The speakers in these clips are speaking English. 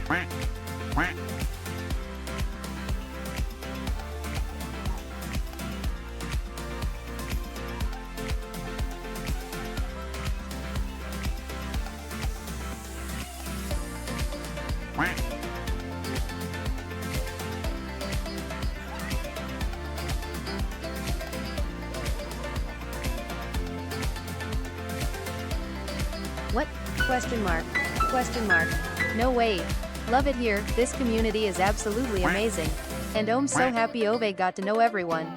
What? Question mark. Question mark. No way. Love it here, this community is absolutely amazing. And I'm so happy Ove got to know everyone.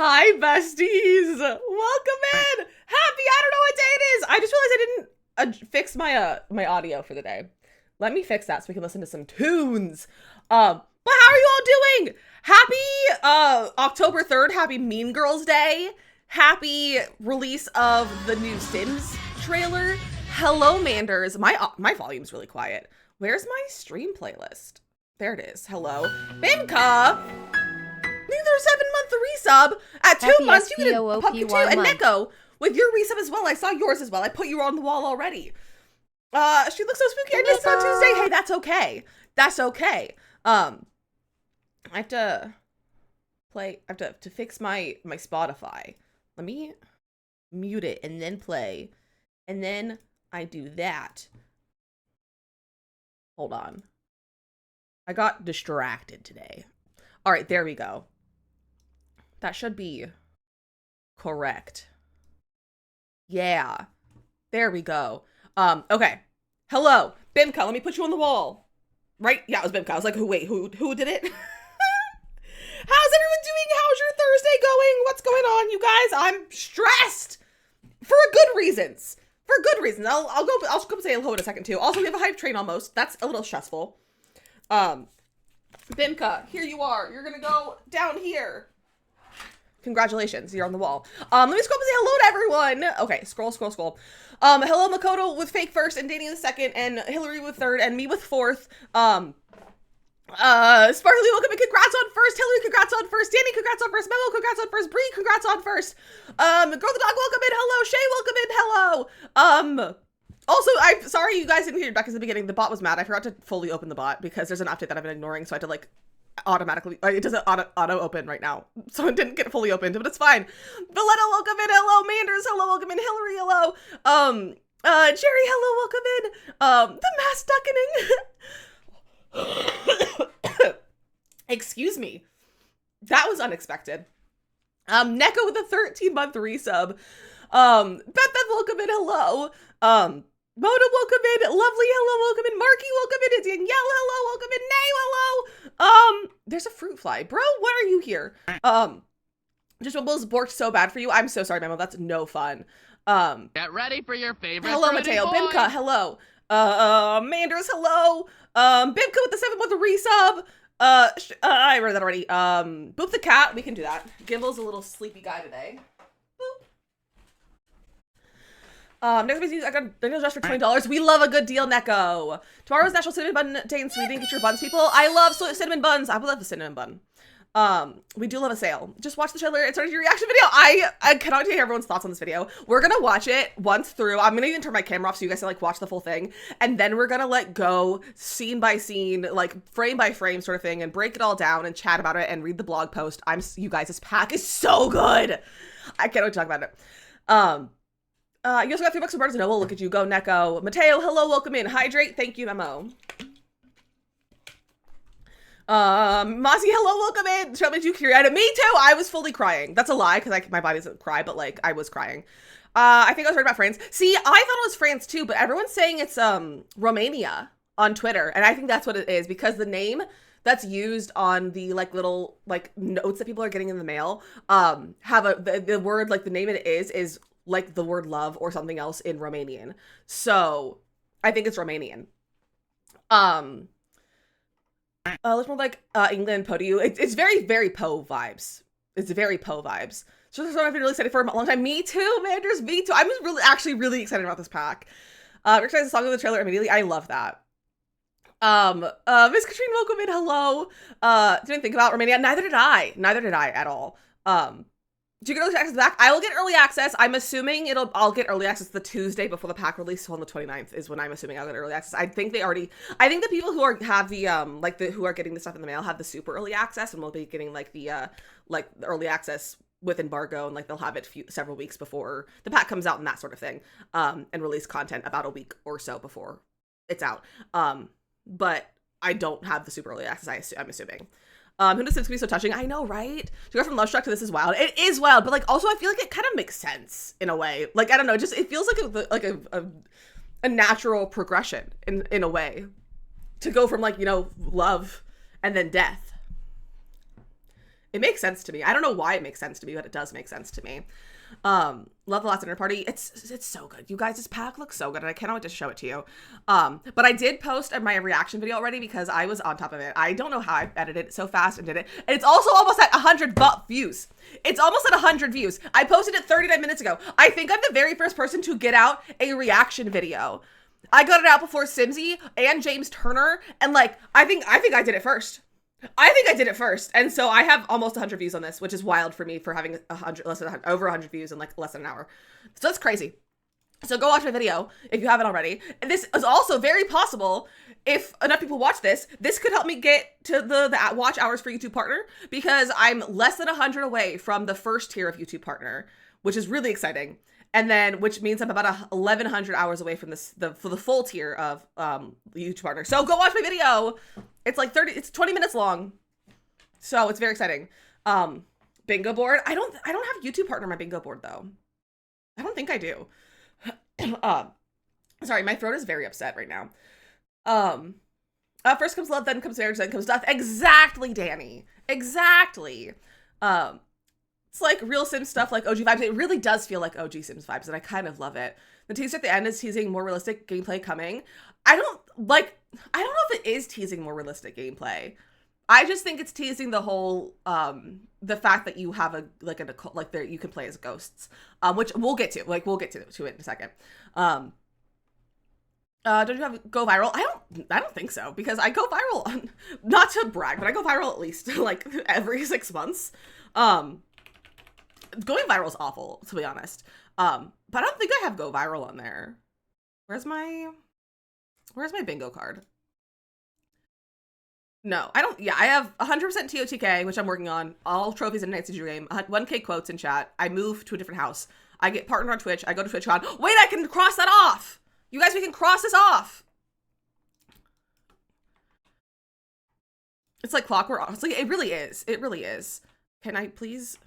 Hi, besties! Welcome in! Happy, I don't know what day it is! I just realized I didn't fix my audio for the day. Let me fix that so we can listen to some tunes. But how are you all doing? Happy October 3rd, happy Mean Girls Day. Happy release of the new Sims trailer. Hello, Manders. My volume's really quiet. Where's my stream playlist? There it is. Hello. Bimka! There's 7-month resub. At 2 Happy months, you get a SPOOP pumpkin too. one And month. Neko, with your resub as well. I saw yours as well. I put you on the wall already. She looks so spooky. I missed it on Tuesday. Hey, that's okay. That's okay. I have to play. I have to fix my Spotify. Let me mute it and then play. And then I do that. Hold on. I got distracted today. All right, there we go. That should be correct. Yeah. There we go. Okay. Hello, Bimka, let me put you on the wall. right? Yeah, it was Bimka. I was like, who did it? How's everyone doing? How's your Thursday going? What's going on, you guys? I'm stressed for good reasons. For good reasons. I'll go say hello in a second too. Also, we have a hype train almost. That's a little stressful. Bimka, here you are. You're gonna go down here. Congratulations, you're on the wall. Let me scroll up and say hello to everyone. Okay, scroll. Hello Makoto with fake first, and Danny with second, and Hillary with third, and me with fourth. Sparkly, welcome and congrats on first. Hillary, congrats on first. Danny, congrats on first. Memo, congrats on first. Bree, congrats on first. Girl the dog, welcome in. Hello. Shay, welcome in. Hello. Also, I'm sorry you guys didn't hear back in the beginning. The bot was mad. I forgot to fully open the bot because there's an update that I've been ignoring, so I had to like automatically, it doesn't auto open right now, so it didn't get fully opened, but it's fine. Valletta, welcome in. Hello. Manders, hello. Welcome in. Hillary, hello. Jerry, hello. Welcome in. The mass duckening. Excuse me. That was unexpected. Neko with a 13-month resub. Beth, welcome in. Hello. Moda, welcome in. Lovely, hello. Welcome in. Marky, welcome in. Danielle, hello. Welcome in. Nay, hello. There's a fruit fly. Bro, why are you here? Just Wimbles borked so bad for you. I'm so sorry, Memo. That's no fun. Get ready for your favorite. Hello, Mateo. Boy. Bimka, hello. Manders, hello. Bimka with the 7-month resub. I read that already. Boop the cat. We can do that. Gimble's a little sleepy guy today. Boop. Next week's I got Neko just for $20. We love a good deal, Neko. Tomorrow's National Cinnamon Bun Day in Sweden. Get your buns, people. I love cinnamon buns. I would love a cinnamon bun. We do love a sale. Just watch the trailer and start your reaction video. I cannot hear everyone's thoughts on this video. We're gonna watch it once through. I'm gonna even turn my camera off so you guys can like watch the full thing, and then we're gonna like go scene by scene, like frame by frame sort of thing, and break it all down and chat about it and read the blog post. You guys, this pack is so good. I can't wait to talk about it. You also got $3 from Barnes & Noble. Look at you go, Neko. Mateo, hello, welcome in. Hydrate, thank you, Memo. Mossy, hello, welcome in. Show me you curious. Me too. I was fully crying. That's a lie because my body doesn't cry, but like I was crying. I think I was right about France. See, I thought it was France too, but everyone's saying it's Romania on Twitter, and I think that's what it is because the name that's used on the like little like notes that people are getting in the mail have the word like the name it is like the word love or something else in Romanian. So I think it's Romanian. Looks more like England Po to you. It's very, very Po vibes. It's very Po vibes. So this is what I've been really excited for a long time. Me too, Manders, me too. I'm actually really excited about this pack. We're excited to song of the trailer immediately. I love that. Miss Katrine, welcome in. Hello. Didn't think about Romania. Neither did I at all. Do you get early access back? I will get early access. I'm assuming I'll get early access the Tuesday before the pack release, so on the 29th is when I'm assuming I'll get early access. I think the people who have the who are getting the stuff in the mail have the super early access, and we'll be getting like the early access with embargo, and like they'll have it several weeks before the pack comes out and that sort of thing, and release content about a week or so before it's out. But I don't have the super early access. I'm assuming. Who does this be so touching? I know, right? To go from Love Struck to This Is Wild. It is wild, but like also I feel like it kind of makes sense in a way. Like I don't know, just it feels like a natural progression in a way to go from like, you know, love and then death. It makes sense to me. I don't know why it makes sense to me, but it does make sense to me. Love the Last Dinner Party. It's so good. You guys, this pack looks so good and I cannot wait to show it to you. But I did post my reaction video already because I was on top of it. I don't know how I edited it so fast and did it. And it's also almost at 100 views. It's almost at 100 views. I posted it 39 minutes ago. I think I'm the very first person to get out a reaction video. I got it out before Simsy and James Turner. And like, I think I did it first. And so I have almost 100 views on this, which is wild for me for having over 100 views in like less than an hour. So that's crazy. So go watch my video if you haven't already. And this is also very possible if enough people watch this. This could help me get to the watch hours for YouTube Partner because I'm less than 100 away from the first tier of YouTube Partner, which is really exciting. And then, which means I'm about 1,100 hours away from the full tier of YouTube Partner. So go watch my video. It's like 20 minutes long. So it's very exciting. Bingo board. I don't have YouTube Partner on my bingo board though. I don't think I do. Sorry, my throat is very upset right now. First comes love, then comes marriage, then comes death. Exactly, Danny. Exactly. It's like real Sims stuff, like OG vibes. It really does feel like OG Sims vibes, and I kind of love it. The teaser at the end is teasing more realistic gameplay coming. I don't know if it is teasing more realistic gameplay. I just think it's teasing the whole, the fact that you have you can play as ghosts, which we'll get to. We'll get to it in a second. Don't you have go viral? I don't think so, because I go viral, not to brag, but I go viral at least like every 6 months. Going viral is awful, to be honest. But I don't think I have go viral on there. Where's my bingo card? No, I don't. Yeah, I have 100% TOTK, which I'm working on. All trophies in a Night Siege game. 1K quotes in chat. I move to a different house. I get partnered on Twitch. I go to TwitchCon. Wait, I can cross that off. You guys, we can cross this off. It's like clockwork. Honestly, it really is. It really is. Can I please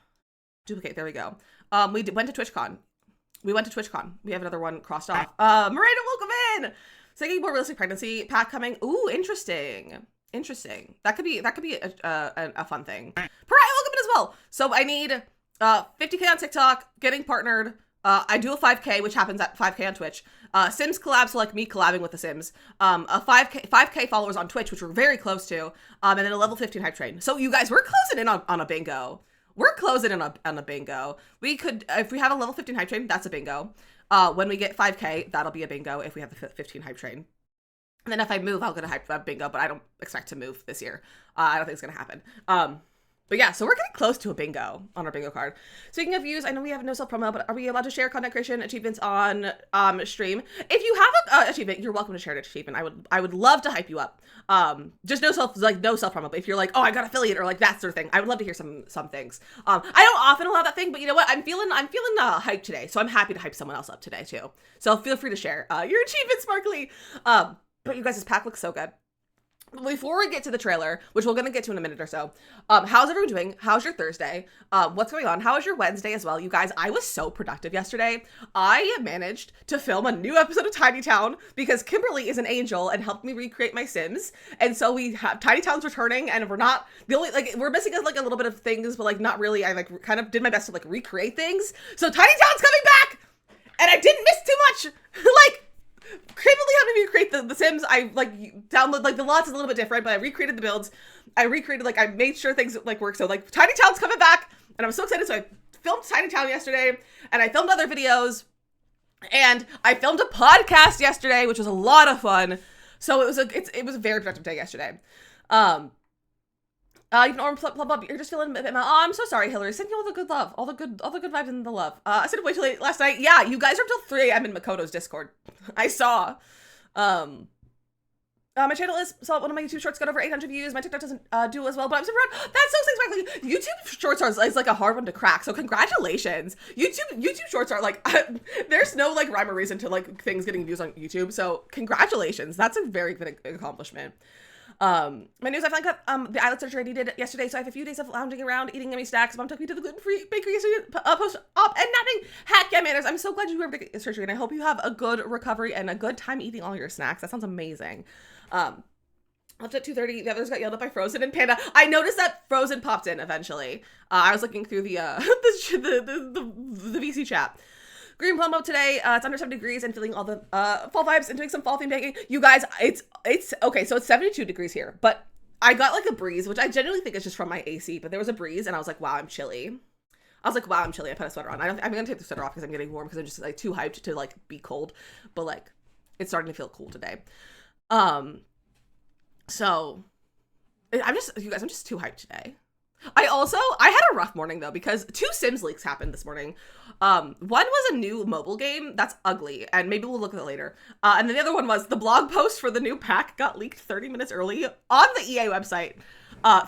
duplicate? There we go. Went to TwitchCon. We went to TwitchCon. We have another one crossed off. Miranda, welcome in. Thinking more realistic pregnancy pack coming. Ooh, interesting. Interesting. That could be a fun thing. Pariah, welcome in as well. So I need 50K on TikTok, getting partnered. I do a 5K, which happens at 5K on Twitch. Sims collabs, so like me collabing with the Sims. A 5K followers on Twitch, which we're very close to. And then a level 15 hype train. So you guys, we're closing in on a bingo. We're closing in on a bingo. We could, if we have a level 15 hype train, that's a bingo. When we get 5K, that'll be a bingo if we have the 15 hype train. And then if I move, I'll get a bingo, but I don't expect to move this year. I don't think it's going to happen. But yeah, so we're getting close to a bingo on our bingo card. Speaking of views, I know we have no self-promo, but are we allowed to share content creation achievements on stream? If you have an achievement, you're welcome to share an achievement. I would love to hype you up. Just no self-promo, but if you're like, oh, I got affiliate or like that sort of thing, I would love to hear some things. I don't often allow that thing, but you know what? I'm feeling hyped today, so I'm happy to hype someone else up today too. So feel free to share your achievement, Sparkly. But you guys, this pack looks so good. Before we get to the trailer, which we're going to get to in a minute or so, how's everyone doing? How's your Thursday? What's going on? How was your Wednesday as well? You guys, I was so productive yesterday. I managed to film a new episode of Tiny Town because Kimberly is an angel and helped me recreate my Sims. And so we have Tiny Town's returning, and we're missing like a little bit of things, but like not really. I like kind of did my best to like recreate things. So Tiny Town's coming back, and I didn't miss too much. Creatively helped me recreate the Sims. I download the lots is a little bit different, but I recreated the builds. I made sure things work. So Tiny Town's coming back, and I'm so excited. So I filmed Tiny Town yesterday, and I filmed other videos, and I filmed a podcast yesterday, which was a lot of fun. So it was a very productive day yesterday. Even Orm you're just feeling a bit. Oh, I'm so sorry, Hillary. Send you all the good love, all the good vibes and the love. I said wait till late last night. Yeah, you guys are till 3 a.m. in Makoto's Discord. I saw. My channel saw one of my YouTube shorts got over 800 views. My TikTok doesn't do as well, but I'm super proud. That's so Sparkly. YouTube shorts is like a hard one to crack. So congratulations. YouTube shorts are like there's no rhyme or reason to things getting views on YouTube. So congratulations. That's a very good accomplishment. My news, I finally got the eyelid surgery I needed yesterday, so I have a few days of lounging around, eating yummy snacks. Mom took me to the gluten-free bakery yesterday, post-op and napping. Heck yeah, manners. I'm so glad you were able to get surgery, and I hope you have a good recovery and a good time eating all your snacks. That sounds amazing. Left at 2:30. The others got yelled at by Frozen and Panda. I noticed that Frozen popped in eventually. I was looking through the VC chat. Green plum mode today. It's under 70 degrees and feeling all the fall vibes and doing some fall theme baking. You guys, it's okay. So it's 72 degrees here, but I got a breeze, which I genuinely think is just from my AC. But there was a breeze, and I was like, wow, I'm chilly. I was like, wow, I'm chilly. I put a sweater on. I'm gonna take the sweater off because I'm getting warm because I'm just too hyped to be cold. But it's starting to feel cool today. So I'm just too hyped today. I had a rough morning though, because 2 Sims leaks happened this morning. One was a new mobile game that's ugly, and maybe we'll look at it later. And then the other one was the blog post for the new pack got leaked 30 minutes early on the EA website.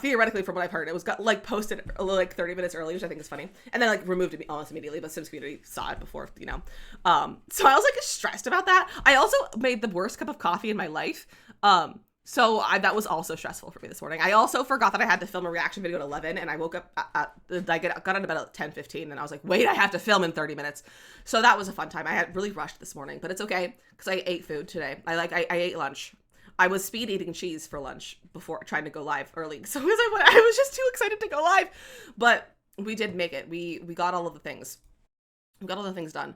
Theoretically, from what I've heard, it was posted 30 minutes early, which I think is funny, and then removed it almost immediately. But Sims community saw it before, So I was stressed about that. I also made the worst cup of coffee in my life. So that was also stressful for me this morning. I also forgot that I had to film a reaction video at 11, and I woke up got out of bed at 10:15, and I was like, wait, I have to film in 30 minutes. So that was a fun time. I had really rushed this morning, but it's okay because I ate food today. I ate lunch. I was speed eating cheese for lunch before trying to go live early. So I was just too excited to go live. But we did make it. We got all of the things. We got all the things done.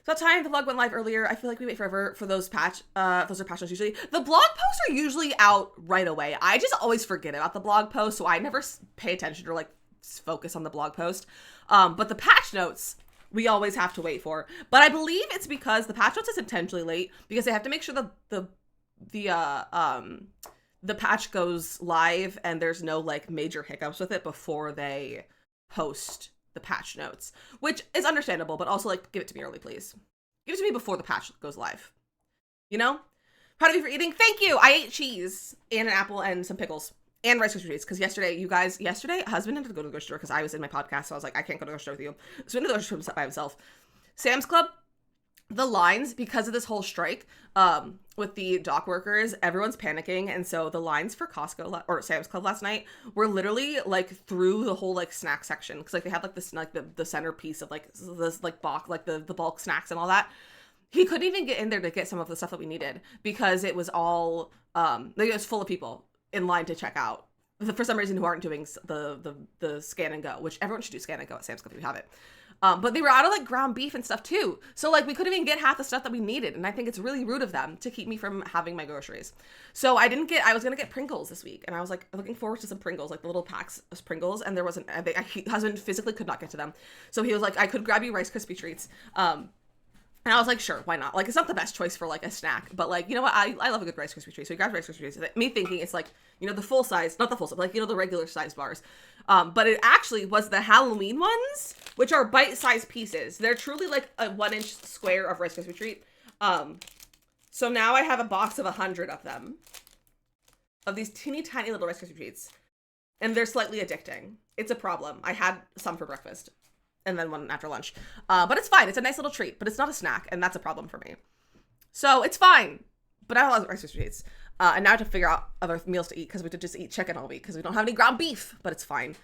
So that time the vlog went live earlier. I feel like we wait forever for those patch. Those are patch notes usually. The blog posts are usually out right away. I just always forget about the blog post, so I never pay attention or like focus on the blog post. But the patch notes we always have to wait for. But I believe it's because the patch notes is intentionally late because they have to make sure that the patch goes live and there's no like major hiccups with it before they post the patch notes, which is understandable, but also like give it to me early, please. Give it to me before the patch goes live. You know? Proud of you for eating. Thank you. I ate cheese and an apple and some pickles and Rice Krispie treats because yesterday, husband had to go to the grocery store because I was in my podcast, so I was like, I can't go to the grocery store with you. So he went to the grocery store by himself. Sam's Club, the lines, because of this whole strike with the dock workers, everyone's panicking, and so the lines for Costco or Sam's Club last night were literally like through the whole like snack section because like they had like this like the centerpiece of like this like box like the bulk snacks and all that. He couldn't even get in there to get some of the stuff that we needed because it was all like it was full of people in line to check out for some reason who aren't doing the scan and go, which everyone should do scan and go at Sam's Club if you have it. But they were out of like ground beef and stuff too. So like we couldn't even get half the stuff that we needed. And I think it's really rude of them to keep me from having my groceries. So I was going to get Pringles this week. And I was like looking forward to some Pringles, like the little packs of Pringles. And there wasn't, husband physically could not get to them. So he was like, I could grab you Rice Krispie treats. And I was like, sure, why not? Like, it's not the best choice for, like, a snack. But, like, you know what? I love a good Rice Krispie treat. So he grabbed Rice Krispie treats. Me thinking it's, like, you know, the full size. Not the full size, but, like, you know, the regular size bars. But it actually was the Halloween ones, which are bite-sized pieces. They're truly, like, a 1-inch square of Rice Krispie treat. So now I have a box of 100 of them. Of these teeny tiny little Rice Krispie treats. And they're slightly addicting. It's a problem. I had some for breakfast. And then one after lunch. But it's fine. It's a nice little treat, but it's not a snack, and that's a problem for me. So it's fine. But I love Rice Krispie treats. And now I have to figure out other meals to eat because we did just eat chicken all week because we don't have any ground beef, but it's fine.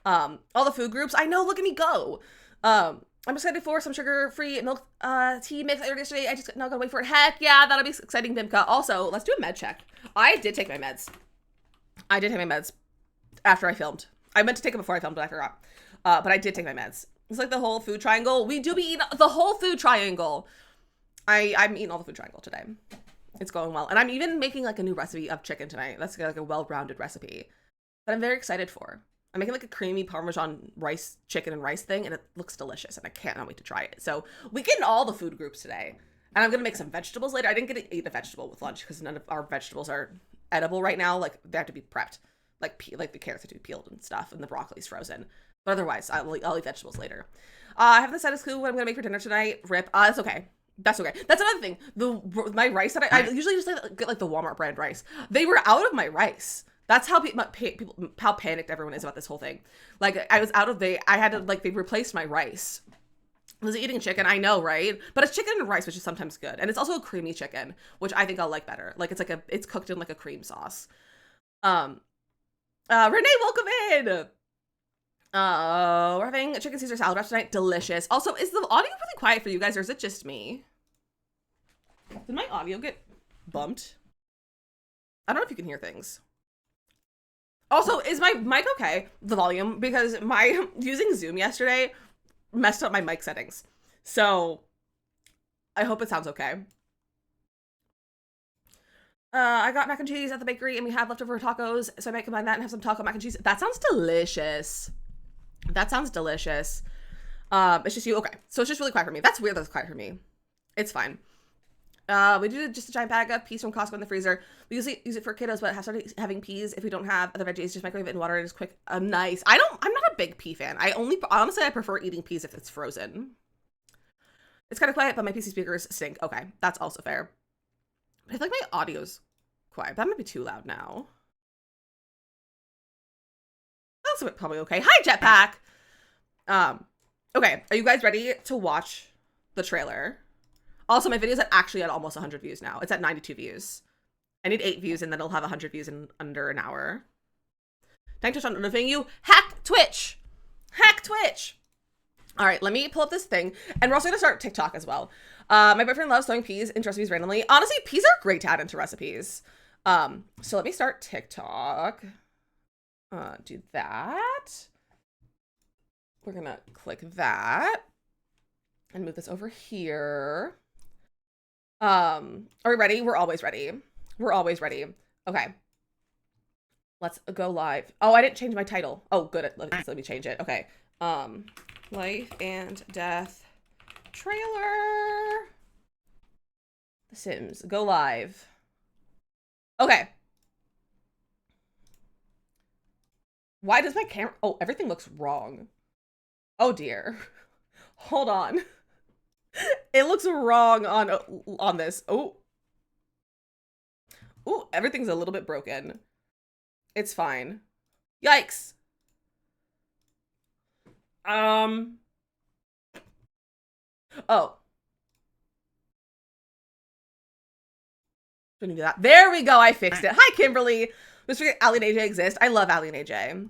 All the food groups, I know, look at me go. I'm excited for some sugar-free milk tea mix I ordered yesterday. I just now gotta wait for it. Heck yeah, that'll be exciting, Bimka. Also, let's do a med check. I did take my meds. After I filmed. I meant to take them before I filmed, but I forgot. But I did take my meds. It's like the whole food triangle. We do be eating the whole food triangle. I'm eating all the food triangle today. It's going well. And I'm even making like a new recipe of chicken tonight. That's like a well-rounded recipe that I'm very excited for. I'm making like a creamy Parmesan rice, chicken and rice thing, and it looks delicious, and I cannot wait to try it. So we get in all the food groups today. And I'm going to make some vegetables later. I didn't get to eat a vegetable with lunch because none of our vegetables are edible right now. Like, they have to be prepped. Like the carrots have to be peeled and stuff, and the broccoli's frozen. But otherwise, I'll eat vegetables later. I have the status quo what I'm going to make for dinner tonight. Rip. That's okay. That's okay. That's another thing. My rice that I usually just get like the Walmart brand rice. They were out of my rice. That's how how panicked everyone is about this whole thing. Like, I was out of I had to, like, they replaced my rice. I was eating chicken, I know, right? But it's chicken and rice, which is sometimes good. And it's also a creamy chicken, which I think I'll like better. Like, it's cooked in like a cream sauce. Renee, welcome in! We're having a chicken Caesar salad wrap tonight. Delicious. Also, is the audio really quiet for you guys, or is it just me? Did my audio get bumped? I don't know if you can hear things. Also, is my mic okay? The volume, because using Zoom yesterday messed up my mic settings. So I hope it sounds okay. I got mac and cheese at the bakery, and we have leftover tacos, so I might combine that and have some taco mac and cheese. That sounds delicious. That sounds delicious. It's just you. Okay, so it's just really quiet for me. That's weird that it's quiet for me. It's fine. We do just a giant bag of peas from Costco in the freezer. We usually use it for kiddos, but have started having peas. If we don't have other veggies, just microwave it in water. It is quick. Nice. I'm not a big pea fan. Honestly, I prefer eating peas if it's frozen. It's kind of quiet, but my PC speakers stink. Okay, that's also fair. I feel like my audio's quiet. That might be too loud now. That's probably okay. Hi, Jetpack! Okay, are you guys ready to watch the trailer? Also, my video's actually at almost 100 views now. It's at 92 views. I need 8 views, and then it'll have 100 views in under an hour. Thanks for notifying you. Hack Twitch! Hack Twitch! All right, let me pull up this thing. And we're also going to start TikTok as well. My boyfriend loves throwing peas into recipes randomly. Honestly, peas are great to add into recipes. So let me start TikTok. Do that. We're gonna click that and move this over here. Are we ready? We're always ready. We're always ready. Okay. Let's go live. Oh, I didn't change my title. Oh, good. Let me change it. Okay. Life and Death trailer. The Sims. Go live. Okay. Why does my camera... Oh, everything looks wrong. Oh, dear. Hold on. It looks wrong on this. Oh. Oh, everything's a little bit broken. It's fine. Yikes. Oh. Shouldn't do that. There we go. I fixed it. Hi, Kimberly. Just forget Ali and AJ exist. I love Ali and AJ.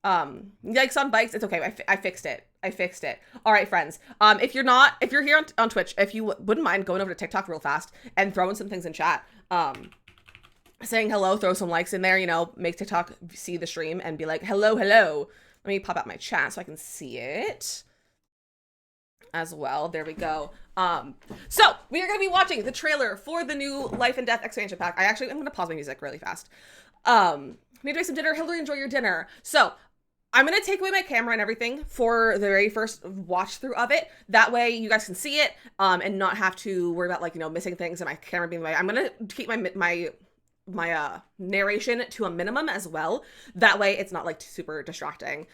Yikes on bikes. It's okay. I fixed it. I fixed it. All right, friends. If you're here on Twitch, if you wouldn't mind going over to TikTok real fast and throwing some things in chat, saying hello, throw some likes in there, you know, make TikTok see the stream and be like, hello, hello. Let me pop out my chat so I can see it as well. There we go. So we are going to be watching the trailer for the new Life and Death expansion pack. I'm going to pause my music really fast. Need to make some dinner. Hillary, enjoy your dinner. So I'm going to take away my camera and everything for the very first watch through of it. That way you guys can see it, and not have to worry about, like, you know, missing things and my camera being away. I'm going to keep my narration to a minimum as well. That way it's not like super distracting.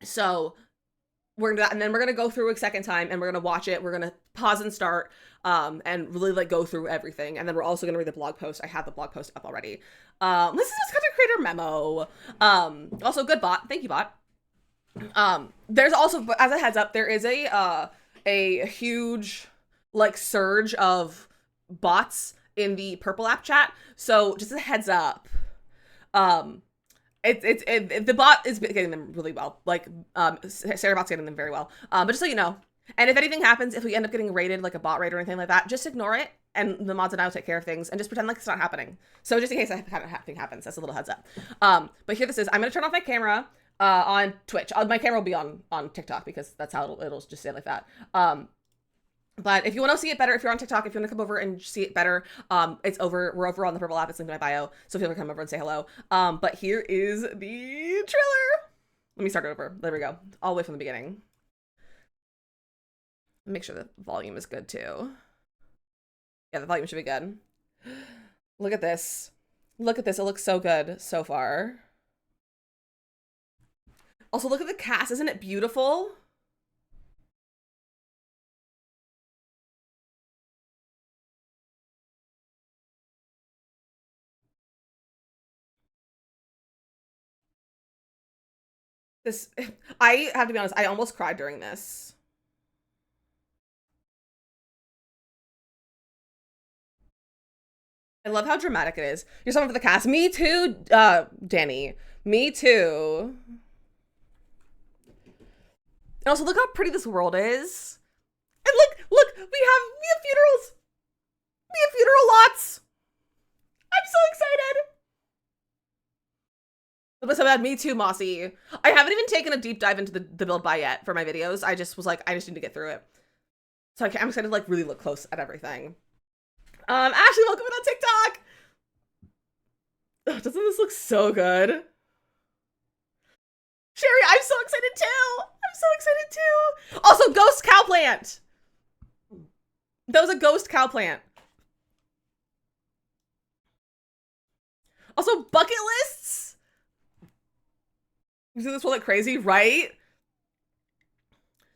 So we're gonna, and then we're gonna go through a second time and we're gonna watch it. We're gonna pause and start, and really like go through everything. And then we're also gonna read the blog post. I have the blog post up already. This is just content creator memo. Also good bot. Thank you, bot. There's also, as a heads up, there is a huge like surge of bots in the purple app chat. So just a heads up. The bot is getting them really well. Like, Sarah bot's getting them very well. But just so you know, and if anything happens, if we end up getting raided, like a bot raid or anything like that, just ignore it. And the mods and I will take care of things and just pretend like it's not happening. So just in case that kind of thing happens, that's a little heads up. But here this is. I'm going to turn off my camera, on Twitch. My camera will be on TikTok because that's how it'll just stay like that. But if you want to see it better, if you're on TikTok, if you want to come over and see it better, we're over on the purple app. It's linked in my bio. So feel free to come over and say hello. But here is the trailer. Let me start it over. There we go. All the way from the beginning. Make sure the volume is good too. Yeah, the volume should be good. Look at this. Look at this. It looks so good so far. Also, look at the cast. Isn't it beautiful? This, I have to be honest, I almost cried during this. I love how dramatic it is. You're someone for the cast. Me too, Danny. Me too. And also, look how pretty this world is. And look, we have funerals. We have funeral lots. I'm so excited. But so bad. Me too, Mossy. I haven't even taken a deep dive into the build buy yet for my videos. I just was like, I just need to get through it. So I'm excited to like really look close at everything. Ashley, welcome in on TikTok. Oh, doesn't this look so good? Sherry, I'm so excited too. I'm so excited too. Also, ghost cow plant. That was a ghost cow plant. Also, bucket lists. You see this one like crazy, right?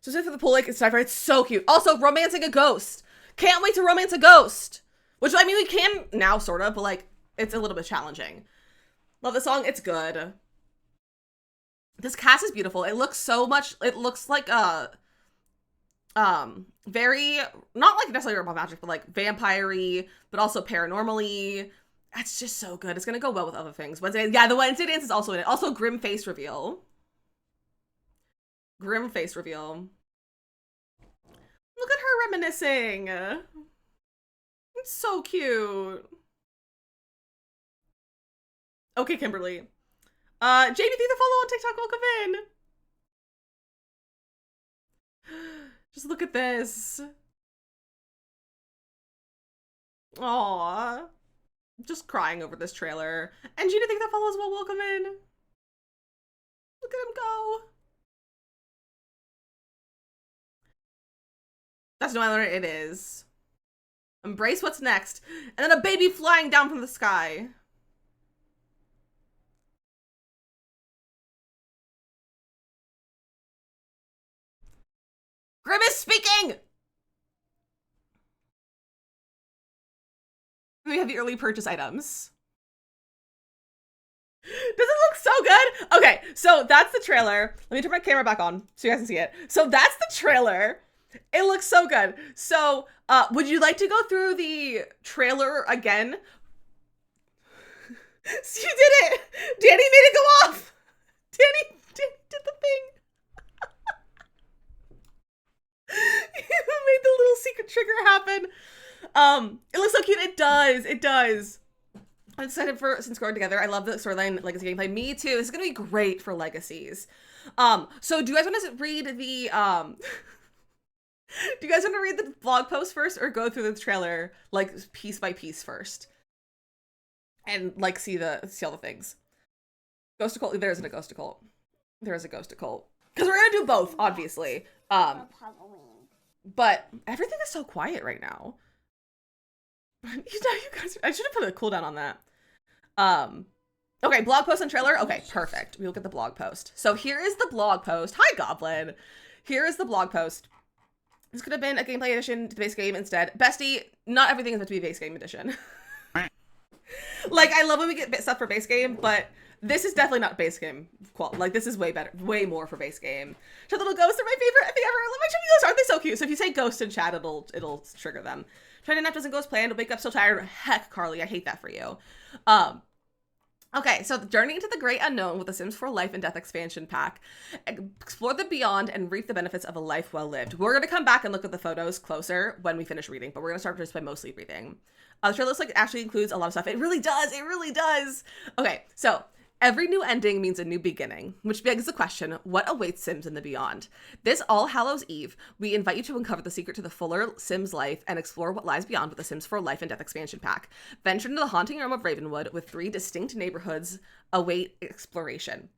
Just for the pool lake and sniper, it's so cute. Also, romancing a ghost. Can't wait to romance a ghost. Which, I mean, we can now, sort of, but like, it's a little bit challenging. Love the song. It's good. This cast is beautiful. It looks so much, it looks like very, not like necessarily Urban Magic, but like vampire-y, but also paranormal-y. That's just so good. It's gonna go well with other things. Wednesday, yeah, the Wednesday dance is also in it. Also, grim face reveal. Grim face reveal. Look at her reminiscing. It's so cute. Okay, Kimberly. Jamie, thank you for follow on TikTok. Welcome in. Just look at this. Aww. Just crying over this trailer. And Gina, thank you for follow as well. Welcome in. Look at him go. That's no island. It is. Embrace what's next. And then a baby flying down from the sky. Grimace speaking! We have the early purchase items. Does it look so good? Okay, so that's the trailer. Let me turn my camera back on so you guys can see it. So that's the trailer. It looks so good. So, would you like to go through the trailer again? You did it! Danny made it go off! Danny did the thing. You made the little secret trigger happen. It looks so cute. It does. It does. I'm excited for since growing together. I love the storyline legacy gameplay. Me too. This is gonna be great for legacies. So do you guys want to read the do you guys want to read the blog post first or go through the trailer like piece by piece first? And like see all the things. Ghost occult. There isn't a ghost occult. There is a ghost occult. Because we're gonna do both, obviously. But everything is so quiet right now. You guys, I should have put a cooldown on that. Okay, blog post and trailer. Okay, perfect. We will get the blog post. So here is the blog post. Hi, Goblin. Here is the blog post. This could have been a gameplay addition to the base game instead. Bestie, not everything is meant to be base game edition. Like, I love when we get stuff for base game, but this is definitely not base game quality. Like, this is way better, way more for base game. So little ghosts are my favorite thing ever. I love my chubby ghosts. Aren't they so cute? So if you say ghost in chat, it'll trigger them. Try to nap doesn't go as planned. Wake up so tired. Heck, Carly, I hate that for you. Okay, so the journey into the great unknown with the Sims 4 Life and Death expansion pack. Explore the beyond and reap the benefits of a life well lived. We're going to come back and look at the photos closer when we finish reading, but we're going to start just by mostly reading. The trailer looks like it actually includes a lot of stuff. It really does. It really does. Okay, so every new ending means a new beginning, which begs the question, what awaits Sims in the beyond? This All Hallows Eve, we invite you to uncover the secret to the fuller Sims life and explore what lies beyond with the Sims 4 Life and Death expansion pack. Venture into the haunting realm of Ravenwood with 3 distinct neighborhoods await exploration.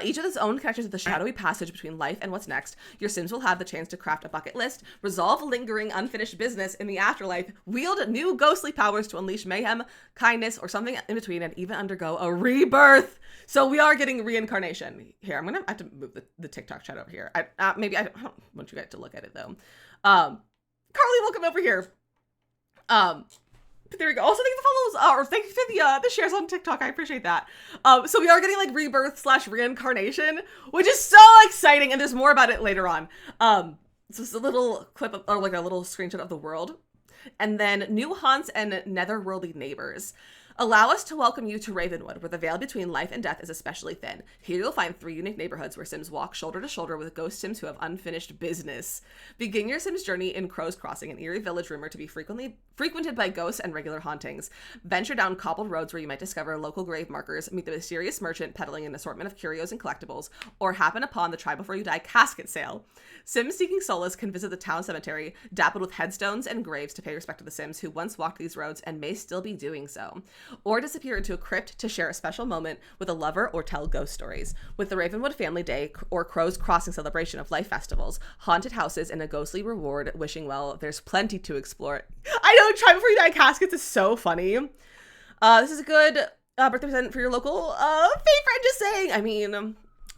Each of its own connections with the shadowy passage between life and what's next. Your Sims will have the chance to craft a bucket list, resolve lingering unfinished business in the afterlife, wield new ghostly powers to unleash mayhem, kindness, or something in between, and even undergo a rebirth. So we are getting reincarnation. Here, I'm gonna have to move the TikTok chat over here. I don't want you guys to look at it though. Carly, welcome over here. There we go. Also, thank you for the follows, or thank you for the shares on TikTok. I appreciate that. So we are getting like rebirth / reincarnation, which is so exciting, and there's more about it later on. So it's a little clip of, or like a little screenshot of the world, and then new haunts and netherworldly neighbors. Allow us to welcome you to Ravenwood, where the veil between life and death is especially thin. Here you'll find 3 unique neighborhoods where Sims walk shoulder to shoulder with ghost Sims who have unfinished business. Begin your Sims journey in Crow's Crossing, an eerie village rumored to be frequented by ghosts and regular hauntings. Venture down cobbled roads where you might discover local grave markers, meet the mysterious merchant peddling an assortment of curios and collectibles, or happen upon the Try Before You Die casket sale. Sims seeking solace can visit the town cemetery, dappled with headstones and graves to pay respect to the Sims who once walked these roads and may still be doing so. Or disappear into a crypt to share a special moment with a lover or tell ghost stories. With the Ravenwood Family Day or Crow's Crossing celebration of life festivals, haunted houses, and a ghostly reward wishing well, there's plenty to explore. I know, Try Before You Die caskets is so funny. This is a good birthday present for your local favorite, just saying. I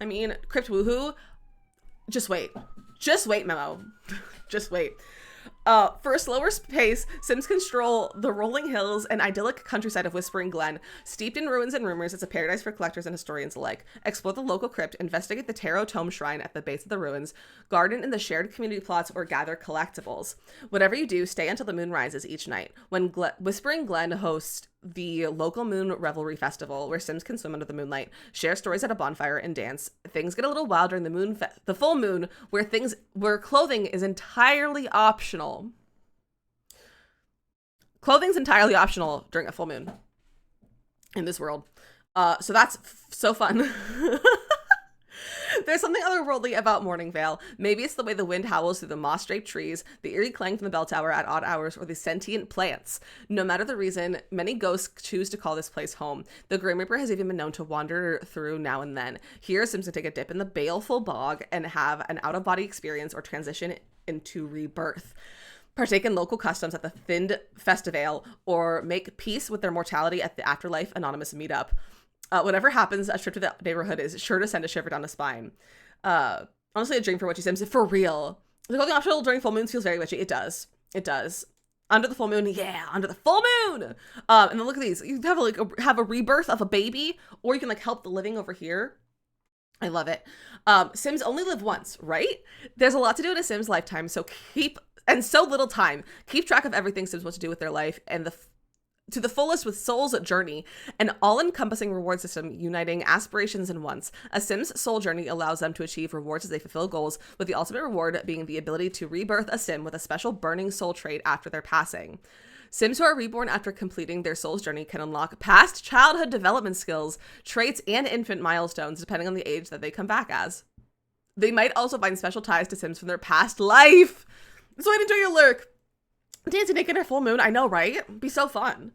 mean, Crypt Woohoo. Just wait, Memo. Just wait. For a slower pace, Sims can stroll the rolling hills and idyllic countryside of Whispering Glen. Steeped in ruins and rumors, it's a paradise for collectors and historians alike. Explore the local crypt, investigate the Tarot Tome Shrine at the base of the ruins, garden in the shared community plots, or gather collectibles. Whatever you do, stay until the moon rises each night. When Whispering Glen hosts the local moon revelry festival, where Sims can swim under the moonlight, share stories at a bonfire, and dance. Things get a little wild during the full moon, where clothing is entirely optional. Clothing's entirely optional during a full moon. in this world. So that's so fun. There's something otherworldly about Morningvale. Maybe it's the way the wind howls through the moss-draped trees, the eerie clang from the bell tower at odd hours, or the sentient plants. No matter the reason, many ghosts choose to call this place home. The Grim Reaper has even been known to wander through now and then. Here, Sims can take a dip in the baleful bog and have an out-of-body experience or transition into rebirth. Partake in local customs at the Thind Festival, or make peace with their mortality at the Afterlife Anonymous meetup. Whatever happens, a trip to the neighborhood is sure to send a shiver down the spine. Honestly, a dream for witchy Sims, for real. The clothing optional during full moons feels very witchy. It does. It does. Under the full moon, yeah, under the full moon. And then look at these. You have a rebirth of a baby, or you can like help the living over here. I love it. Sims only live once, right? There's a lot to do in a Sims lifetime, so so little time. Keep track of everything Sims want to do with their life and to the fullest with Soul's Journey, an all-encompassing reward system uniting aspirations and wants. A Sim's soul journey allows them to achieve rewards as they fulfill goals, with the ultimate reward being the ability to rebirth a Sim with a special burning soul trait after their passing. Sims who are reborn after completing their soul's journey can unlock past childhood development skills, traits, and infant milestones depending on the age that they come back as. They might also find special ties to Sims from their past life. So wait until you lurk. Dancing naked at full moon, I know, right? It'd be so fun.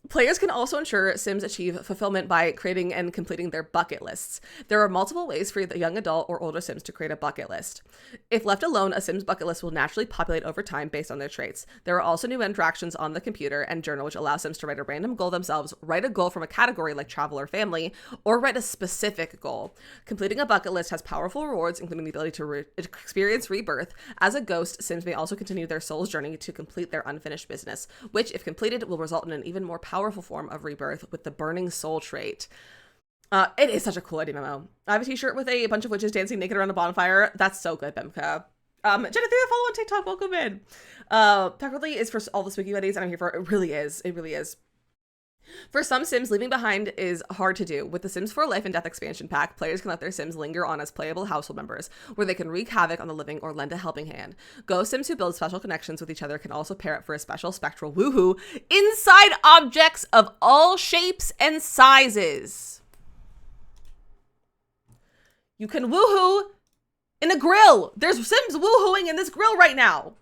Players can also ensure Sims achieve fulfillment by creating and completing their bucket lists. There are multiple ways for the young adult or older Sims to create a bucket list. If left alone, a Sim's bucket list will naturally populate over time based on their traits. There are also new interactions on the computer and journal which allow Sims to write a random goal themselves, write a goal from a category like travel or family, or write a specific goal. Completing a bucket list has powerful rewards, including the ability to experience rebirth. As a ghost, Sims may also continue their soul's journey to complete their unfinished business, which, if completed, will result in an even more powerful form of rebirth with the burning soul trait. It is such a cool idea memo. I have a t-shirt with a bunch of witches dancing naked around a bonfire. That's so good, Bemka. Jenna, follow on TikTok. Welcome in. Technically is for all the spooky weddings, and I'm here for it. It really is. It really is. For some Sims, leaving behind is hard to do. With the Sims 4 Life and Death expansion pack, players can let their Sims linger on as playable household members, where they can wreak havoc on the living or lend a helping hand. Ghost Sims who build special connections with each other can also pair up for a special spectral woohoo inside objects of all shapes and sizes. You can woohoo in a grill. There's Sims woohooing in this grill right now.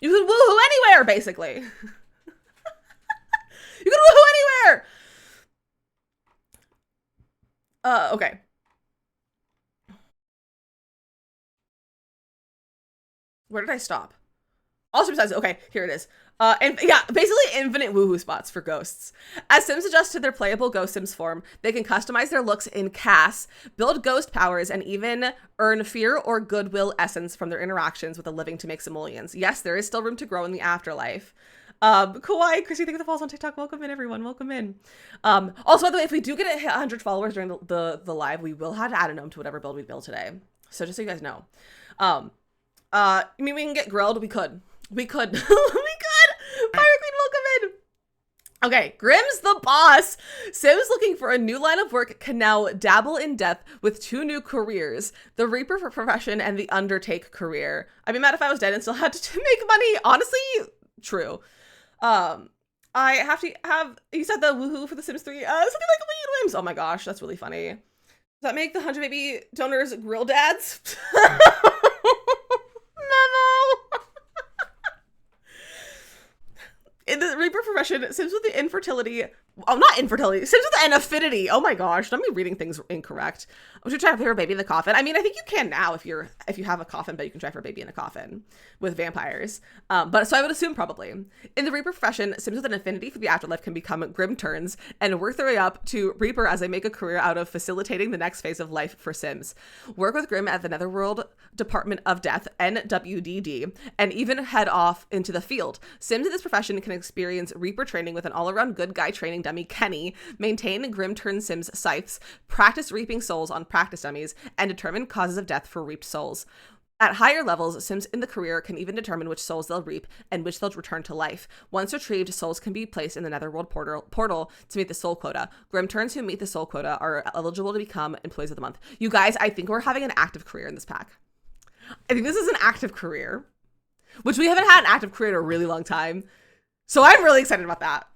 You can woohoo anywhere, basically. You can woohoo anywhere! Okay. Where did I stop? All Sims sizes. Okay, here it is. And yeah, basically infinite woohoo spots for ghosts. As Sims adjust to their playable Ghost Sims form, they can customize their looks in CAS, build ghost powers, and even earn fear or goodwill essence from their interactions with the living to make simoleons. Yes, there is still room to grow in the afterlife. Kawaii, Chrissy, thank you for the follows on TikTok. Welcome in, everyone. Welcome in. Also, by the way, if we do get 100 followers during the live, we will have to add a gnome to whatever build we build today. So just so you guys know. I mean, we can get grilled. We could. We could. We could. Fire Queen, welcome in. Okay, Grimm's the boss. Sims looking for a new line of work can now dabble in death with 2 new careers, the Reaper profession and the Undertake career. I'd be mad if I was dead and still had to make money. Honestly, true. I have to have, you said the woohoo for the Sims 3, something like Lead Whims. Oh my gosh, that's really funny. Does that make the 100 baby donors grill dads? Memo! In the Reaper profession, Sims with the infertility, not infertility, Sims with an affinity. Oh my gosh, don't be reading things incorrect. I should try for a baby in the coffin. I mean, I think you can now if you have a coffin, but you can try for a baby in a coffin with vampires. But so I would assume probably. In the Reaper profession, Sims with an affinity for the afterlife can become Grim turns and work their way up to Reaper as they make a career out of facilitating the next phase of life for Sims. Work with Grim at the Netherworld Department of Death, NWDD, and even head off into the field. Sims in this profession can experience Reaper training with an all-around good guy training dummy Kenny, maintain Grim turn Sims scythes, practice reaping souls on practice dummies, and determine causes of death for reaped souls. At higher levels, Sims in the career can even determine which souls they'll reap and which they'll return to life. Once retrieved, souls can be placed in the Netherworld portal to meet the soul quota. Grim turns who meet the soul quota are eligible to become employees of the month. You guys, I think we're having an active career in this pack. I think this is an active career, which we haven't had an active career in a really long time. So I'm really excited about that.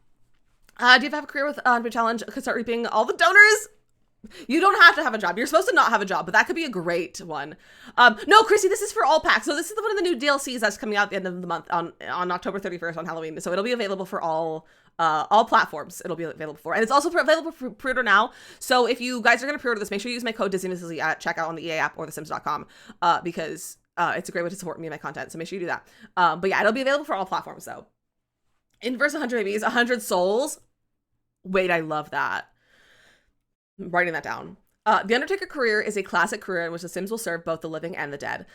Do you have a career with Unpaid Challenge? Could start reaping all the donors. You don't have to have a job. You're supposed to not have a job, but that could be a great one. No, Chrissy, this is for all packs. So this is one of the new DLCs that's coming out at the end of the month on October 31st on Halloween. So it'll be available for all platforms. It'll be available for, and it's also available for pre-order now. So if you guys are going to pre-order this, make sure you use my code DizzyMissLizzy at checkout on the EA app or thesims.com, because it's a great way to support me and my content. So make sure you do that. But yeah, it'll be available for all platforms though. Inverse 100 babies, 100 souls. Wait, I love that. I'm writing that down. The Undertaker career is a classic career in which the Sims will serve both the living and the dead.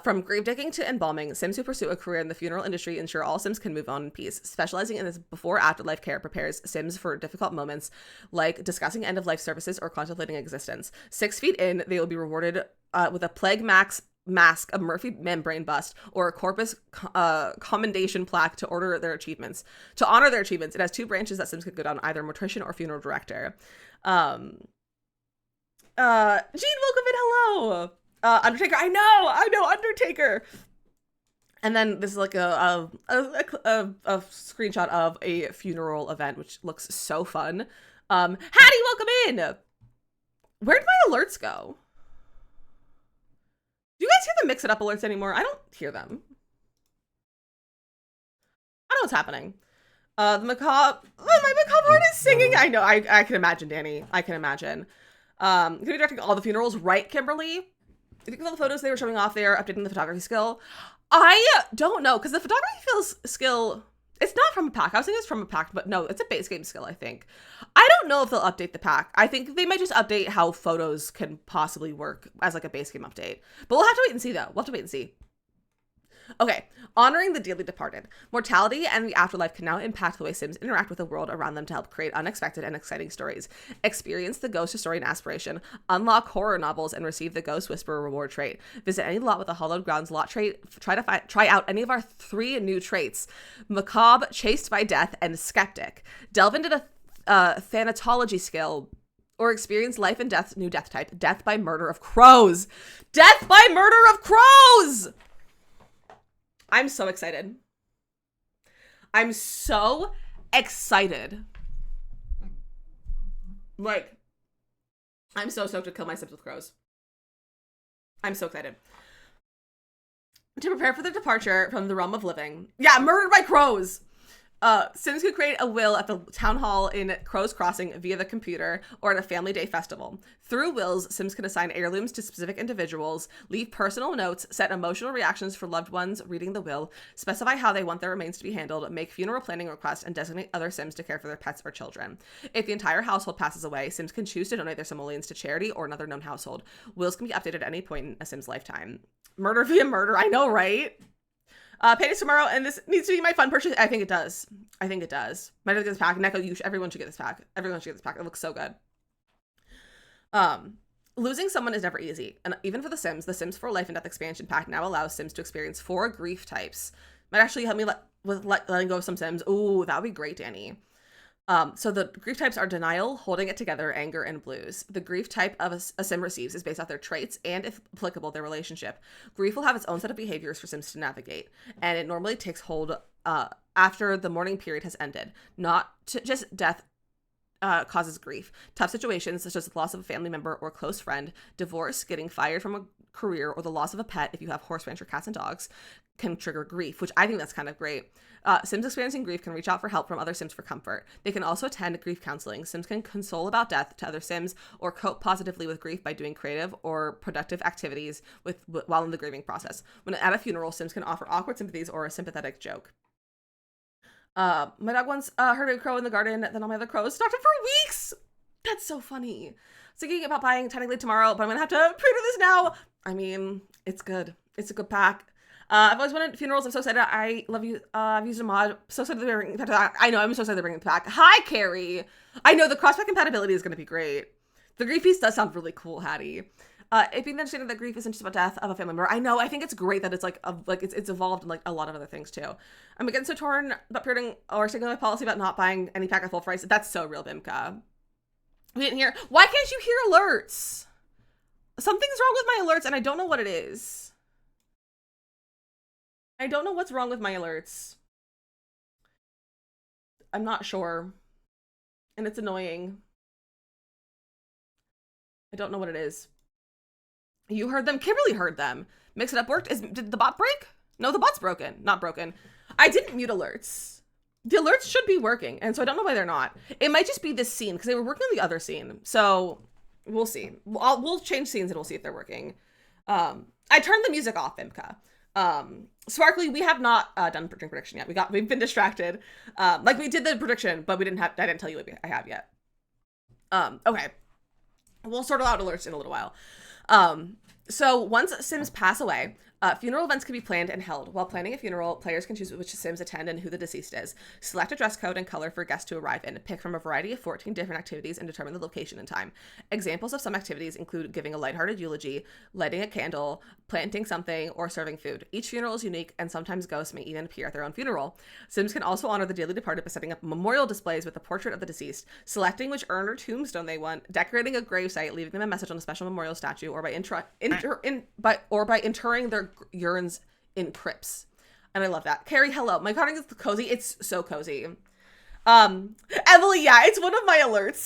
From gravedigging to embalming, Sims who pursue a career in the funeral industry ensure all Sims can move on in peace. Specializing in this before-afterlife care prepares Sims for difficult moments like discussing end-of-life services or contemplating existence. 6 feet in, they will be rewarded with a Plague mask, a Murphy membrane bust, or a corpus commendation plaque to honor their achievements. It has 2 branches that Sims could go down, either mortician or funeral director. Jean, welcome in. Hello. Undertaker. I know Undertaker. And then this is like a screenshot of a funeral event, which looks so fun. Hattie, welcome in. Where did my alerts go? Do you guys hear the Mix It Up alerts anymore? I don't hear them. I don't know what's happening. The macabre. Oh, my macabre heart is singing. I know. I can imagine, Danny. I can imagine. Gonna be directing all the funerals, right, Kimberly? I think all the photos they were showing off, they are updating the photography skill. I don't know, because the photography skill, it's not from a pack. I was thinking it's from a pack, but no, it's a base game skill, I think. I don't know if they'll update the pack. I think they might just update how photos can possibly work as like a base game update. But we'll have to wait and see, though. We'll have to wait and see. Okay, honoring the dearly departed. Mortality and the afterlife can now impact the way Sims interact with the world around them to help create unexpected and exciting stories. Experience the ghost historian aspiration, unlock horror novels, and receive the Ghost Whisperer reward trait. Visit any lot with a Hallowed Grounds lot trait. Try out any of our 3 new traits: macabre, chased by death, and skeptic. Delve into the thanatology skill, or experience life and death's new death type, death by murder of crows. Death by murder of crows! I'm so excited. I'm so excited. Like, I'm so stoked to kill my Sims with crows. I'm so excited. To prepare for the departure from the realm of living. Yeah, murdered by crows. Sims could create a will at the town hall in Crow's Crossing via the computer or at a family day festival. Through wills, Sims can assign heirlooms to specific individuals, leave personal notes, set emotional reactions for loved ones reading the will, specify how they want their remains to be handled, make funeral planning requests, and designate other Sims to care for their pets or children. If the entire household passes away, Sims can choose to donate their simoleons to charity or another known household. Wills can be updated at any point in a Sim's lifetime. Murder via murder, I know, right? Paydays tomorrow, and this needs to be my fun purchase. I think it does. Might have to get this pack. Neko, everyone should get this pack. Everyone should get this pack. It looks so good. Losing someone is never easy. And even for the Sims 4 Life and Death expansion pack now allows Sims to experience 4 grief types. Might actually help me letting go of some Sims. Ooh, that would be great, Danny. So the grief types are denial, holding it together, anger, and blues. The grief type of a Sim receives is based off their traits and, if applicable, their relationship. Grief will have its own set of behaviors for Sims to navigate, and it normally takes hold after the mourning period has ended. Not just death causes grief. Tough situations, such as the loss of a family member or close friend, divorce, getting fired from a career, or the loss of a pet if you have horse rancher cats and dogs, can trigger grief, which I think that's kind of great. Sims experiencing grief can reach out for help from other Sims for comfort. They can also attend grief counseling. Sims can console about death to other Sims or cope positively with grief by doing creative or productive activities while in the grieving process. When at a funeral, Sims can offer awkward sympathies or a sympathetic joke. My dog once heard a crow in the garden, then all my other crows stalked him for weeks. That's so funny. Thinking about buying technically tomorrow, but I'm gonna have to pre-order this now. I mean, it's good. It's a good pack. I've always wanted funerals. I'm so excited. I love you. I've used a mod. So excited to bring it back. I know. I'm so excited to bring it back. Hi, Carrie. I know the cross-pack compatibility is going to be great. The grief piece does sound really cool, Hattie. It being understanding that grief isn't just about death of a family member. I know. I think it's great that it's it's evolved in like a lot of other things too. I'm again so torn about pre-ordering or sticking to my policy about not buying any pack at full price. That's so real, Bimka. We didn't hear. Why can't you hear alerts? Something's wrong with my alerts, and I don't know what it is. I don't know what's wrong with my alerts. I'm not sure. and it's annoying. I don't know what it is. You heard them? Kimberly heard them. Mix It Up worked. Did the bot break? No, the bot's broken. Not broken. I didn't mute alerts. The alerts should be working, and so I don't know why they're not. It might just be this scene, because they were working on the other scene. So, we'll see. We'll change scenes, and we'll see if they're working. I turned the music off, Imka. Sparkly, we have not done drink prediction yet. We've been distracted. Like, we did the prediction, but I didn't tell you what I have yet. Okay. We'll sort out alerts in a little while. So once Sims pass away, funeral events can be planned and held. While planning a funeral, players can choose which Sims attend and who the deceased is. Select a dress code and color for guests to arrive in. Pick from a variety of 14 different activities and determine the location and time. Examples of some activities include giving a lighthearted eulogy, lighting a candle, planting something, or serving food. Each funeral is unique, and sometimes ghosts may even appear at their own funeral. Sims can also honor the dearly departed by setting up memorial displays with a portrait of the deceased, selecting which urn or tombstone they want, decorating a gravesite, leaving them a message on a special memorial statue, or by interring their urns in crypts. And I love that. Carrie, hello. My carding is cozy. It's so cozy. Emily, yeah, it's one of my alerts.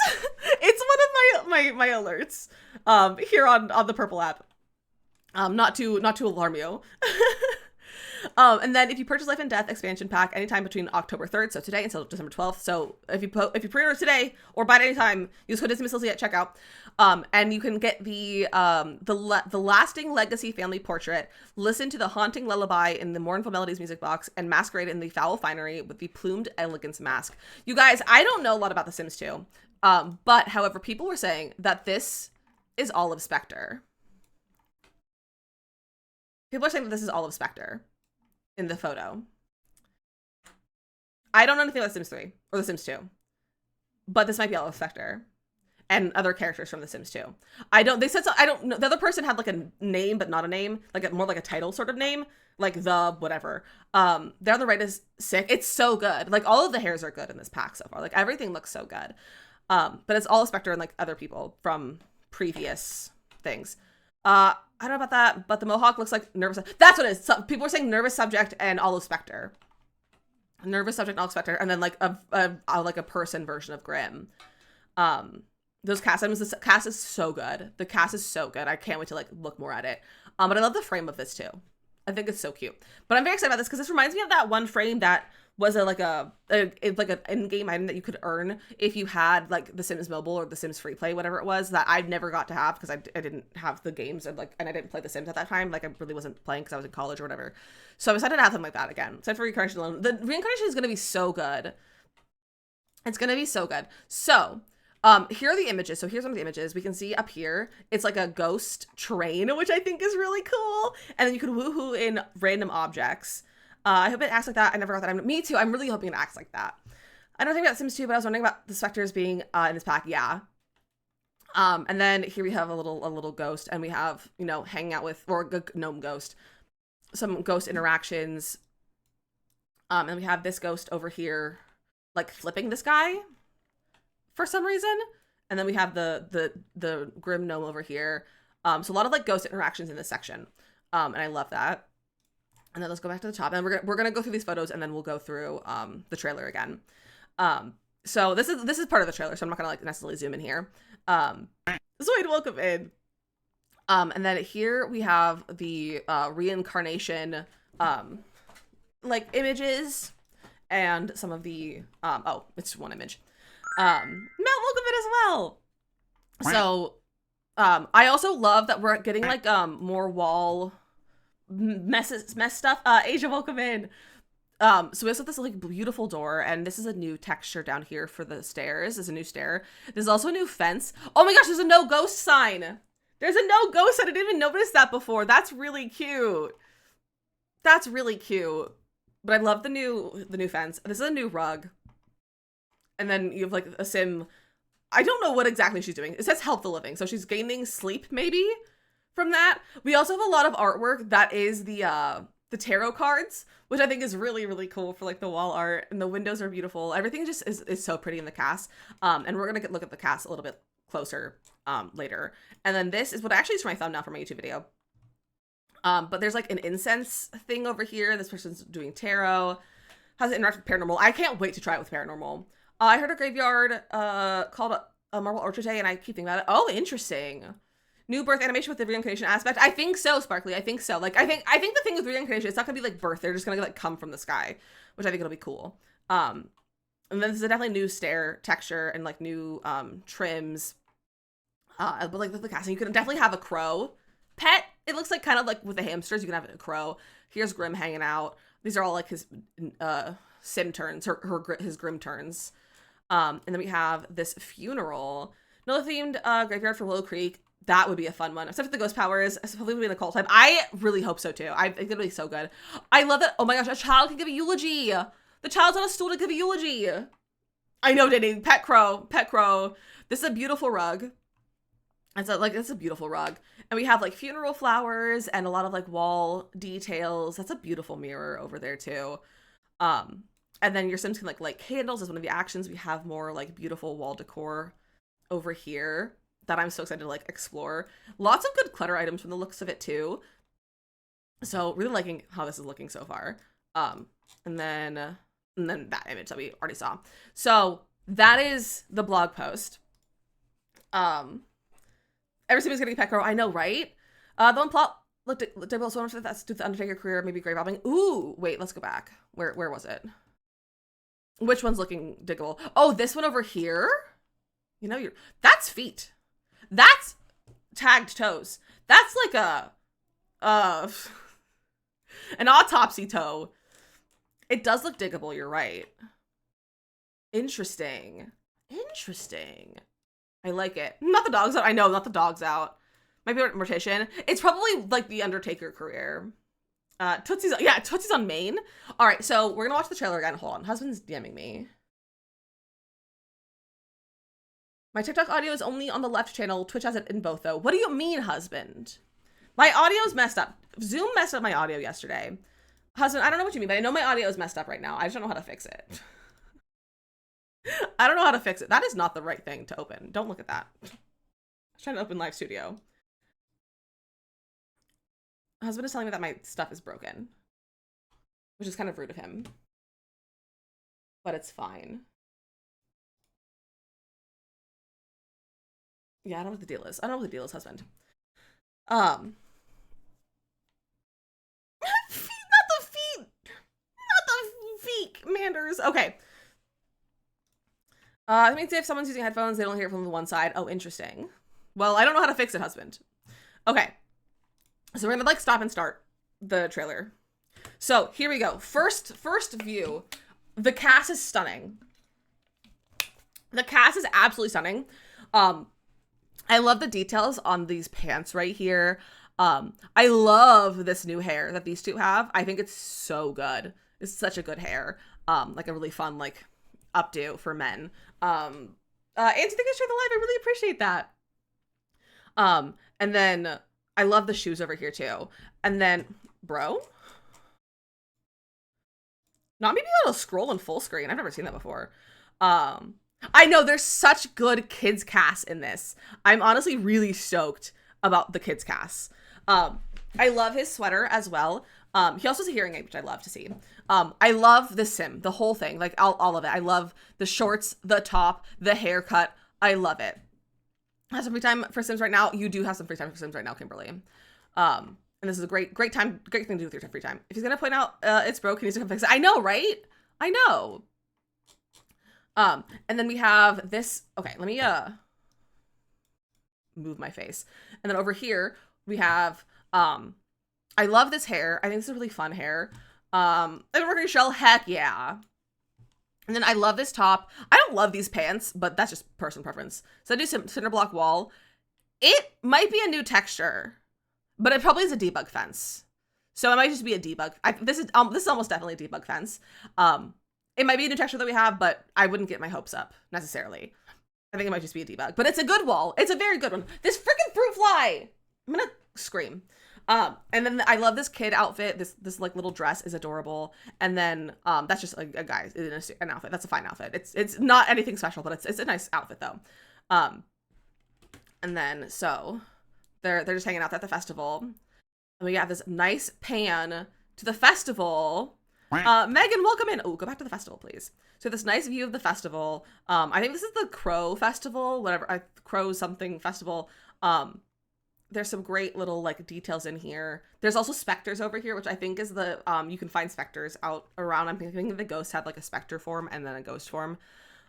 It's one of my alerts. Here on the purple app. Not to alarm you. And then if you purchase Life and Death expansion pack anytime between October 3rd, so today, until December 12th. So if you pre-order today or buy it anytime, use code DizzyMissLizzy at checkout. And you can get the lasting legacy family portrait, listen to the haunting lullaby in the mournful melodies music box, and masquerade in the foul finery with the plumed elegance mask. You guys, I don't know a lot about The Sims 2. But however, people were saying that this is all of Spectre. People are saying that this is all of Spectre in the photo. I don't know anything about Sims 3 or The Sims 2, but this might be all of Spectre and other characters from The Sims 2. They said so. I don't know. The other person had like a name, but not a name, more like a title sort of name, like the whatever. The other right is sick. It's so good. Like all of the hairs are good in this pack so far. Like everything looks so good. But it's all of Spectre and like other people from previous things. I don't know about that, but the mohawk looks like nervous. That's what it is. People are saying nervous subject and Olive Spectre. Nervous subject and Olive Spectre, and then like a person version of Grimm. Those cast items. The cast is so good. The cast is so good. I can't wait to like look more at it. But I love the frame of this too. I think it's so cute. But I'm very excited about this because this reminds me of that one frame that was an in-game item that you could earn if you had like The Sims Mobile or The Sims Free Play, whatever it was, that I never got to have because I didn't have the games and I didn't play The Sims at that time. Like I really wasn't playing because I was in college or whatever. So I'm excited to have something like that again. Except for Reincarnation alone. The Reincarnation is going to be so good. It's going to be so good. So here are the images. So here's one of the images. We can see up here, it's like a ghost train, which I think is really cool. And then you can woohoo in random objects. I hope it acts like that. I never got that. Me too. I'm really hoping it acts like that. I don't think about Sims 2, but I was wondering about the Spectres being in this pack. Yeah. And then here we have a little ghost, and we have, hanging out with, or a gnome ghost, some ghost interactions. And we have this ghost over here, like flipping this guy for some reason. And then we have the Grim gnome over here. So a lot of like ghost interactions in this section. And I love that. And then let's go back to the top, and we're gonna go through these photos, and then we'll go through the trailer again. So this is part of the trailer, so I'm not gonna like necessarily zoom in here. This is a way to welcome in. And then here we have the reincarnation like images and some of the it's one image. Matt, welcome in as well. So I also love that we're getting like more wall mess stuff. Asia, welcome in. So we also have this like beautiful door, and this is a new texture down here for the stairs. There's a new stair. There's also a new fence. Oh my gosh, there's a no ghost sign. There's a no ghost. I didn't even notice that before. That's really cute. That's really cute. But I love the new fence. This is a new rug. And then you have like a sim. I don't know what exactly she's doing. It says help the living. So she's gaining sleep maybe from that. We also have a lot of artwork that is the tarot cards, which I think is really, really cool for like the wall art, and the windows are beautiful. Everything just is so pretty in the cast. And we're gonna look at the cast a little bit closer later. And then this is what actually is my thumbnail for my YouTube video. But there's like an incense thing over here. This person's doing tarot. How's it interact with paranormal? I can't wait to try it with paranormal. I heard a graveyard called a Marble Orchard Day, and I keep thinking about it. Oh, interesting. New birth animation with the reincarnation aspect. I think so, Sparkly. I think so. Like, I think the thing with reincarnation, it's not gonna be like birth. They're just gonna like come from the sky, which I think it'll be cool. And then there's definitely new stair texture and like new trims. But like with the casting, you can definitely have a crow pet. It looks like kind of like with the hamsters, you can have a crow. Here's Grim hanging out. These are all like his sim turns, his Grim turns. And then we have this funeral. Another themed graveyard for Willow Creek. That would be a fun one. Except for the ghost powers, hopefully it'll be in the cult type. I really hope so too. I think it'll be so good. I love that. Oh my gosh, a child can give a eulogy. The child's on a stool to give a eulogy. I know, Diddy. Pet crow. Pet crow. This is a beautiful rug. And so like, it's a beautiful rug. And we have like funeral flowers and a lot of like wall details. That's a beautiful mirror over there too. And then your Sims can like light candles as one of the actions. We have more like beautiful wall decor over here that I'm so excited to like explore. Lots of good clutter items from the looks of it too. So really liking how this is looking so far. And then that image that we already saw. So that is the blog post. Everybody's getting pet crow. I know, right? The one plot looked at so much that that's to the Undertaker career, maybe grave robbing. Ooh, wait, let's go back. Where was it? Which one's looking diggable? Oh, this one over here. You know, that's feet. That's tagged toes. That's like an autopsy toe. It does look diggable, you're right. Interesting. I like it. Not the dogs out. I know, not the dogs out. My favorite mortician. It's probably like the Undertaker career. Tootsie's on main. All right, so we're gonna watch the trailer again. Hold on, husband's DMing me. My TikTok audio is only on the left channel. Twitch has it in both though. What do you mean, husband? My audio's messed up. Zoom messed up my audio yesterday. Husband, I don't know what you mean, but I know my audio is messed up right now. I just don't know how to fix it. I don't know how to fix it. That is not the right thing to open. Don't look at that. I was trying to open Live Studio. Husband is telling me that my stuff is broken, which is kind of rude of him, but it's fine. Yeah, I don't know what the deal is. I don't know what the deal is, husband. Not the feet, Manders. Okay. That means if someone's using headphones, they don't hear it from the one side. Oh, interesting. Well, I don't know how to fix it, husband. Okay. So we're gonna like stop and start the trailer. So here we go. First view. The cast is stunning. The cast is absolutely stunning. I love the details on these pants right here. I love this new hair that these two have. I think it's so good. It's such a good hair. Like a really fun like updo for men. And thank you for the live. I really appreciate that. And then I love the shoes over here too. And then, bro, not maybe able to scroll in full screen. I've never seen that before. I know there's such good kids cast in this. I'm honestly really stoked about the kids cast. I love his sweater as well. He also has a hearing aid, which I love to see. I love the sim, the whole thing, like all of it. I love the shorts, the top, the haircut. I love it. Have some free time for Sims right now. You do have some free time for Sims right now, Kimberly. And this is a great thing to do with your free time. If he's gonna point out it's broke, he needs to come fix it. I know, right? I know. And then we have this. Okay, let me move my face. And then over here we have I love this hair. I think this is a really fun hair. Mercury Shell, heck yeah. And then I love this top. I don't love these pants, but that's just personal preference. So I do some cinder block wall. It might be a new texture, but it probably is a debug fence. So it might just be a debug. This is almost definitely a debug fence. It might be a new texture that we have, but I wouldn't get my hopes up necessarily. I think it might just be a debug, but it's a good wall. It's a very good one. This freaking fruit fly. I'm gonna scream. And then I love this kid outfit. This like little dress is adorable. And then that's just a guy in an outfit. That's a fine outfit. It's not anything special, but it's a nice outfit though. And then so they're just hanging out at the festival. And we have this nice pan to the festival. Megan, welcome in. Oh, go back to the festival, please. So this nice view of the festival. I think this is the Crow Festival, whatever. Crow something festival. There's some great little like details in here. There's also specters over here, which I think is the you can find specters out around. I'm thinking the ghosts have like a specter form and then a ghost form.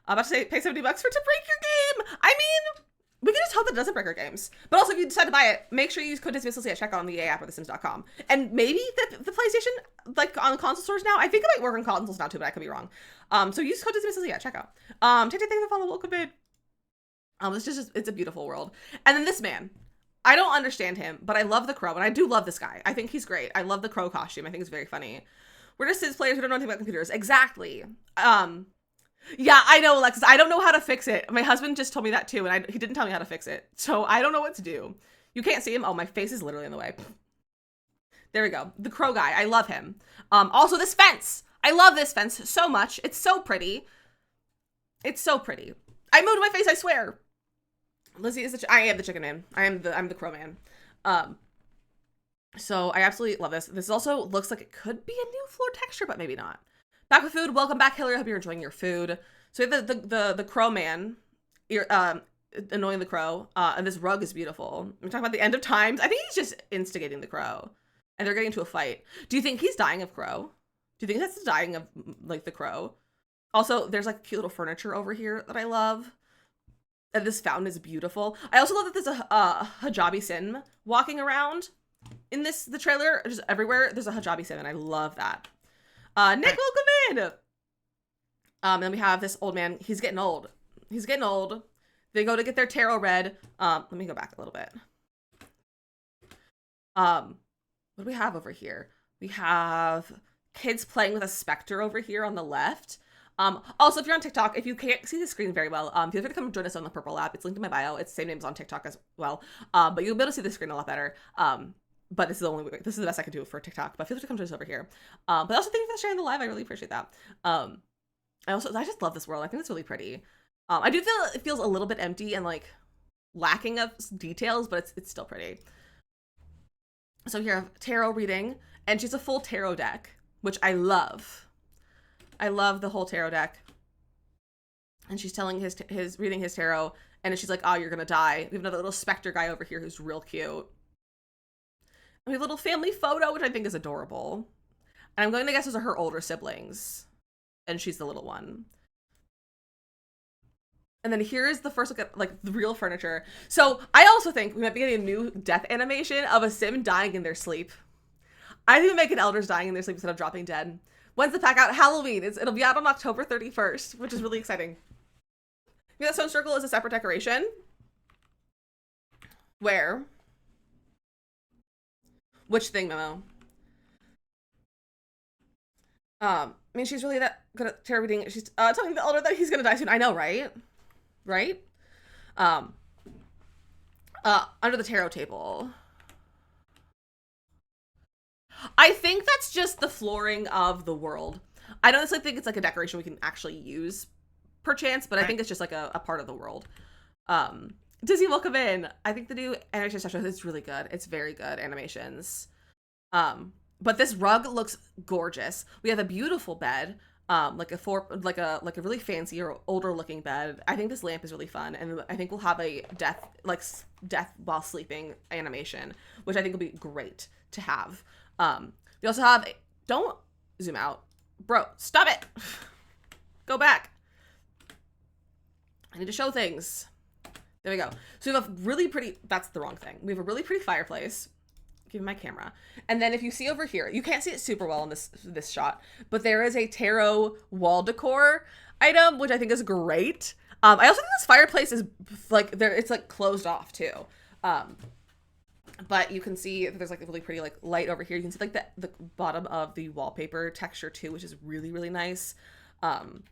I'm about to say pay $70 for to break your game. I mean, we can just hope that it doesn't break our games. But also, if you decide to buy it, make sure you use code DizzyMissLizzy at checkout on the EA app or thesims.com. And maybe the PlayStation, like on the console stores now, I think it might work on consoles now too, but I could be wrong. So use code DizzyMissLizzy at checkout. Thank you for the follow. Welcome in. It's a beautiful world. And then this man. I don't understand him, but I love the crow, and I do love this guy. I think he's great. I love the crow costume. I think it's very funny. We're just Sims players who don't know anything about computers. Exactly. Yeah, I know, Alexis. I don't know how to fix it. My husband just told me that too, and he didn't tell me how to fix it. So I don't know what to do. You can't see him. Oh, my face is literally in the way. There we go. The crow guy. I love him. Also, this fence. I love this fence so much. It's so pretty. It's so pretty. I moved my face, I swear. Lizzie is I am the chicken man. I'm the crow man. So I absolutely love this. This also looks like it could be a new floor texture, but maybe not. Back with food. Welcome back, Hillary. I hope you're enjoying your food. So we have the crow man, annoying the crow, and this rug is beautiful. We're talking about the end of times. I think he's just instigating the crow, and they're getting into a fight. Do you think he's dying of crow? Do you think that's the dying of like the crow? Also, there's like cute little furniture over here that I love. And this fountain is beautiful. I also love that there's a hijabi sim walking around in the trailer. Just everywhere there's a hijabi sim, and I love that. Nick, welcome in. Then we have this old man. He's getting old. He's getting old. They go to get their tarot read. Let me go back a little bit. What do we have over here? We have kids playing with a specter over here on the left. Also, if you're on TikTok, if you can't see the screen very well, feel free to come join us on the Purple app. It's linked in my bio. It's the same name as on TikTok as well. But you'll be able to see the screen a lot better. But this is the best I can do for TikTok. But feel free to come join us over here. But also thank you for sharing the live. I really appreciate that. I just love this world. I think it's really pretty. I do feel it feels a little bit empty and like lacking of details, but it's still pretty. So here I have tarot reading, and she's a full tarot deck, which I love. I love the whole tarot deck. And she's telling reading his tarot, and she's like, oh, you're gonna die. We have another little specter guy over here who's real cute. And we have a little family photo, which I think is adorable. And I'm going to guess those are her older siblings. And she's the little one. And then here's the first look at like the real furniture. So I also think we might be getting a new death animation of a sim dying in their sleep. I think we make an elders dying in their sleep instead of dropping dead. When's the pack out? Halloween. It'll be out on October 31st, which is really exciting. Maybe that stone circle is a separate decoration. Where? Which thing, Memo? I mean, she's really that good at tarot reading. She's telling the elder that he's gonna die soon. I know, right? Right? Under the tarot table. I think that's just the flooring of the world. I don't necessarily think it's like a decoration we can actually use, perchance, but I think it's just like a part of the world. Dizzy, welcome in. I think the new animation session is really good. It's very good animations. But this rug looks gorgeous. We have a beautiful bed, like a really fancy or older looking bed. I think this lamp is really fun, and I think we'll have a death while sleeping animation, which I think will be great to have. We also have don't zoom out, bro. Stop it. Go back. I need to show things. There we go. So we have a really pretty. That's the wrong thing. We have a really pretty fireplace. Give me my camera. And then if you see over here, you can't see it super well in this shot, but there is a tarot wall decor item, which I think is great. I also think this fireplace is like it's like closed off too. But you can see there's like a really pretty like light over here. You can see like the bottom of the wallpaper texture too, which is really, really nice. And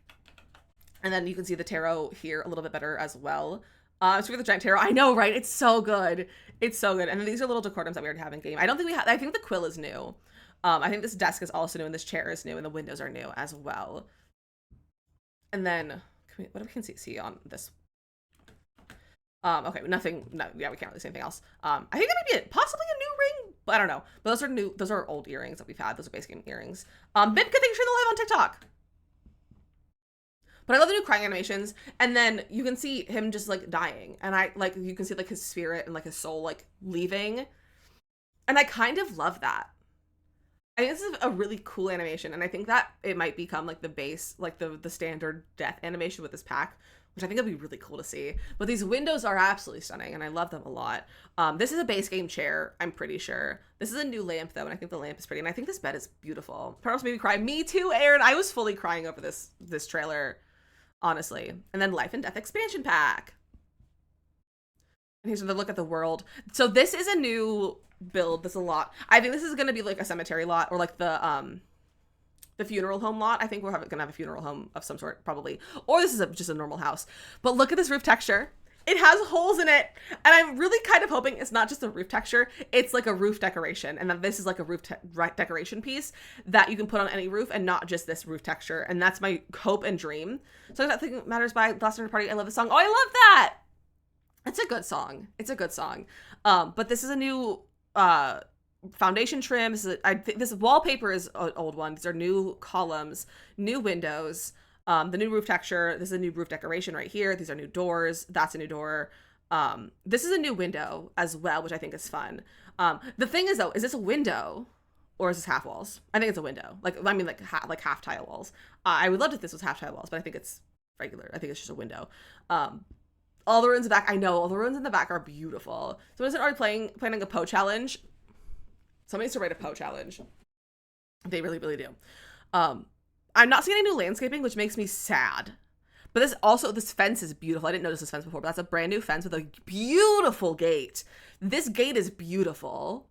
then you can see the tarot here a little bit better as well. So we have the giant tarot. I know, right? It's so good. It's so good. And then these are little decorums that we already have in game. I don't think we have, I think the quill is new. I think this desk is also new, and this chair is new, and the windows are new as well. And then, what do we can see on this? Okay, nothing. No, yeah, we can't really see anything else. I think it might be possibly a new ring But I don't know. But those are new. Those are old earrings that we've had. Those are base game earrings. Bimka, thanks for the live on TikTok. But I love the new crying animations. And then you can see him just like dying. And you can see like his spirit and like his soul like leaving. And I kind of love that. I think this is a really cool animation. And I think that it might become like the base, like the standard death animation with this pack, which I think would be really cool to see. But these windows are absolutely stunning. And I love them a lot. This is a base game chair, I'm pretty sure. This is a new lamp though. And I think the lamp is pretty. And I think this bed is beautiful. Pearls made me cry. Me too, Aaron. I was fully crying over this trailer. Honestly. And then Life and Death expansion pack. And here's another look at the world. So this is a new build. This is a lot. I think this is going to be like a cemetery lot or like the funeral home lot. I think we're going to have a funeral home of some sort probably. Or this is just a normal house. But look at this roof texture. It has holes in it. And I'm really kind of hoping it's not just a roof texture. It's like a roof decoration. And that this is like a roof decoration piece that you can put on any roof and not just this roof texture. And that's my hope and dream. So That Thing Matters by Last Dinner Party. I love this song. Oh, I love that. It's a good song. It's a good song. But this is a new foundation trim. This wallpaper is an old one. These are new columns, new windows. The new roof texture. This is a new roof decoration right here. These are new doors. That's a new door. This is a new window as well, which I think is fun. The thing is though, is this a window or is this half walls? I think it's a window. Like half tile walls. I would love if this was half tile walls, but I think it's regular. I think it's just a window. All the ruins in the back. I know all the ruins in the back are beautiful. So isn't already planning a Poe challenge? Somebody needs to write a Poe challenge. They really, really do. I'm not seeing any new landscaping, which makes me sad. But this fence is beautiful. I didn't notice this fence before, but that's a brand new fence with a beautiful gate. This gate is beautiful.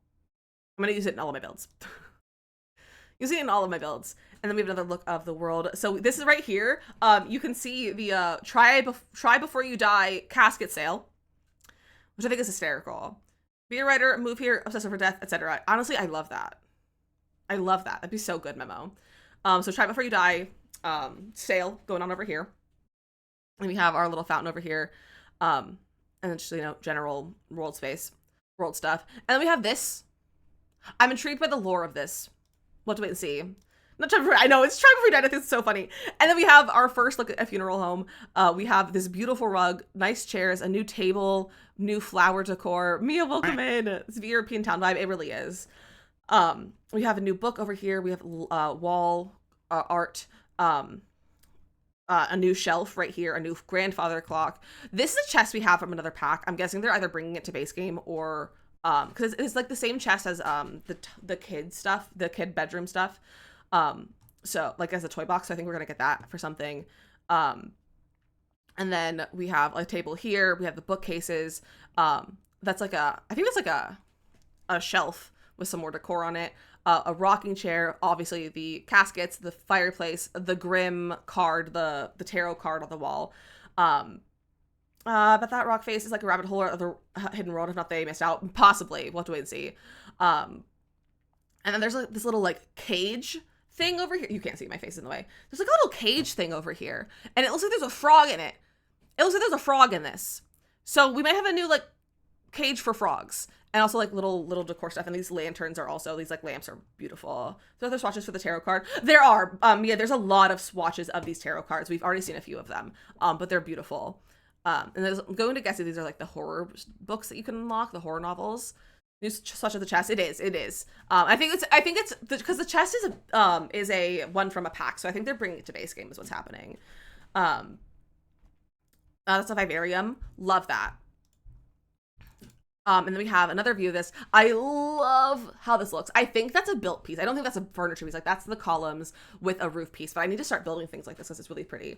I'm going to use it in all of my builds. Using it in all of my builds. And then we have another look of the world. So this is right here. You can see the try before you die casket sale, which I think is hysterical. Be a writer, move here, obsessed over death, etc. Honestly, I love that. I love that. That'd be so good, Memo. So try before you die, sale going on over here. And we have our little fountain over here. And then just, general world space, world stuff. And then we have this. I'm intrigued by the lore of this. We'll have to wait and see. Not try before, I know, it's try before you die. I think it's so funny. And then we have our first look at a funeral home. We have this beautiful rug, nice chairs, a new table, new flower decor. Mia, welcome in. It's a European town vibe. It really is. We have a new book over here. We have wall art, a new shelf right here, a new grandfather clock. This is a chest we have from another pack. I'm guessing they're either bringing it to base game or because it's like the same chest as the kid stuff, the kid bedroom stuff. So like as a toy box, so I think we're gonna get that for something. And then we have a table here. We have the bookcases. That's like I think that's like a shelf with some more decor on it. A rocking chair, obviously the caskets, the fireplace, the Grimm card, the tarot card on the wall. But that rock face is like a rabbit hole or the hidden world. If not, they missed out. Possibly. We'll have to wait and see. And then there's like this little like cage thing over here. You can't see, my face in the way. There's like a little cage thing over here. And it looks like there's a frog in it. It looks like there's a frog in this. So we might have a new like cage for frogs. And also like little decor stuff. And these lanterns are also, these like lamps are beautiful. So other swatches for the tarot card. There are, yeah, there's a lot of swatches of these tarot cards. We've already seen a few of them, but they're beautiful. And I'm going to guess that these are like the horror books that you can unlock, the horror novels. New swatch of the chest. It is. I think it's because the chest is a one from a pack. So I think they're bringing it to base game is what's happening. That's a vivarium. Love that. And then we have another view of this. I love how this looks. I think that's a built piece. I don't think that's a furniture piece. Like that's the columns with a roof piece, but I need to start building things like this because it's really pretty.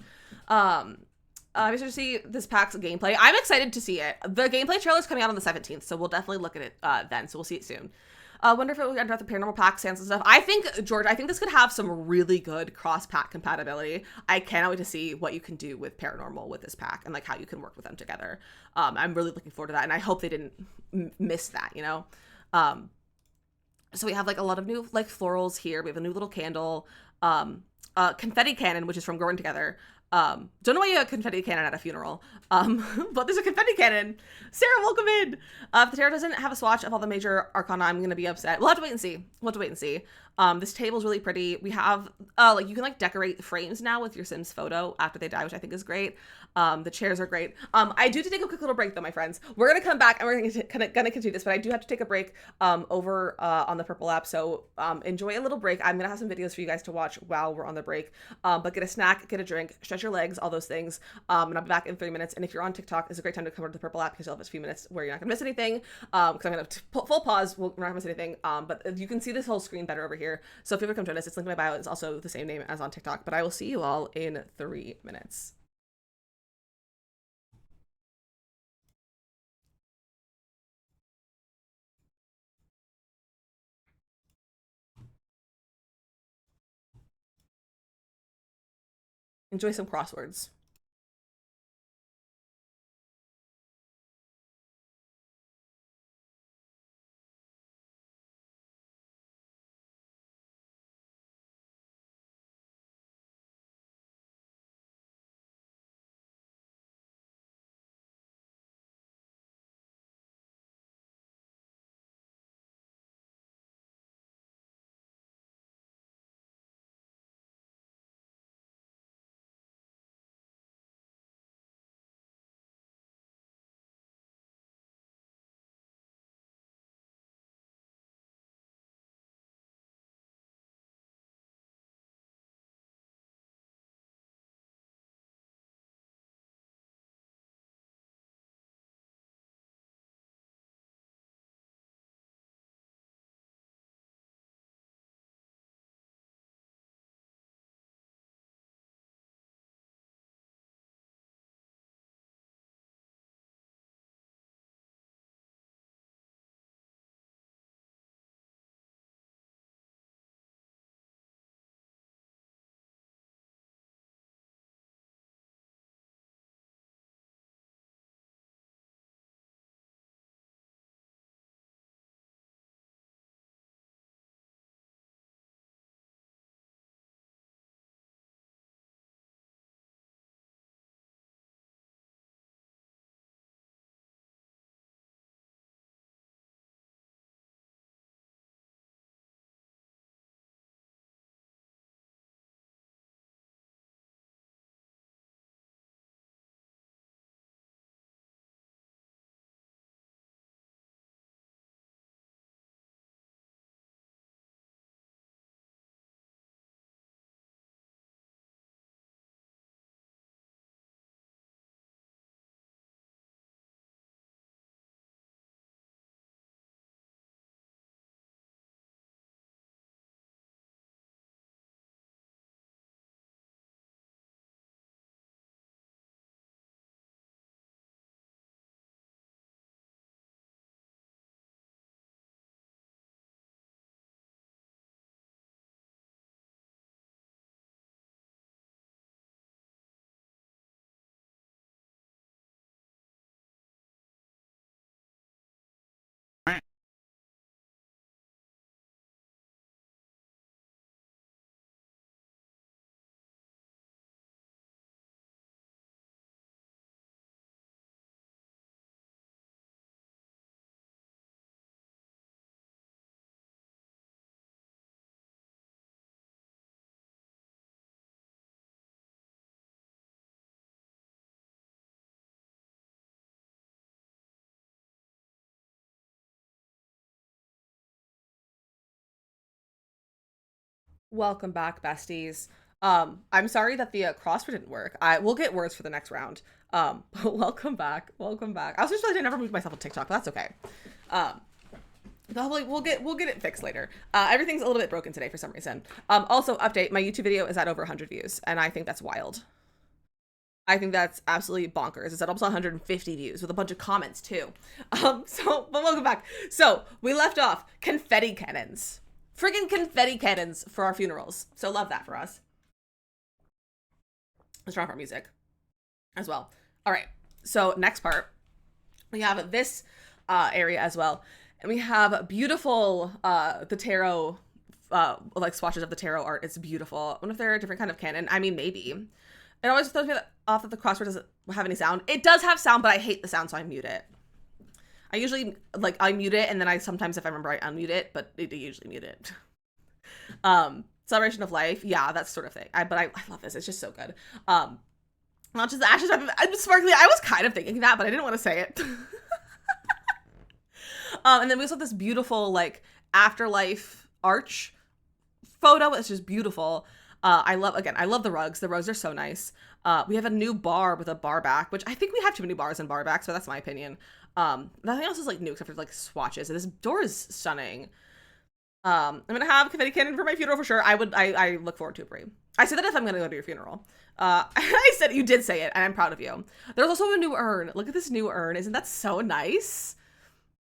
I'm excited to see this pack's gameplay. I'm excited to see it. The gameplay trailer is coming out on the 17th, so we'll definitely look at it then. So we'll see it soon. Wonder if it will enter the paranormal pack, sans and stuff. I think, George, this could have some really good cross-pack compatibility. I cannot wait to see what you can do with paranormal with this pack and like how you can work with them together. I'm really looking forward to that, and I hope they didn't miss that, you know? So we have like a lot of new like florals here. We have a new little candle, confetti cannon, which is from Growing Together. Don't know why you have a confetti cannon at a funeral. But there's a confetti cannon. Sarah, welcome in. If the tarot doesn't have a swatch of all the major arcana, I'm gonna be upset. We'll have to wait and see. This table's really pretty. We have like you can like decorate frames now with your Sims photo after they die, which I think is great. The chairs are great. I do have to take a quick little break though, my friends. We're gonna come back and we're gonna continue this, but I do have to take a break over on the Purple app. So enjoy a little break. I'm gonna have some videos for you guys to watch while we're on the break. But get a snack, get a drink, stretch your legs, all those things. And I'll be back in 3 minutes. And if you're on TikTok, it's a great time to come over to the Purple app because you'll have a few minutes where you're not gonna miss anything. Because I'm gonna full pause. We're not gonna miss anything. But you can see this whole screen better over here. So if you ever come join us, it's linked in my bio. It's also the same name as on TikTok. But I will see you all in 3 minutes. Enjoy some crosswords. Welcome back, besties. I'm sorry that the crossword didn't work. I will get words for the next round. But welcome back. Welcome back. I was just realized I never moved myself on TikTok, but that's okay. Hopefully we'll get it fixed later. Everything's a little bit broken today for some reason. Also update, my YouTube video is at over 100 views, and I think that's wild. I think that's absolutely bonkers. It's at almost 150 views with a bunch of comments too. But welcome back. So we left off confetti cannons. Friggin' confetti cannons for our funerals. So love that for us. Let's turn off our music as well. All right. So next part, we have this area as well. And we have beautiful, the tarot, like swatches of the tarot art. It's beautiful. I wonder if they're a different kind of cannon. I mean, maybe. It always throws me off that the crossword doesn't have any sound. It does have sound, but I hate the sound, so I mute it. I usually, like, I mute it, and then sometimes if I remember, I unmute it, but I usually mute it. Celebration of Life, yeah, that sort of thing. But I love this. It's just so good. Not just the ashes. I'm sparkly. I was kind of thinking that, but I didn't want to say it. And then we also have this beautiful, like, afterlife arch photo. It's just beautiful. I love the rugs. The rugs are so nice. We have a new bar with a bar back, which I think we have too many bars and bar backs, but that's my opinion. Nothing else is like new except for like swatches. And this door is stunning. I'm gonna have confetti cannon for my funeral for sure. I look forward to it, Brie. I said that if I'm gonna go to your funeral. I said you did say it, and I'm proud of you. There's also a new urn. Look at this new urn. Isn't that so nice?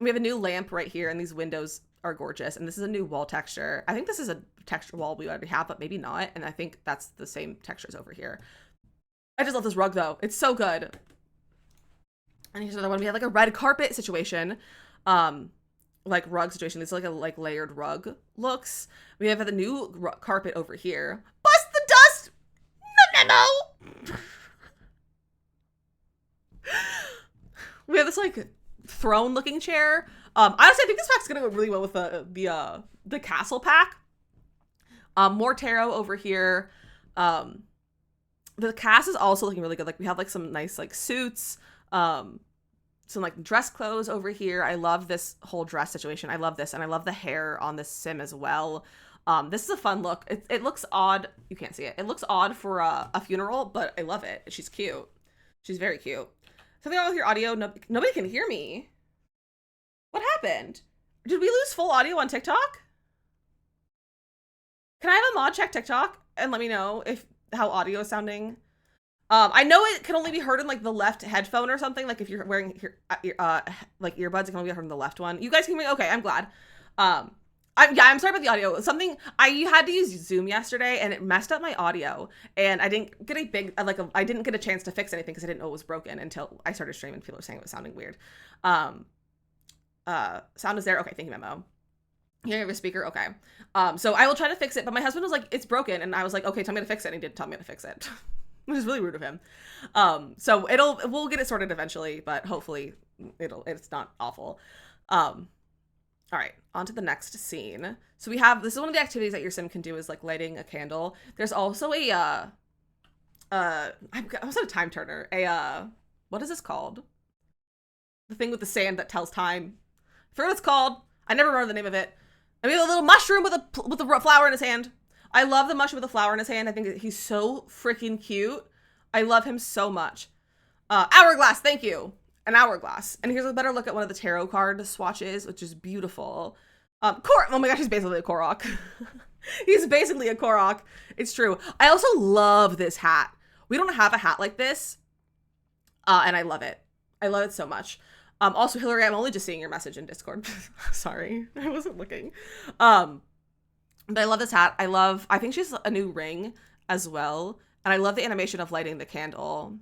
We have a new lamp right here, and these windows are gorgeous. And this is a new wall texture. I think this is a texture wall we already have, but maybe not. And I think that's the same textures over here. I just love this rug though. It's so good. And here's another one. We have like a red carpet situation. Like rug situation. It's like a layered rug looks. We have the new carpet over here. Bust the dust! No. We have this like throne looking chair. Honestly, I think this pack's gonna go really well with the castle pack. More tarot over here. The cast is also looking really good. Like we have like some nice like suits, some like dress clothes over here. I love this whole dress situation. I love this, and I love the hair on this sim as well. This is a fun look. It looks odd. You can't see it. It looks odd for a funeral, but I love it. She's cute. She's very cute. Something wrong with your audio? Nobody can hear me. What happened? Did we lose full audio on TikTok? Can I have a mod check TikTok and let me know how audio is sounding? I know it can only be heard in like the left headphone or something. Like if you're wearing like earbuds, it can only be heard in the left one. You guys can hear me? Okay, I'm glad. I'm sorry about the audio. You had to use Zoom yesterday and it messed up my audio, and I didn't get I didn't get a chance to fix anything because I didn't know it was broken until I started streaming. People were saying it was sounding weird. Sound is there. Okay, thank you, Memo. You have a speaker? Okay. So I will try to fix it, but my husband was like, it's broken, and I was like, okay, tell me to fix it, and he didn't tell me to fix it. Which is really rude of him. So we'll get it sorted eventually, but hopefully it's not awful. All right, on to the next scene. So this is one of the activities that your sim can do is like lighting a candle. There's also I was at a time turner. What is this called? The thing with the sand that tells time. I forget what it's called. I never remember the name of it. And we have a little mushroom with a flower in his hand. I love the mushroom with a flower in his hand. I think he's so freaking cute. I love him so much. Hourglass, thank you. An hourglass. And here's a better look at one of the tarot card swatches, which is beautiful. Oh my gosh, he's basically a Korok. He's basically a Korok. It's true. I also love this hat. We don't have a hat like this. And I love it. I love it so much. Also, Hillary, I'm only just seeing your message in Discord. Sorry, I wasn't looking. But I love this hat. I think she's a new ring as well. And I love the animation of lighting the candle.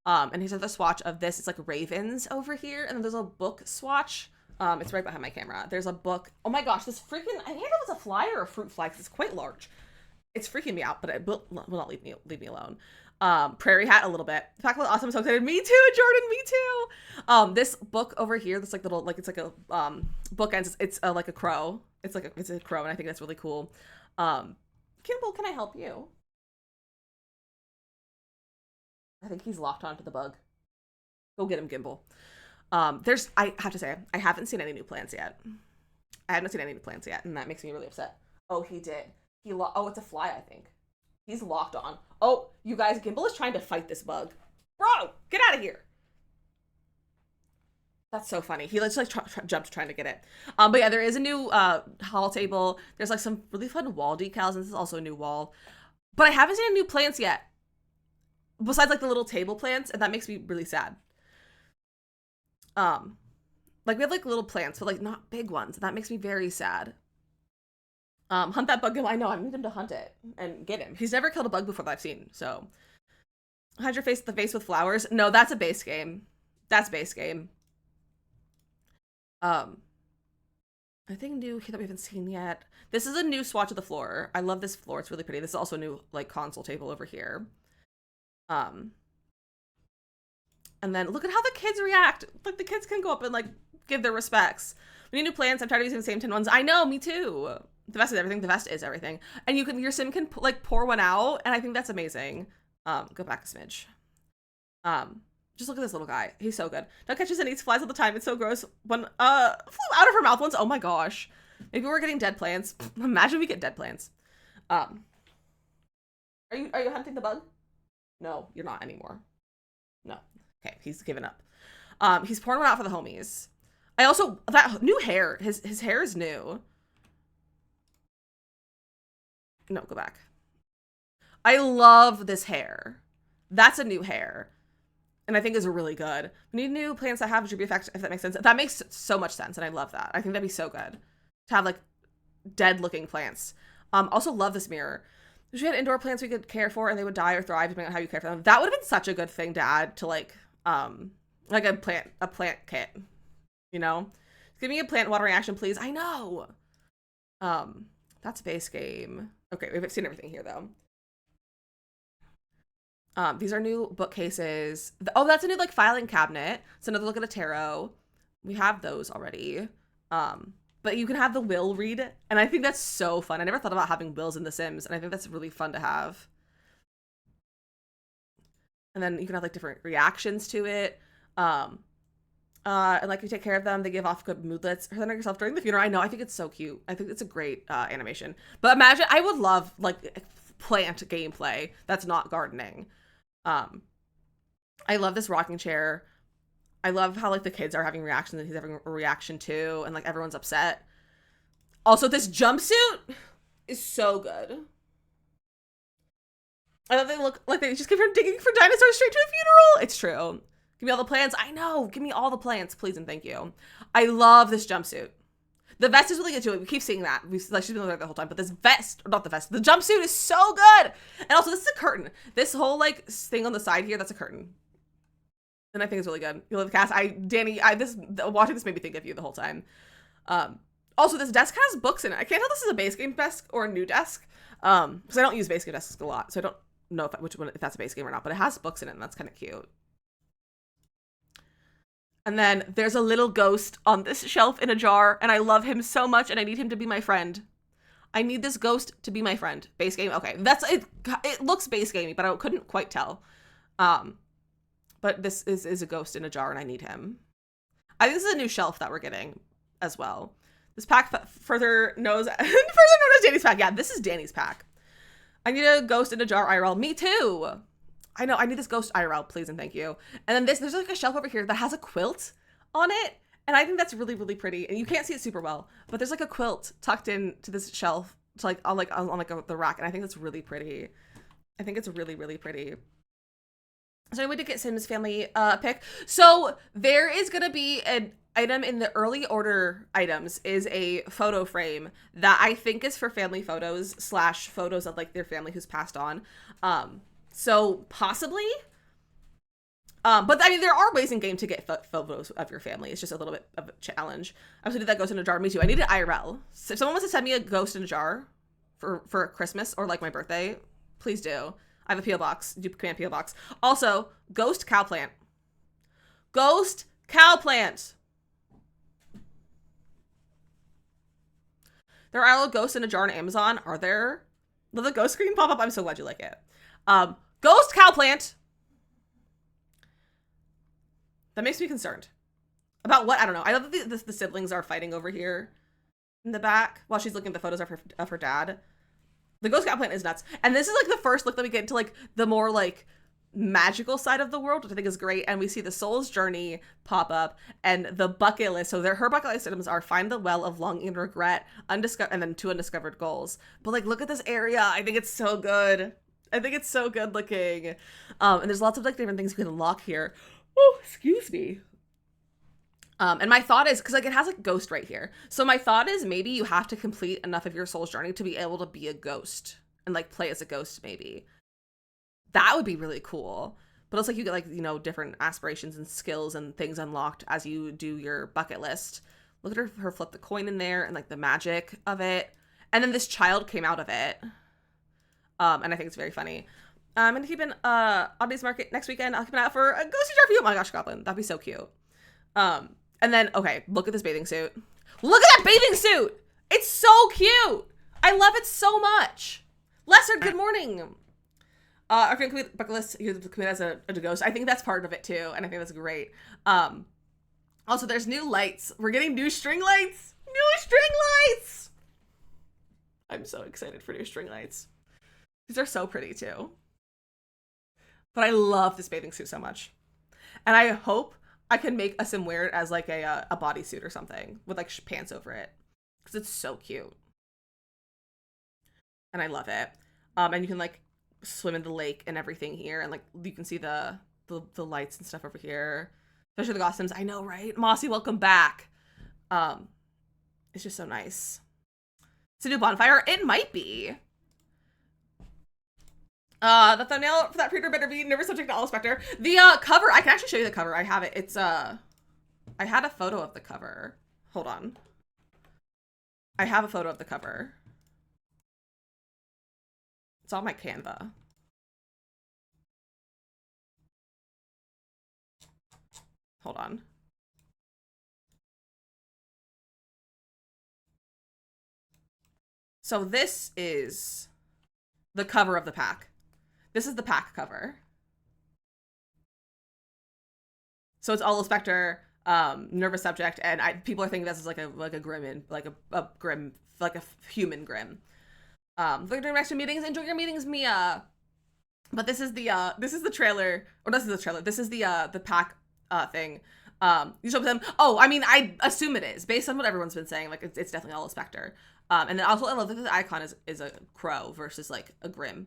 And here's the swatch of this. It's like ravens over here. And then there's a book swatch. It's right behind my camera. There's a book. Oh my gosh, this freaking, I think it was a fly or a fruit fly because it's quite large. It's freaking me out, but it will not leave me alone. Prairie hat a little bit. The fact that awesome, I'm so excited. Me too, Jordan, me too. This book over here, this like little, like it's like a bookends. It's like a crow. It's a crow, and I think that's really cool. Kimball, can I help you? I think he's locked onto the bug. Go get him, Gimbal. I have to say, I haven't seen any new plants yet. And that makes me really upset. Oh, he did. Oh, it's a fly, I think. He's locked on. Oh, you guys, Gimbal is trying to fight this bug. Bro, get out of here. That's so funny. He just like jumped trying to get it. But yeah, there is a new hall table. There's like some really fun wall decals, and this is also a new wall. But I haven't seen any new plants yet. Besides like the little table plants, and that makes me really sad. Like we have like little plants, but like not big ones. And that makes me very sad. Hunt that bug. I know, I need him to hunt it and get him. He's never killed a bug before that I've seen, so. Hide your face, the vase with flowers. No, that's a base game. That's base game. I think new here that we haven't seen yet. This is a new swatch of the floor. I love this floor. It's really pretty. This is also a new like console table over here. And then look at how the kids react. Like, the kids can go up and, like, give their respects. We need new plants. I'm tired of using the same 10 ones. I know, me too. The vest is everything. The vest is everything. And your sim can, like, pour one out, and I think that's amazing. Go back a smidge. Just look at this little guy. He's so good. Duck catches and eats flies all the time. It's so gross. One, flew out of her mouth once. Oh my gosh. Maybe we're getting dead plants. Imagine we get dead plants. Are you hunting the bug? No, you're not anymore. No. Okay, he's given up. He's pouring one out for the homies. I also, that new hair, his hair is new. No, go back. I love this hair. That's a new hair. And I think is really good. We need new plants that have droopy effect, if that makes sense. That makes so much sense, and I love that. I think that'd be so good to have, like, dead-looking plants. Also love this mirror. If we had indoor plants we could care for, and they would die or thrive depending on how you care for them. That would have been such a good thing to add to, like a plant kit. You know? Give me a plant watering action, please. I know! That's base game. Okay, we've seen everything here, though. These are new bookcases. Oh, that's a new, like, filing cabinet. It's another look at a tarot. We have those already. But you can have the will read, and I think that's so fun. I never thought about having wills in The Sims, and I think that's really fun to have. And then you can have, like, different reactions to it. And, like, you take care of them. They give off good moodlets. Present yourself during the funeral. I know. I think it's so cute. I think it's a great animation. But imagine, I would love, like, plant gameplay that's not gardening. I love this rocking chair. I love how, like, the kids are having reactions and he's having a reaction too, and, like, everyone's upset. Also, this jumpsuit is so good. I love they look like they just came from digging for dinosaurs straight to a funeral. It's true. Give me all the plants. I know. Give me all the plants, please and thank you. I love this jumpsuit. The vest is really good too. We keep seeing that. Like, she's been there the whole time. But this vest, or not the vest, the jumpsuit is so good. And also, this is a curtain. This whole, like, thing on the side here, that's a curtain. And I think it's really good. You love the cast. Watching this made me think of you the whole time. Also, this desk has books in it. I can't tell if this is a base game desk or a new desk. Because I don't use base game desks a lot. So I don't know if that's a base game or not. But it has books in it, and that's kind of cute. And then there's a little ghost on this shelf in a jar, and I love him so much, and I need him to be my friend. I need this ghost to be my friend. Base game, okay. That's it. It looks base gamey, but I couldn't quite tell. But this is a ghost in a jar, and I need him. I think this is a new shelf that we're getting as well. This pack further known as Danny's pack. Yeah, this is Danny's pack. I need a ghost in a jar IRL. Me too. I know, I need this ghost IRL, please and thank you. And then there's like a shelf over here that has a quilt on it. And I think that's really, really pretty. And you can't see it super well, but there's like a quilt tucked into this shelf to like on the rack. And I think that's really pretty. I think it's really, really pretty. So anyway, to get Sims family pick. So there is going to be an item in the early order items is a photo frame that I think is for family photos / photos of like their family who's passed on. So possibly, but I mean, there are ways in game to get photos of your family. It's just a little bit of a challenge. I also did that ghost in a jar. Me too. I need an IRL. So if someone wants to send me a ghost in a jar for Christmas or like my birthday, please do. I have a PO box. Do command PO box. Also, ghost cow plant. Ghost cow plant. There are ghosts in a jar on Amazon. Are there? Let the ghost screen pop up. I'm so glad you like it. Ghost cow plant. That makes me concerned. About what? I don't know. I love that the siblings are fighting over here in the back while she's looking at the photos of her dad. The ghost cow plant is nuts. And this is like the first look that we get into like the more like magical side of the world, which I think is great. And we see the soul's journey pop up and the bucket list. So her bucket list items are find the well of longing and regret, and then 2 undiscovered goals. But like, look at this area. I think it's so good. I think it's so good looking. And there's lots of like different things you can unlock here. Oh, excuse me. And my thought is, because like it has a ghost right here. So my thought is maybe you have to complete enough of your soul's journey to be able to be a ghost and like play as a ghost maybe. That would be really cool. But it's like you get like, you know, different aspirations and skills and things unlocked as you do your bucket list. Look at her flip the coin in there and like the magic of it. And then this child came out of it. And I think it's very funny. I'm gonna keep an Oddities Market next weekend. I'll keep an eye out for a ghosty jar for you. Oh my gosh, Goblin. That'd be so cute. And then, okay, look at this bathing suit. Look at that bathing suit! It's so cute! I love it so much. Lesser, good morning. Our friend bucket list, you commit as a ghost. I think that's part of it too, and I think that's great. Also, there's new lights. We're getting new string lights! New string lights! I'm so excited for new string lights. These are so pretty too. But I love this bathing suit so much. And I hope I can make us and wear it as like a bodysuit or something with like pants over it. Because it's so cute. And I love it. And you can like swim in the lake and everything here. And like you can see the lights and stuff over here. Especially the costumes. I know, right? Mossy, welcome back. It's just so nice. It's a new bonfire. It might be. The thumbnail for that pre-order better be never subject to all specter. The cover, I can actually show you the cover. I have it. It's I had a photo of the cover. Hold on. I have a photo of the cover. It's on my Canva. Hold on. So this is the cover of the pack. This is the pack cover. So it's all Spectre, nervous subject, and people are thinking this is like a grim, like a grim, like a human grim. They're doing extra meetings. Enjoy your meetings, Mia. But this is the trailer, or this is the trailer. This is the pack thing. You show them. Oh, I mean, I assume it is based on what everyone's been saying. Like it's definitely all a Spectre. And then also I love that the icon is a crow versus like a grim.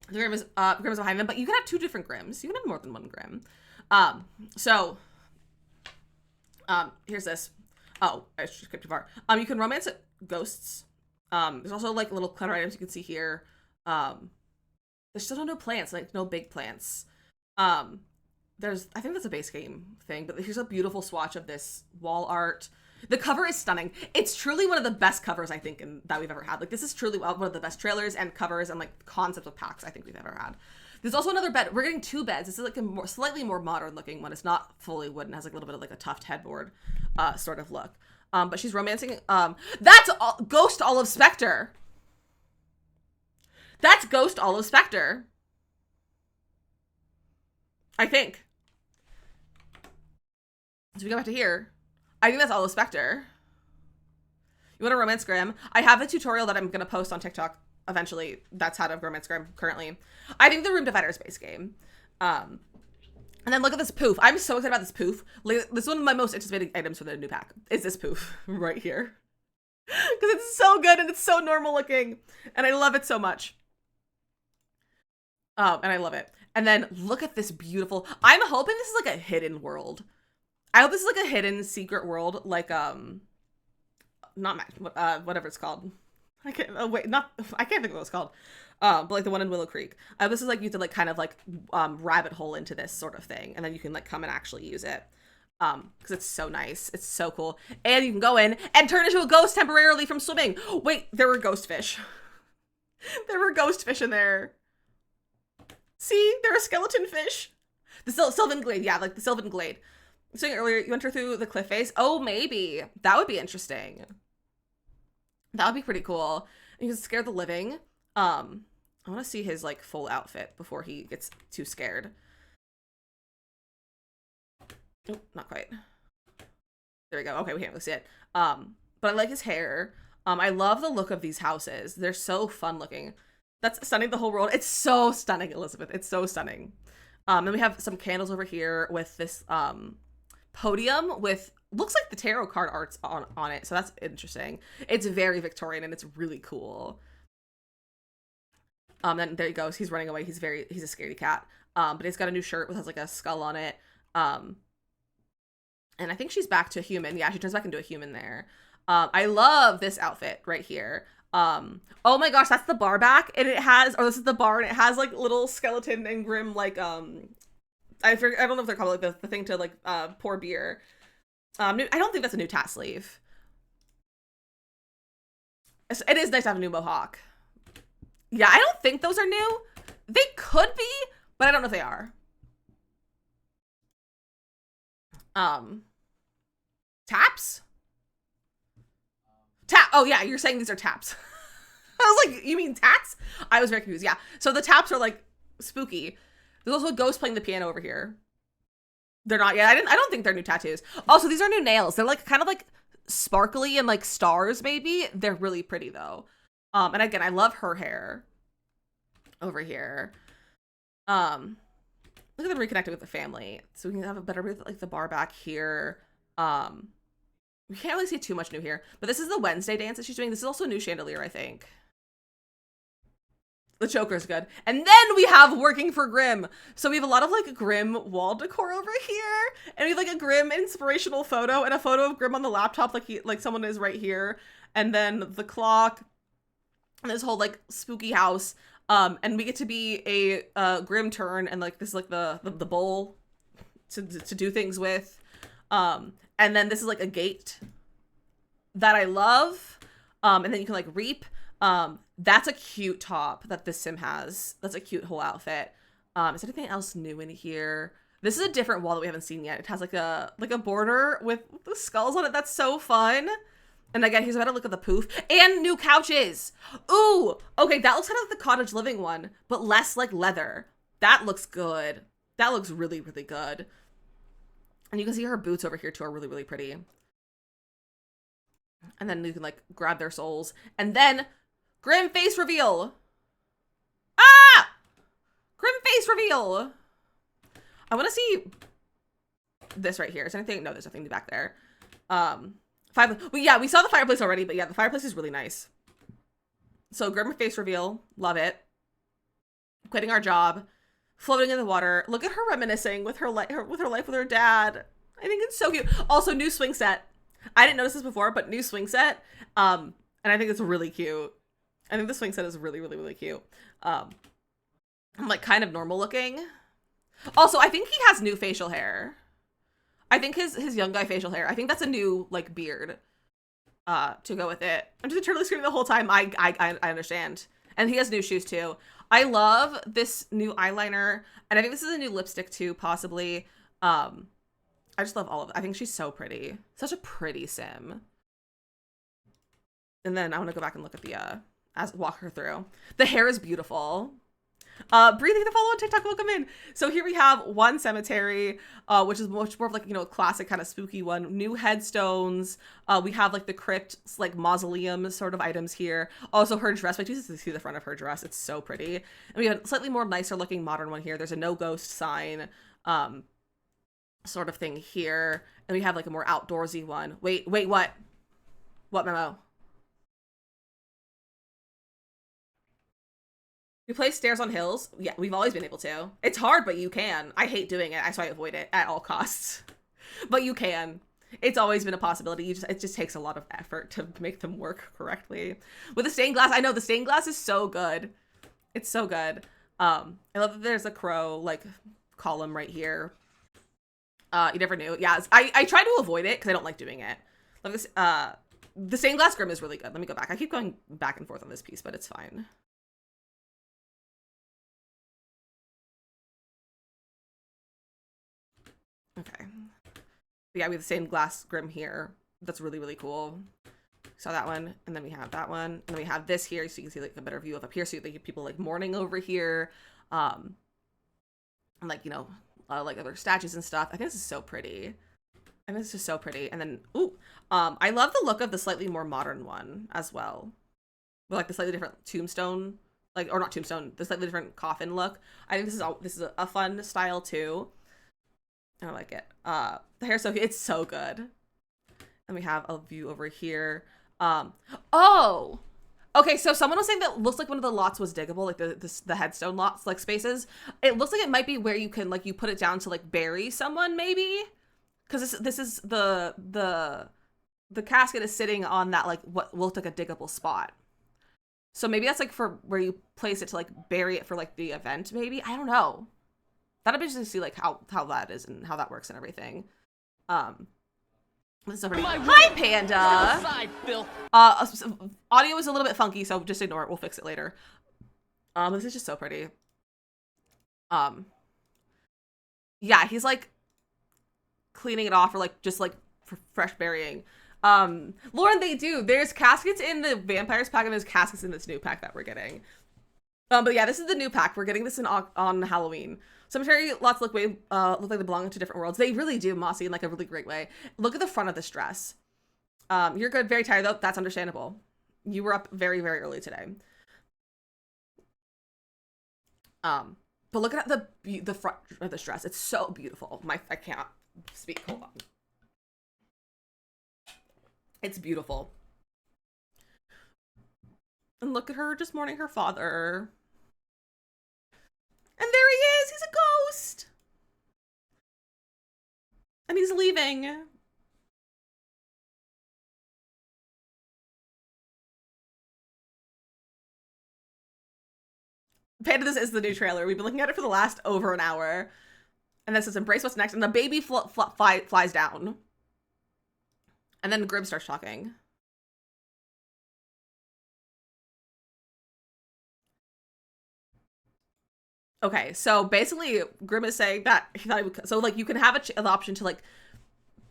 The Grim is behind them, but you can have two different Grims. You can have more than one Grim. Here's this. Oh, I skipped too far. You can romance ghosts. There's also like little clutter items you can see here. There's still no plants, like no big plants. I think that's a base game thing, but here's a beautiful swatch of this wall art. The cover is stunning. It's truly one of the best covers I think that we've ever had. Like this is truly one of the best trailers and covers and like concepts of packs I think we've ever had. There's also another bed. We're getting two beds. This is like a slightly more modern looking one. It's not fully wooden. It has like a little bit of like a tuft headboard sort of look. But she's romancing. That's Ghost Olive Spectre. That's Ghost Olive Spectre. I think. So we go back to here. I think that's Olive Spectre. You want a romance Grim? I have a tutorial that I'm going to post on TikTok eventually. That's how to romance Grim currently. I think the Room Divider is base game. And then look at this poof. I'm so excited about this poof. Like, this is one of my most anticipated items for the new pack. Is this poof right here. Because it's so good and it's so normal looking. And I love it so much. And I love it. And then look at this beautiful... I'm hoping this is like a hidden world. I hope this is like a hidden secret world, like whatever it's called. I can't think of what it's called. But like the one in Willow Creek. This is like you could like kind of like rabbit hole into this sort of thing, and then you can like come and actually use it. Because it's so nice. It's so cool. And you can go in and turn into a ghost temporarily from swimming. Wait, there were ghost fish. There were ghost fish in there. See, there are skeleton fish. The Sylvan Glade, yeah, like the Sylvan Glade. Saying earlier, you enter through the cliff face. Oh, maybe. That would be interesting. That would be pretty cool. You can scare the living. I want to see his like full outfit before he gets too scared. Oh, not quite. There we go. Okay, we can't really see it. But I like his hair. I love the look of these houses. They're so fun looking. That's stunning, the whole world. It's so stunning, Elizabeth. It's so stunning. Then we have some candles over here with this podium with looks like the tarot card arts on it, so that's interesting. It's very Victorian and it's really cool. Then there he goes, he's running away. He's a scaredy cat. But he's got a new shirt with has like a skull on it. And I think she's back to a human. Yeah, she turns back into a human there. I love this outfit right here. Oh my gosh, that's the bar back, and it has, or this is the bar, and it has like little skeleton and grim like I don't know if they're called like the thing to like pour beer. I don't think that's a new tat sleeve. It is nice to have a new mohawk. Yeah, I don't think those are new. They could be, but I don't know if they are. Taps? Oh yeah, you're saying these are taps. I was like, you mean tats? I was very confused. Yeah, so the taps are like spooky. There's also a ghost playing the piano over here. They're not yet. I don't think they're new tattoos. Also, these are new nails. They're like kind of like sparkly and like stars maybe. They're really pretty though. And again, I love her hair over here. Look at them reconnecting with the family. So we can have a better with like the bar back here. We can't really see too much new here, but this is the Wednesday dance that she's doing. This is also a new chandelier, I think. The choker's good. And then we have working for Grimm. So we have a lot of like Grimm wall decor over here. And we have like a Grimm inspirational photo and a photo of Grimm on the laptop, like someone is right here. And then the clock and this whole like spooky house. And we get to be a Grimm turn, and like this is like the bowl to do things with. And then this is like a gate that I love. And then you can like reap. That's a cute top that this sim has. That's a cute whole outfit. Is there anything else new in here? This is a different wall that we haven't seen yet. It has like a border with the skulls on it. That's so fun. And again, here's a better look at the poof. And new couches. Ooh, okay, that looks kind of like the cottage living one, but less like leather. That looks good. That looks really, really good. And you can see her boots over here too are really, really pretty. And then you can like grab their souls. And then Grimm face reveal. Ah! Grimm face reveal. I want to see this right here. Is there anything? No, there's nothing back there. Yeah, we saw the fireplace already, but yeah, the fireplace is really nice. So Grimm face reveal. Love it. Quitting our job. Floating in the water. Look at her reminiscing with her life with her dad. I think it's so cute. Also, new swing set. I didn't notice this before, but new swing set. And I think it's really cute. I think the swing set is really, really, really cute. I'm like kind of normal looking. Also, I think he has new facial hair. I think his young guy facial hair. I think that's a new like beard to go with it. I'm just totally screaming the whole time. I understand. And he has new shoes too. I love this new eyeliner, and I think this is a new lipstick too, possibly. I just love all of it. I think she's so pretty. Such a pretty sim. And then I want to go back and look at the walk her through. The hair is beautiful. Breathing the follow on TikTok, welcome in. So here we have one cemetery, which is much more of like, you know, a classic kind of spooky one. New headstones. We have like the crypt, like mausoleum sort of items here. Also her dress, wait, just to see the front of her dress. It's so pretty. And we have a slightly more nicer looking modern one here. There's a no ghost sign, sort of thing here. And we have like a more outdoorsy one. Wait, what? What memo? We play stairs on hills. Yeah, we've always been able to. It's hard, but you can. I hate doing it, so I avoid it at all costs. But you can. It's always been a possibility. It just takes a lot of effort to make them work correctly. With the stained glass, I know the stained glass is so good. It's so good. I love that there's a crow like column right here. You never knew. Yeah, I try to avoid it because I don't like doing it. Love this. The stained glass Grimm is really good. Let me go back. I keep going back and forth on this piece, but it's fine. Okay. Yeah, we have the same glass Grimm here. That's really, really cool. Saw that one, and then we have that one, and then we have this here, so you can see like a better view of up here. So you get people like mourning over here, and like, you know, like other statues and stuff. I think this is so pretty. I think this is so pretty. And then, ooh, I love the look of the slightly more modern one as well, with like the slightly different tombstone, like, or not tombstone, the slightly different coffin look. I think this is a fun style too. I like it. The hair, so it's so good. And we have a view over here. Oh, okay. So someone was saying that looks like one of the lots was diggable, like the headstone lots, like spaces. It looks like it might be where you can like you put it down to like bury someone, maybe, because this is the casket is sitting on that like what looked like a diggable spot. So maybe that's like for where you place it to like bury it for like the event. Maybe, I don't know. That'd be interesting to see like how that is and how that works and everything. This is already. Hi, Panda. Audio is a little bit funky, so just ignore it. We'll fix it later. This is just so pretty. Yeah, he's like cleaning it off or like just like fresh burying. Lauren, they do. There's caskets in the vampires pack and there's caskets in this new pack that we're getting. But yeah, this is the new pack. We're getting this on Halloween. Cemetery lots look like they belong to different worlds. They really do, Mossy, in like a really great way. Look at the front of this dress. You're good, very tired though. That's understandable. You were up very, very early today. But look at the front of this dress. It's so beautiful. I can't speak. Hold on. It's beautiful. And look at her just mourning her father. And there he is. He's a ghost. And he's leaving. Panda, this is the new trailer. We've been looking at it for the last over an hour. And this is embrace what's next. And the baby flies down. And then Grim starts talking. Okay, so basically Grim is saying that he thought so like you can have an option to like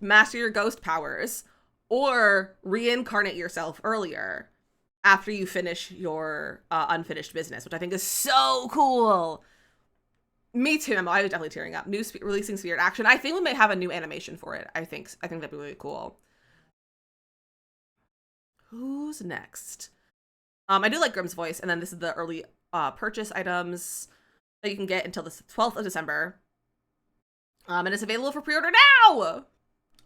master your ghost powers or reincarnate yourself earlier after you finish your unfinished business, which I think is so cool. Me too, Emma. I was definitely tearing up. New releasing Spirit Action. I think we may have a new animation for it. I think that'd be really cool. Who's next? I do like Grim's voice, and then this is the early purchase items that you can get until the 12th of December. And it's available for pre-order now!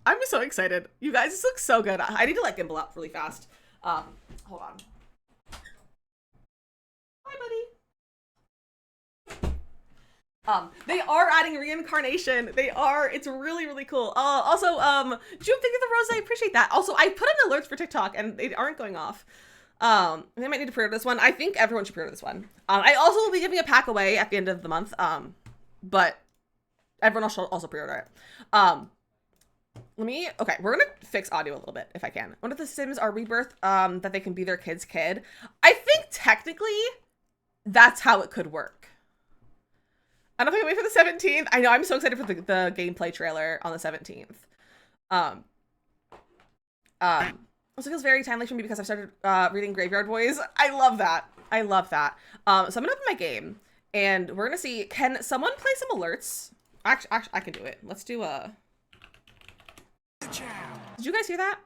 I'm so excited. You guys, this looks so good. I need to like gimbal up really fast. Hold on. Hi, buddy. They are adding reincarnation. They are. It's really, really cool. Also, June, thank you for the rose. I appreciate that. Also, I put in alerts for TikTok and they aren't going off. They might need to pre-order this one. I think everyone should pre-order this one. I also will be giving a pack away at the end of the month. But everyone else should also pre-order it. Okay, we're gonna fix audio a little bit if I can. One of the Sims are rebirth, that they can be their kid's kid. I think technically that's how it could work. I don't know if I can wait for the 17th. I know I'm so excited for the gameplay trailer on the 17th. Also feels very timely for me because I've started reading Graveyard Boys. I love that. I love that. So I'm gonna open my game and we're gonna see, can someone play some alerts? Actually, I can do it. Let's do a... Did you guys hear that?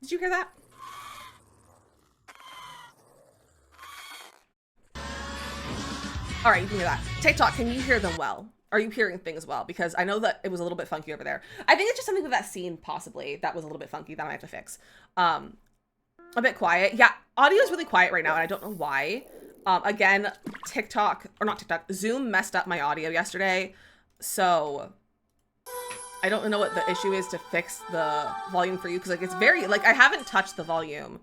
Did you hear that? All right, you can hear that. TikTok, can you hear them well? Are you hearing things well? Because I know that it was a little bit funky over there. I think it's just something with that scene, possibly, that was a little bit funky that I have to fix. A bit quiet. Yeah, audio is really quiet right now, and I don't know why. Again, Zoom messed up my audio yesterday, so I don't know what the issue is to fix the volume for you, because like it's very, like I haven't touched the volume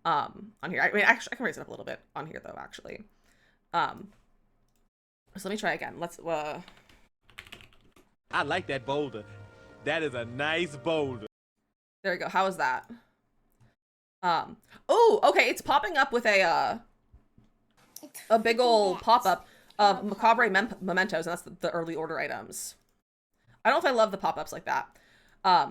on here. I mean, actually, I can raise it up a little bit on here, though, actually. So let me try again. Let's, I like that boulder. That is a nice boulder. There we go. How is that? Oh, okay. It's popping up with a big old pop-up of macabre mementos, and that's the early order items. I don't know if I love the pop-ups like that.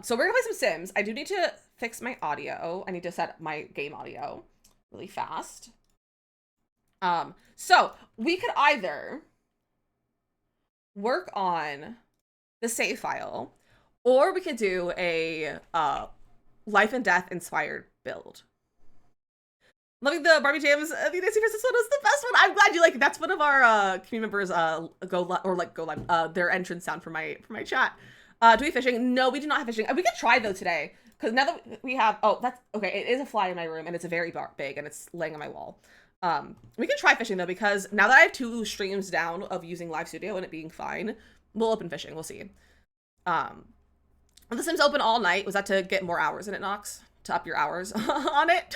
So we're gonna play some Sims. I do need to fix my audio. I need to set my game audio really fast. So we could either work on the save file, or we could do a life and death inspired build. Loving the Barbie Jams. The Nancy Princess one was the best one. I'm glad you like it. That's one of our community members go live their entrance sound for my chat. Do we have fishing? No, we do not have fishing. We could try though today, because now that we have, oh, that's okay. It is a fly in my room and it's a very big and it's laying on my wall. We can try fishing though, because now that I have 2 streams down of using Live Studio and it being fine, we'll open fishing. We'll see. The Sims open all night. Was that to get more hours in it, Nox? To up your hours on it?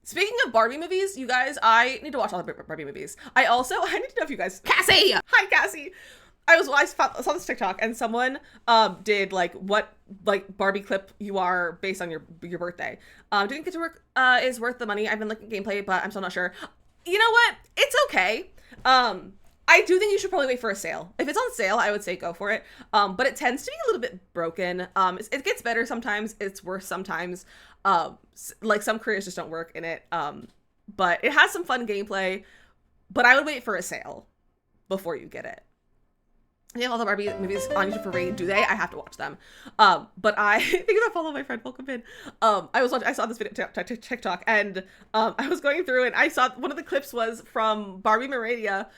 Speaking of Barbie movies, you guys, I need to watch all the Barbie movies. I need to know if you guys, Cassie! Hi, Cassie! saw this TikTok and someone did like what like Barbie clip you are based on your birthday. Doing Get to Work is worth the money. I've been looking at gameplay, but I'm still not sure. You know what? It's okay. I do think you should probably wait for a sale. If it's on sale, I would say go for it. But it tends to be a little bit broken. It gets better sometimes. It's worse sometimes. Like some careers just don't work in it. But it has some fun gameplay. But I would wait for a sale before you get it. They have all the Barbie movies on YouTube for free. Do they? I have to watch them. But I think I follow my friend. Welcome in. I saw this video TikTok, and I was going through and I saw one of the clips was from Barbie Maradia.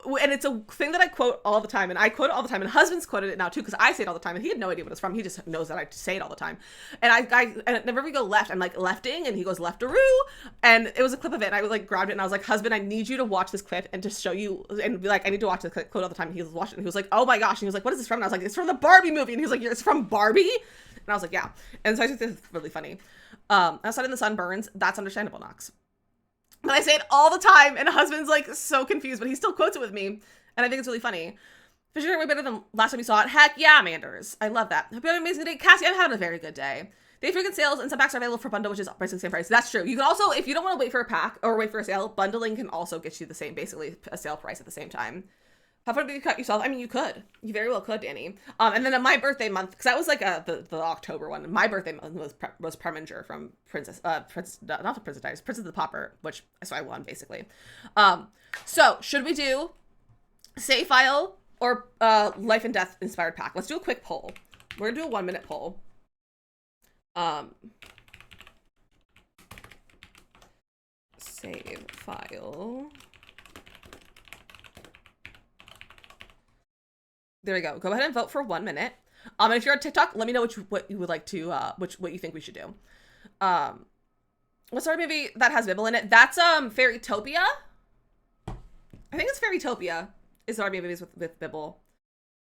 And it's a thing that I quote all the time, and I quote it all the time, and husband's quoted it now too, because I say it all the time, and he had no idea what it's from. He just knows that I say it all the time. And and whenever we go left, I'm like lefting, and he goes leftaroo, and it was a clip of it, and I like grabbed it, and I was like, husband, I need you to watch this clip and to show you, and be like, I need to watch this quote all the time. And he was watching, and he was like, oh my gosh, and he was like, what is this from? And I was like, it's from the Barbie movie, and he was like, it's from Barbie, and I was like, yeah. And so I think this is really funny. Outside in the sun burns. That's understandable, Knox. But I say it all the time, and husband's like so confused, but he still quotes it with me. And I think it's really funny. Fishing are way better than last time we saw it. Heck yeah, Manders. I love that. Hope you have an amazing day. Cassie, I'm having a very good day. They have freaking sales, and some packs are available for bundle, which is basically the same price. That's true. You can also, if you don't want to wait for a pack or wait for a sale, bundling can also get you the same, basically a sale price at the same time. How far did you cut yourself? I mean, you could. You very well could, Danny. And then my birthday month, because that was like the October one. My birthday month was Preminger from Princess of the Popper, so I won basically. So should we do save file or life and death inspired pack? Let's do a quick poll. We're gonna do a 1 minute poll. Save file. There we go. Go ahead and vote for 1 minute. And if you're on TikTok, let me know what you would like to what you think we should do. What's our movie that has Bibble in it? That's Fairytopia. I think it's Fairytopia. Is our movies with Bibble.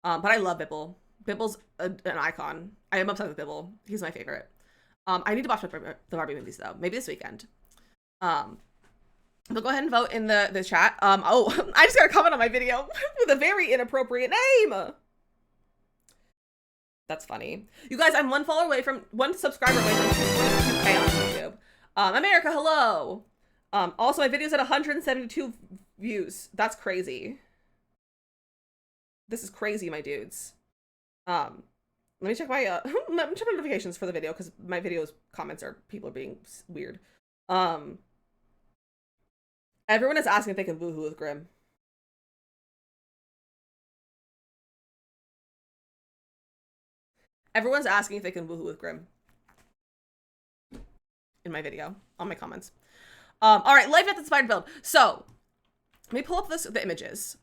But I love Bibble. Bibble's an icon. I am obsessed with Bibble. He's my favorite. I need to watch the Barbie movies though. Maybe this weekend. But go ahead and vote in the chat. Oh, I just got a comment on my video with a very inappropriate name. That's funny. You guys, I'm one subscriber away from 2K on YouTube. America, hello. Also, my video's at 172 views. That's crazy. This is crazy, my dudes. Let me check my let me check my notifications for the video because my video's comments are people are being weird. Everyone is asking if they can woohoo with Grim. Everyone's asking if they can woohoo with Grim. In my video, on my comments. All right, life death inspired build. So, let me pull up the images.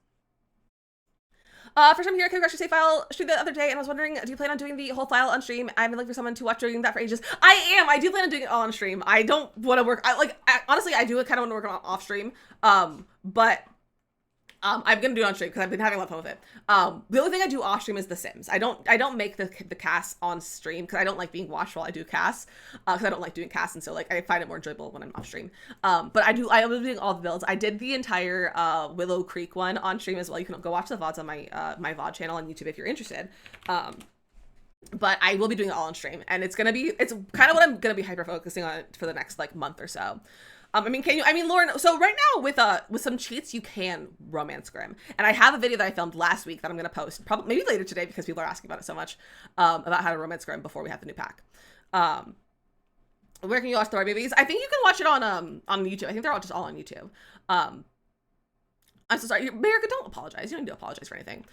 First time here, I came across your save file stream the other day, and I was wondering, do you plan on doing the whole file on stream? I've been looking for someone to watch doing that for ages. I am. I do plan on doing it all on stream. I don't want to work. Honestly, I do kind of want to work on off stream. But I'm gonna do it on stream because I've been having a lot of fun with it. The only thing I do off stream is The Sims. I don't make the casts on stream because I don't like being watched while I do casts. Because I don't like doing casts, and so like I find it more enjoyable when I'm off stream. But I am doing all the builds. I did the entire Willow Creek one on stream as well. You can go watch the VODs on my my VOD channel on YouTube if you're interested. But I will be doing it all on stream, and it's kind of what I'm gonna be hyper focusing on for the next like month or so. I mean, Lauren, so right now with some cheats, you can romance Grim. And I have a video that I filmed last week that I'm going to post, probably maybe later today because people are asking about it so much, about how to romance Grim before we have the new pack. Where can you watch the Barbie movies? I think you can watch it on YouTube. I think they're all just all on YouTube. I'm so sorry. America, don't apologize. You don't need to apologize for anything.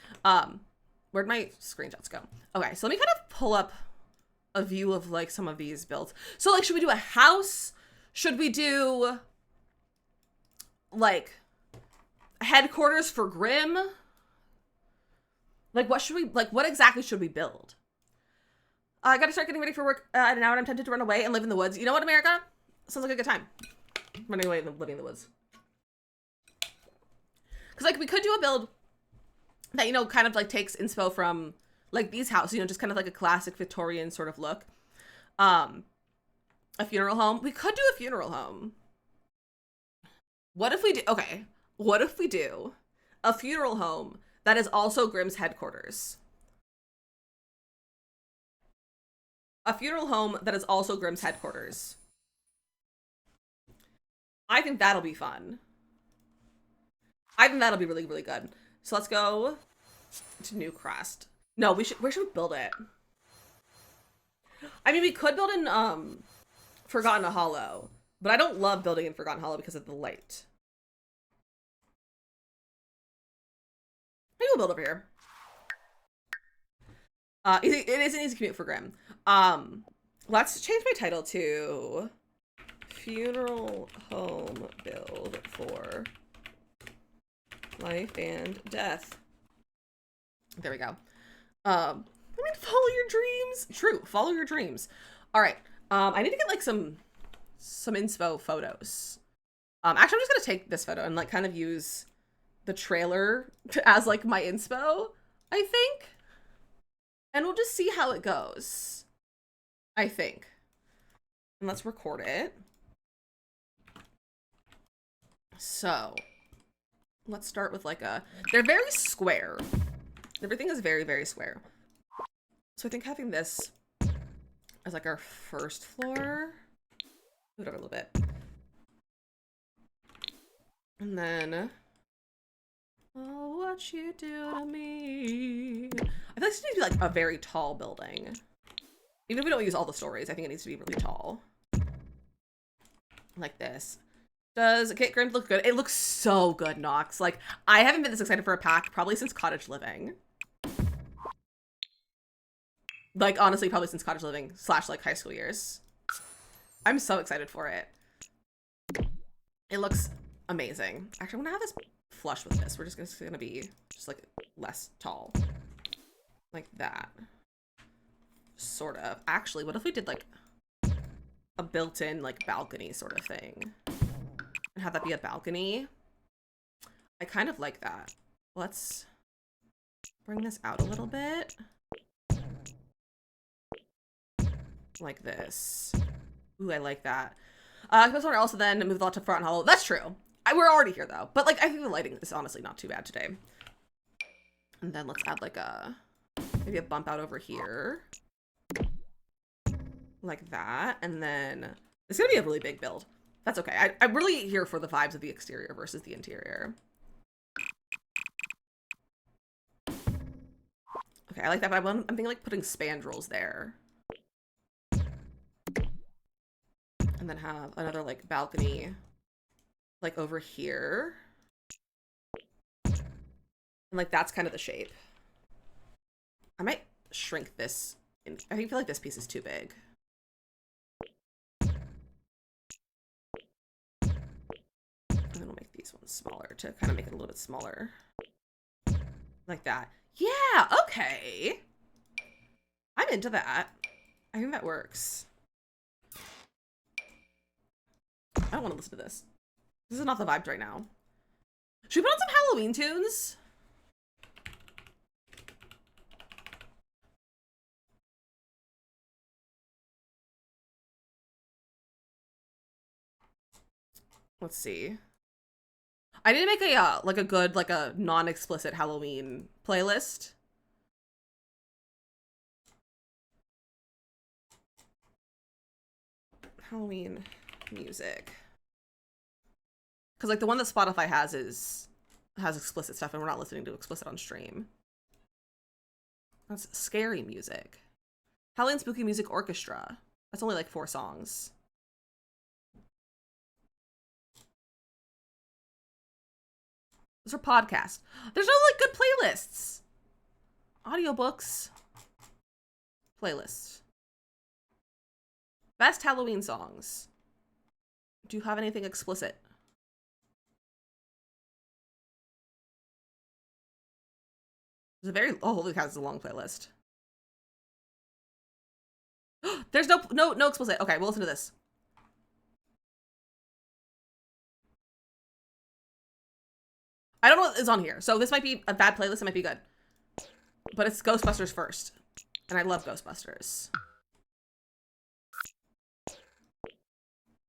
Where'd my screenshots go? Okay, so let me kind of pull up a view of like some of these builds. So like, should we do a house? Should we do like headquarters for Grim? Like what exactly should we build? I gotta start getting ready for work in an hour and I'm tempted to run away and live in the woods. You know what, America? Sounds like a good time. Running away and living in the woods. Cause like we could do a build that, you know, kind of like takes inspo from like these houses, you know, just kind of like a classic Victorian sort of look. A funeral home. We could do a funeral home. What if we do a funeral home that is also Grimm's headquarters. A funeral home that is also Grimm's headquarters. I think that'll be fun. I think that'll be really, really good. So let's go to New Crest. No, where should we build it? I mean, we could build in Forgotten Hollow, but I don't love building in Forgotten Hollow because of the light. Maybe we'll build over here. It is an easy commute for Grimm. Let's change my title to Funeral Home Build for Life and Death. There we go. I mean, follow your dreams. True, follow your dreams. All right. I need to get like some inspo photos. Actually, I'm just gonna take this photo and like kind of use the trailer as like my inspo, I think. And we'll just see how it goes, I think. And let's record it. So let's start with like they're very square. Everything is very, very square. So I think having this as like our first floor, move it over a little bit. And then, oh, what you do to me. I think this needs to be like a very tall building. Even if we don't use all the stories, I think it needs to be really tall. Like this. Does Kit Grimm look good? It looks so good, Nox. Like, I haven't been this excited for a pack probably since Cottage Living. Like, honestly, probably since Cottage Living / like high school years. I'm so excited for it. It looks amazing. Actually, I'm gonna have this flush with this. We're just gonna be just like less tall. Like that. Sort of. Actually, what if we did like a built-in like balcony sort of thing? And have that be a balcony? I kind of like that. Let's bring this out a little bit. Like this. Ooh, I like that. Also then move the lot to Forgotten Hollow. That's true. We're already here though. But like, I think the lighting is honestly not too bad today. And then let's add like maybe a bump out over here. Like that. And then it's gonna be a really big build. That's okay. I'm really here for the vibes of the exterior versus the interior. Okay, I like that, but I'm thinking like putting spandrels there. And then have another like balcony like over here. And like that's kind of the shape. I might shrink this. I feel like this piece is too big. And then we'll make these ones smaller to kind of make it a little bit smaller. Like that. Yeah, okay. I'm into that. I think that works. I don't want to listen to this. This is not the vibes right now. Should we put on some Halloween tunes? Let's see. I need to make a like a good like a non-explicit Halloween playlist. Halloween music. Because like the one that Spotify has explicit stuff and we're not listening to explicit on stream. That's scary music. Halloween Spooky Music Orchestra. That's only like 4 songs. Those are podcasts. There's no like good playlists. Audiobooks. Playlists. Best Halloween songs. Do you have anything explicit? It's a very holy cow, it's a long playlist. There's no explicit. Okay, we'll listen to this. I don't know what is on here, so this might be a bad playlist. It might be good, but it's Ghostbusters first, and I love Ghostbusters.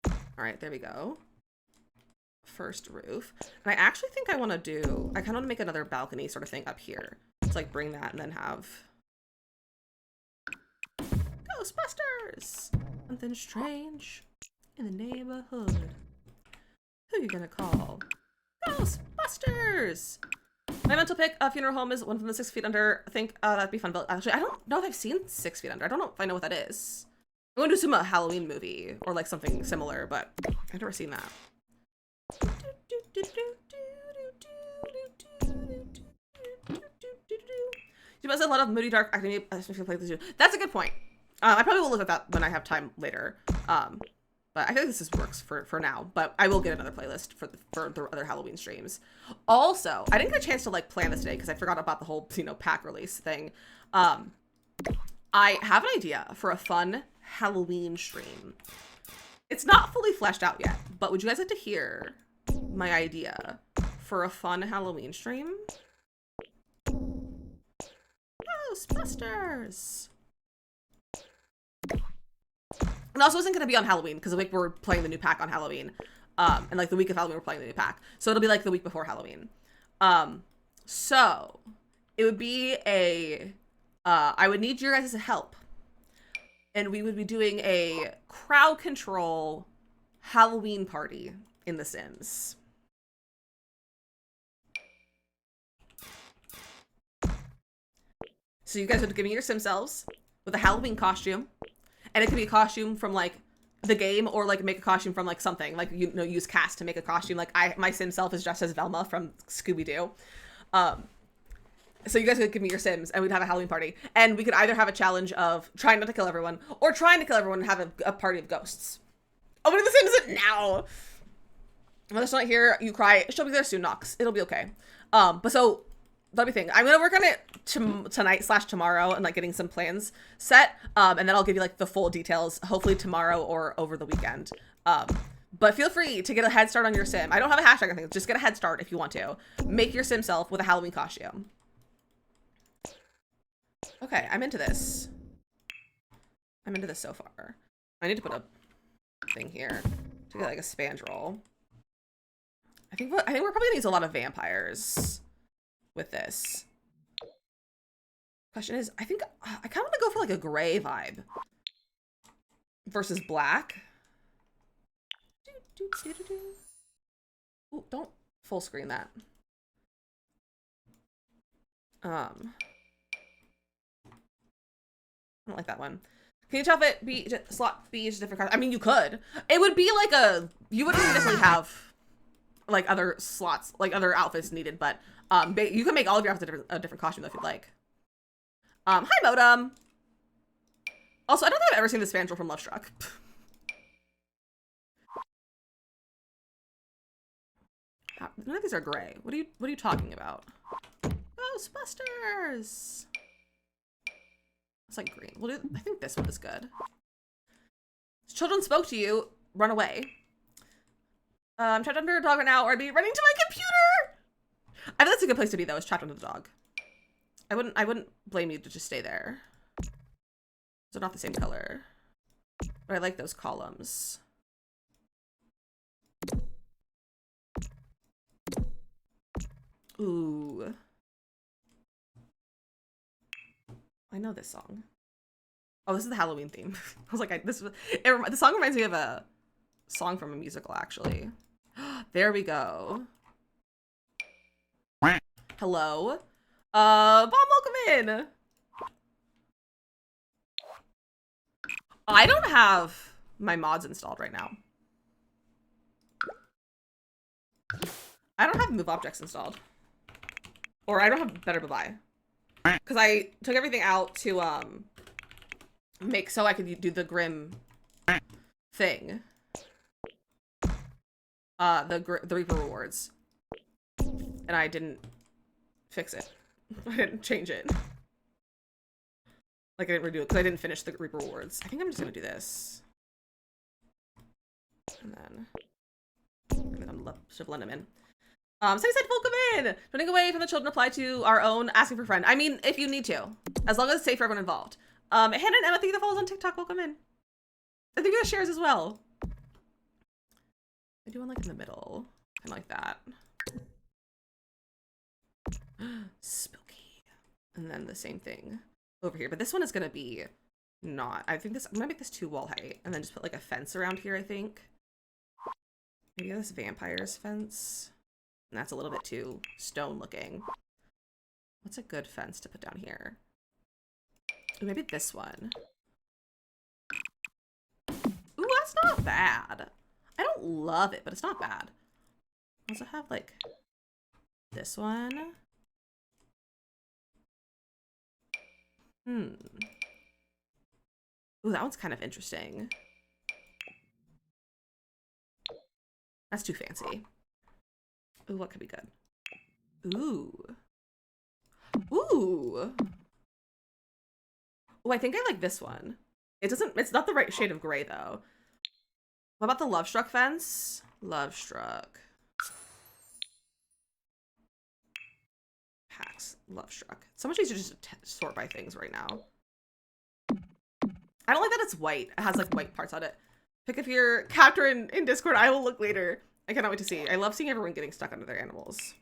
All right, there we go. first roof. And I actually think I want to do, I kind of want to make another balcony sort of thing up here. Let's like bring that and then have Ghostbusters! Something strange in the neighborhood. Who are you gonna call? Ghostbusters! My mental pick, Funeral Home, is one from the 6 Feet Under. I think that'd be fun, but actually I don't know if I've seen 6 Feet Under. I don't know if I know what that is. I'm going to assume a Halloween movie or like something similar, but I've never seen that. You must have a lot of moody, dark acting. That's a good point. I probably will look at that when I have time later. But I think this works for now. But I will get another playlist for the other Halloween streams. Also, I didn't get a chance to like plan this today because I forgot about the whole pack release thing. I have an idea for a fun Halloween stream. It's not fully fleshed out yet, but would you guys like to hear my idea for a fun Halloween stream? Ghostbusters! And also isn't going to be on Halloween because the week we're playing the new pack on Halloween. And like the week of Halloween we're playing the new pack. So it'll be like the week before Halloween. So it would be I would need your guys' help. And we would be doing a crowd control Halloween party in The Sims. So you guys would give me your Sim selves with a Halloween costume. And it could be a costume from like the game or like make a costume from like something. Like, you know, use cast to make a costume. Like my Sim self is dressed as Velma from Scooby-Doo. So you guys could give me your Sims and we'd have a Halloween party. And we could either have a challenge of trying not to kill everyone or trying to kill everyone and have a party of ghosts. Opening The Sims it now! When it's not here, you cry. She'll be there soon, Nox. It'll be okay. But so, that'll be thing. I'm gonna work on it tonight/tomorrow and like getting some plans set. And then I'll give you like the full details, hopefully tomorrow or over the weekend. But feel free to get a head start on your Sim. I don't have a hashtag or anything. Just get a head start if you want to. Make your Sim self with a Halloween costume. Okay, I'm into this. I'm into this so far. I need to put a thing here to get like a spandrel. I think we're probably gonna use a lot of vampires with this. Question is, I think I kind of want to go for like a gray vibe versus black. Ooh, don't full screen that. I don't like that one. Can you tell if it be slot B is different color? I mean, you could. It would be like you wouldn't necessarily have like other slots, like other outfits needed, but you can make all of your outfits a different costume if you'd like. Hi Modem. Also, I don't think I've ever seen this spandrel from Love Struck. None of these are gray. What are you talking about? Ghostbusters. It's like green. Well, I think this one is good. Children spoke to you. Run away. I'm trapped under a dog right now, or I'd be running to my computer. I think that's a good place to be though. Is trapped under the dog. I wouldn't blame you to just stay there. They're not the same color, but I like those columns. Ooh. I know this song. Oh, this is the Halloween theme. I was like, the song reminds me of a song from a musical, actually. There we go. Hello. Bomb, welcome in. I don't have my mods installed right now. I don't have move objects installed. Or I don't have Better Buy. Because I took everything out to make so I could do the Grim thing. The Reaper rewards. And I didn't fix it. I didn't change it. Like I didn't redo it because I didn't finish the Reaper rewards. I think I'm just gonna do this. And then I'm should blend them in. Sunny said, welcome in! Running away from the children apply to our own asking for a friend. I mean, if you need to. As long as it's safe for everyone involved. Hannah and Emma, thank you that follows on TikTok. Welcome in. I think you guys shares as well. I do one like in the middle. Kind of like that. Spooky. And then the same thing over here. But this one is going to be not. I think this, I'm going to make this 2 wall height and then just put like a fence around here, I think. Maybe this vampire's fence. And that's a little bit too stone looking. What's a good fence to put down here? Ooh, maybe this one. Ooh, that's not bad. I don't love it, but it's not bad. I also have like this one. Ooh, that one's kind of interesting. That's too fancy. Ooh, what could be good? Ooh. Ooh. Oh, I think I like this one. It's not the right shade of gray though. What about the Love Struck fence? Love Struck. Packs. Love Struck. So much easier just to sort by things right now. I don't like that it's white. It has like white parts on it. Pick if you're captor in Discord. I will look later. I cannot wait to see. I love seeing everyone getting stuck under their animals.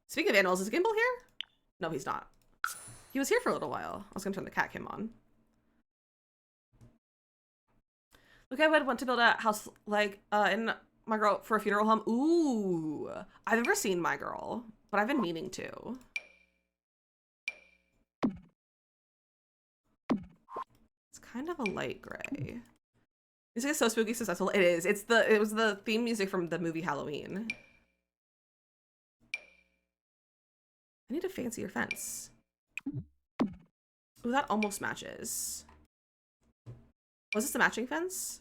Speaking of animals, is Gimbal here? No, he's not. He was here for a little while. I was gonna turn the cat cam on. Look, I would want to build a house like in My Girl for a funeral home. Ooh, I've never seen My Girl, but I've been meaning to. It's kind of a light gray. Music is so spooky, successful. It is. It was the theme music from the movie Halloween. I need a fancier fence. Ooh, that almost matches. Was this the matching fence?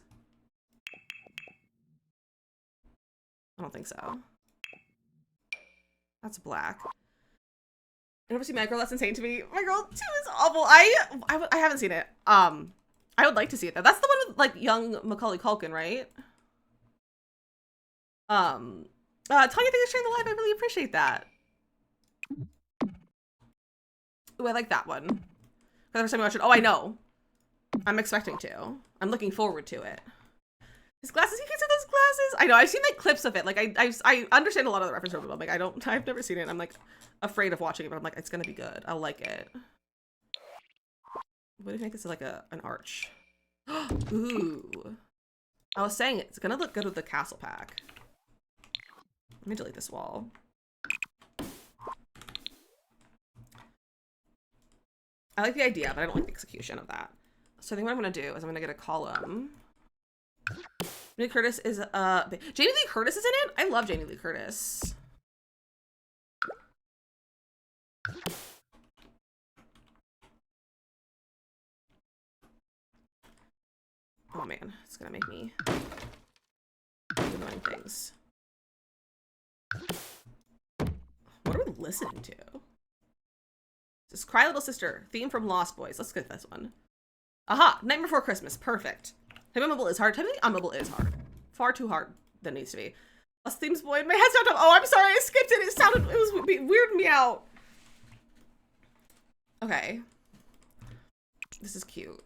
I don't think so. That's black. I never seen My Girl. That's insane to me. My Girl 2 is awful. I haven't seen it. I would like to see it though. That's the one with like young Macaulay Culkin, right? Tanya, thanks for sharing the live. I really appreciate that. Ooh, I like that one. For the first time I watched it. Oh, I know. I'm expecting to. I'm looking forward to it. His glasses, he fits in those glasses. I know, I've seen like clips of it. Like I understand a lot of the reference, but I'm like, I've never seen it. I'm like afraid of watching it, but I'm like, it's gonna be good. I'll like it. What do you think this is like an arch? Ooh. I was saying it's gonna look good with the castle pack. Let me delete this wall. I like the idea, but I don't like the execution of that. So I think what I'm gonna do is I'm gonna get a column. Jamie Lee Curtis is Jamie Lee Curtis is in it? I love Jamie Lee Curtis. Oh man, it's gonna make me do annoying things. What are we listening to? This is Cry Little Sister, theme from Lost Boys. Let's get this one. Aha! Night Before Christmas. Perfect. Typing unmobile is hard. Typing unmobile is hard. Far too hard than it needs to be. Lost Themes Boy. My head's not up. Oh, I'm sorry. I skipped it. It was weirding me out. Okay. This is cute.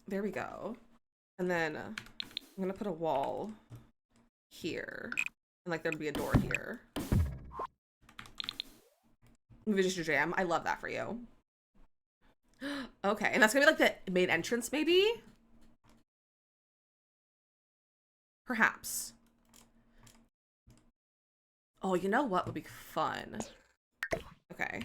There we go. And then I'm gonna put a wall here. And like there'd be a door here. Maybe just your jam. I love that for you. Okay, and that's gonna be like the main entrance, maybe? Perhaps. Oh, you know what would be fun? Okay.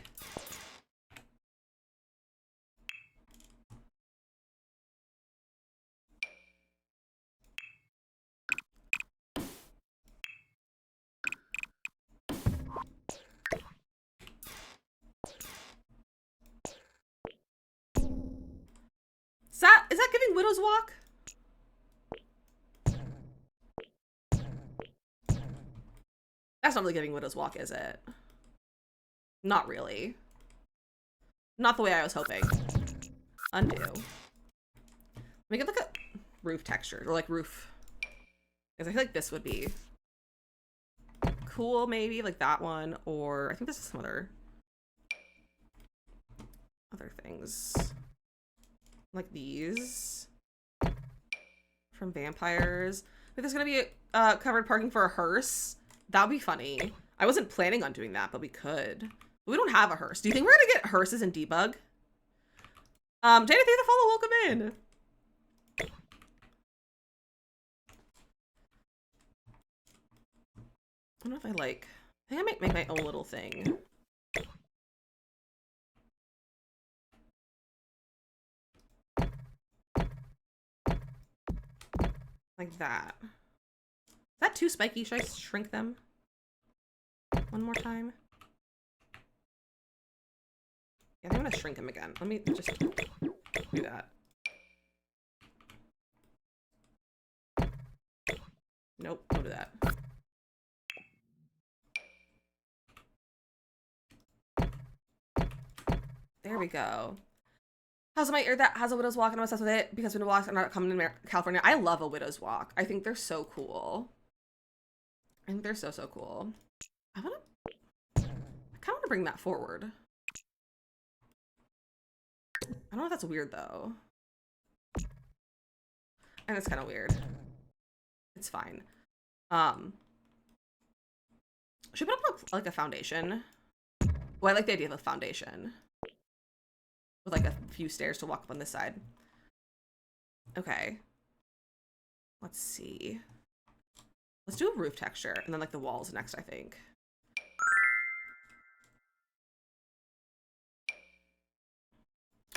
Is that giving Widow's Walk? That's not really giving Widow's Walk, is it? Not really. Not the way I was hoping. Undo. Let me get like a roof texture, or like roof. Because I feel like this would be cool, maybe, like that one, or I think this is some other things. Like these. from vampires. If there's gonna be covered parking for a hearse, that would be funny. I wasn't planning on doing that, but we could. We don't have a hearse. Do you think we're gonna get hearses in debug? Dana, thank you for the follow. Welcome in. I don't know if I like. I think I might make my own little thing. Like that. Is that too spiky? Should I shrink them? One more time. Yeah, I think I'm gonna shrink them again. Let me just do that. Nope, don't do that. There we go. How's my ear that has a widow's walk and I'm obsessed with it because widow walks are not common in California. I love a widow's walk. I think they're so cool. I think they're so cool. I kind of want to bring that forward. I don't know if that's weird though. And it's kind of weird. It's fine. Should we put up like a foundation? Well, I like the idea of a foundation. With like a few stairs to walk up on this side. Okay. Let's see. Let's do a roof texture and then like the walls next, I think.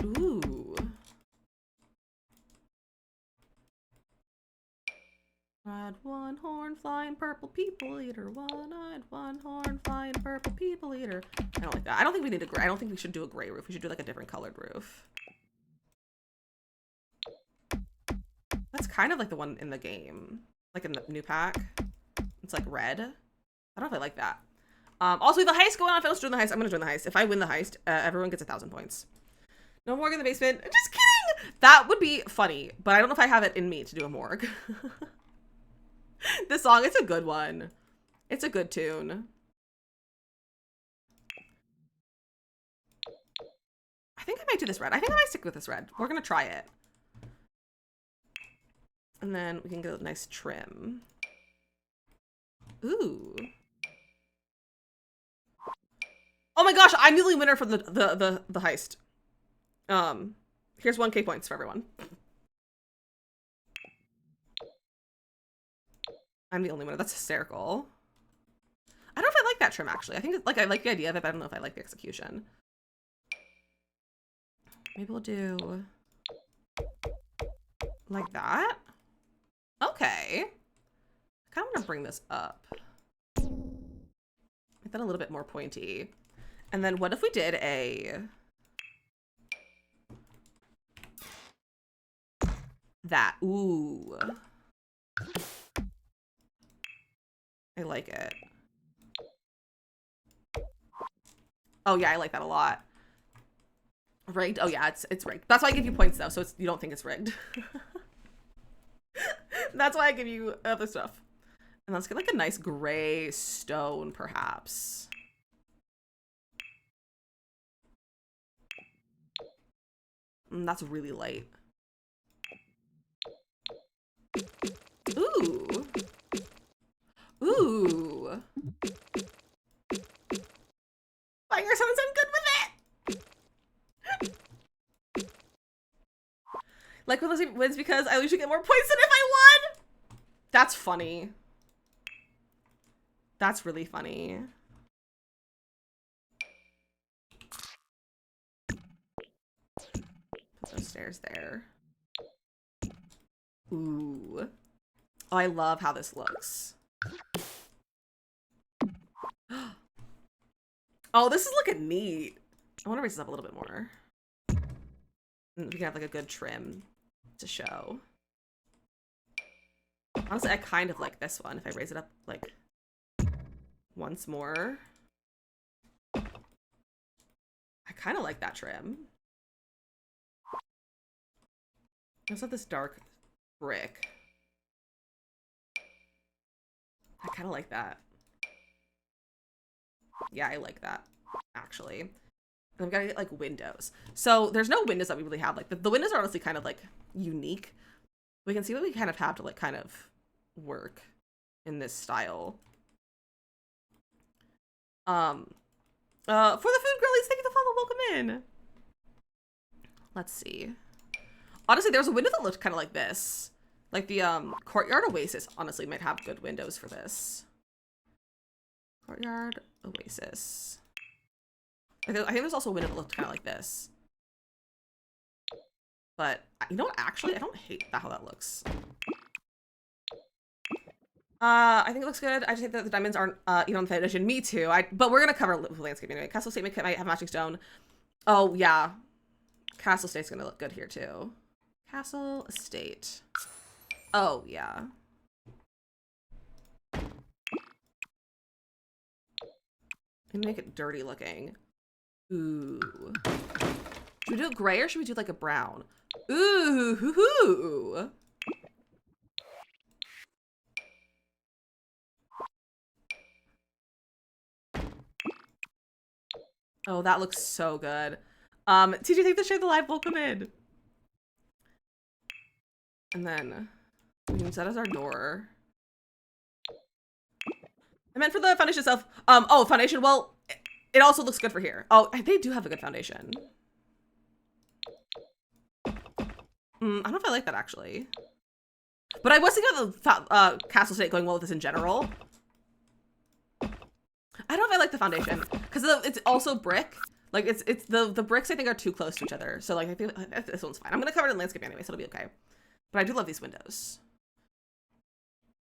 Ooh. I'd one horn flying purple people eater. One-eyed, one horn flying purple people eater. I don't like that. I don't think we need a gray. I don't think we should do a gray roof. We should do like a different colored roof. That's kind of like the one in the game, like in the new pack. It's like red. I don't know if I like that. Also, we have the heist going on. If I was doing the heist, I'm gonna join the heist. If I win the heist, everyone gets 1,000 points. No morgue in the basement. Just kidding. That would be funny, but I don't know if I have it in me to do a morgue. This song, it's a good one. It's a good tune. I think I might do this red. I think I might stick with this red. We're gonna try it. And then we can get a nice trim. Ooh. Oh my gosh, I'm the only winner for the heist. Here's 1K points for everyone. I'm the only winner. That's hysterical. I don't know if I like that trim, actually. I think, like, I like the idea of it, but I don't know if I like the execution. Maybe we'll do like that. Okay. I kind of want to bring this up. Make that a little bit more pointy. And then what if we did a... that. Ooh. I like it. Oh yeah, I like that a lot. Rigged? Oh yeah, it's rigged. That's why I give you points though, so you don't think it's rigged. That's why I give you other stuff. And let's get like a nice gray stone, perhaps. That's really light. Ooh. Ooh. Fire sounds I'm good with it. Like when Lizzie wins because I usually get more points than if I won. That's funny. That's really funny. Put those stairs there. Ooh. Oh, I love how this looks. Oh, this is looking neat. I want to raise this up a little bit more. And we can have like a good trim to show. Honestly, I kind of like this one if I raise it up like once more. I kind of like that trim. I also have this dark brick. I kind of like that. Yeah, I like that, actually. And I've got to get, like, windows. So there's no windows that we really have. Like, the windows are honestly kind of, like, unique. We can see what we kind of have to like kind of work in this style. For the food girlies, thank you to follow. Welcome in. Let's see. Honestly, there was a window that looked kind of like this. Like the Courtyard Oasis, honestly, might have good windows for this. Courtyard Oasis. I think there's also a window that looked kind of like this. But, you know what, actually, I don't hate how that looks. I think it looks good. I just hate that the diamonds aren't, you know, on the foundation. Me too. But we're gonna cover landscape anyway. Castle Estate might have matching stone. Oh, yeah. Castle Estate's gonna look good here too. Castle Estate. Oh, yeah. And make it dirty looking. Ooh. Should we do it gray or should we do like a brown? Ooh, hoo hoo. Oh, that looks so good. TJ, thank you for sharing the live. Welcome in. And then we can use that as our door. I meant for the foundation itself. Oh, foundation. Well, it also looks good for here. Oh, they do have a good foundation. I don't know if I like that actually. But I was thinking of the Castle State going well with this in general. I don't know if I like the foundation because it's also brick. Like it's the bricks I think are too close to each other. So like I think this one's fine. I'm gonna cover it in landscape anyway, so it'll be okay. But I do love these windows.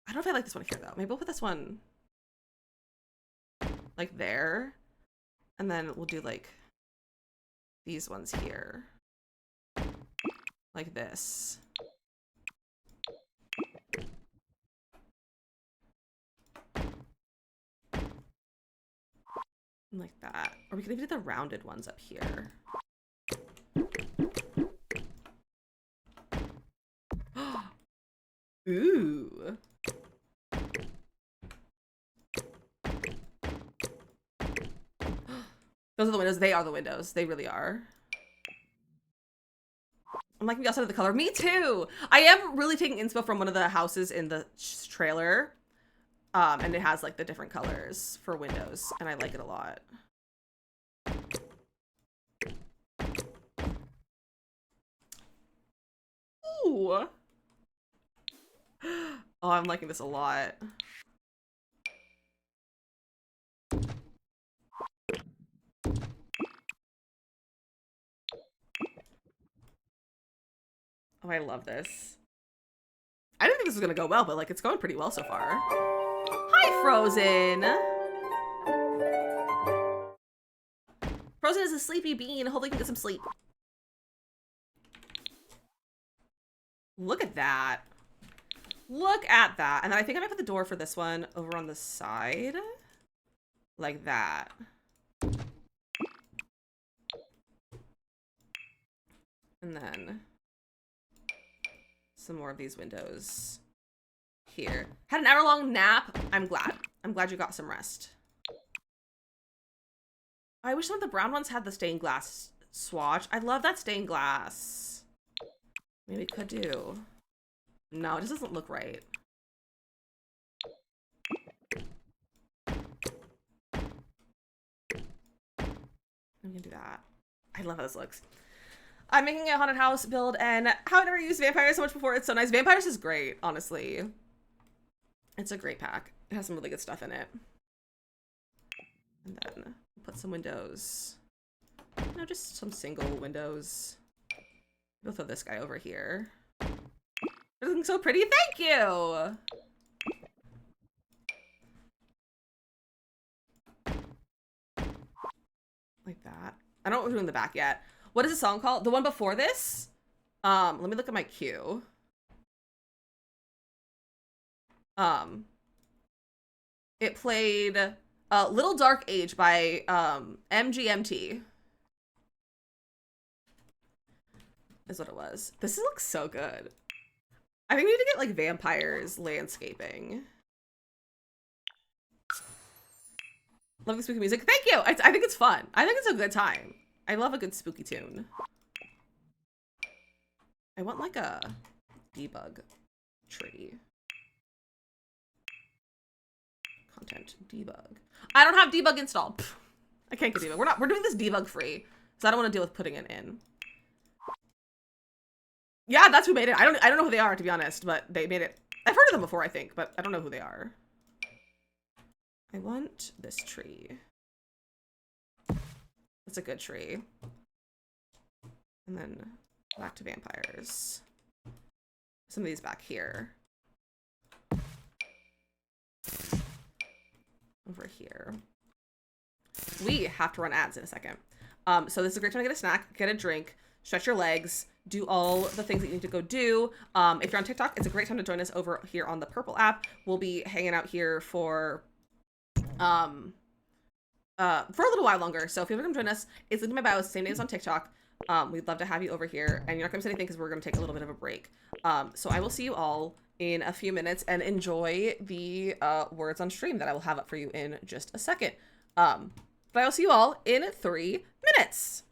I don't know if I like this one here though. Maybe we'll put this one like there, and then we'll do like these ones here, like this. Like that. Or we could even do the rounded ones up here. Ooh. Those are the windows. They are the windows. They really are. I'm liking the outside of the color. Me too! I am really taking inspo from one of the houses in the trailer. And it has like the different colors for windows, and I like it a lot. Ooh. Oh, I'm liking this a lot. Oh, I love this. I didn't think this was gonna go well, but like it's going pretty well so far. Hi, Frozen. Frozen is a sleepy bean. Hopefully you can get some sleep. Look at that. Look at that. And then I think I might put the door for this one over on the side. Like that. And then some more of these windows here. Had an hour-long nap. I'm glad. I'm glad you got some rest. I wish some of the brown ones had the stained glass swatch. I love that stained glass. Maybe we could do. No, it just doesn't look right. I'm gonna do that. I love how this looks. I'm making a haunted house build and haven't ever used vampires so much before. It's so nice. Vampires is great, honestly. It's a great pack. It has some really good stuff in it. And then put some windows. You know, just some single windows. We'll throw this guy over here. It's looking so pretty. Thank you! Like that. I don't know what we're doing in the back yet. What is the song called? The one before this? Let me look at my queue. It played Little Dark Age by MGMT. Is what it was. This looks so good. I think we need to get like vampires landscaping. Love the spooky music. Thank you. I think it's fun. I think it's a good time. I love a good spooky tune. I want like a debug tree. Content debug. I don't have debug installed. Pfft, I can't get debug. We're doing this debug free, so I don't want to deal with putting it in. Yeah, that's who made it. I don't know who they are, to be honest, but they made it. I've heard of them before, I think, but I don't know who they are. I want this tree. It's a good tree. And then back to vampires. Some of these back here. Over here. We have to run ads in a second. So this is a great time to get a snack, get a drink, stretch your legs, do all the things that you need to go do. If you're on TikTok, it's a great time to join us over here on the Purple app. We'll be hanging out here for a little while longer. So if you ever come join us, it's linked in my bio, same name as on TikTok. We'd love to have you over here, and you're not gonna say anything because we're gonna take a little bit of a break. So I will see you all in a few minutes, and enjoy the words on stream that I will have up for you in just a second. But I will see you all in 3 minutes.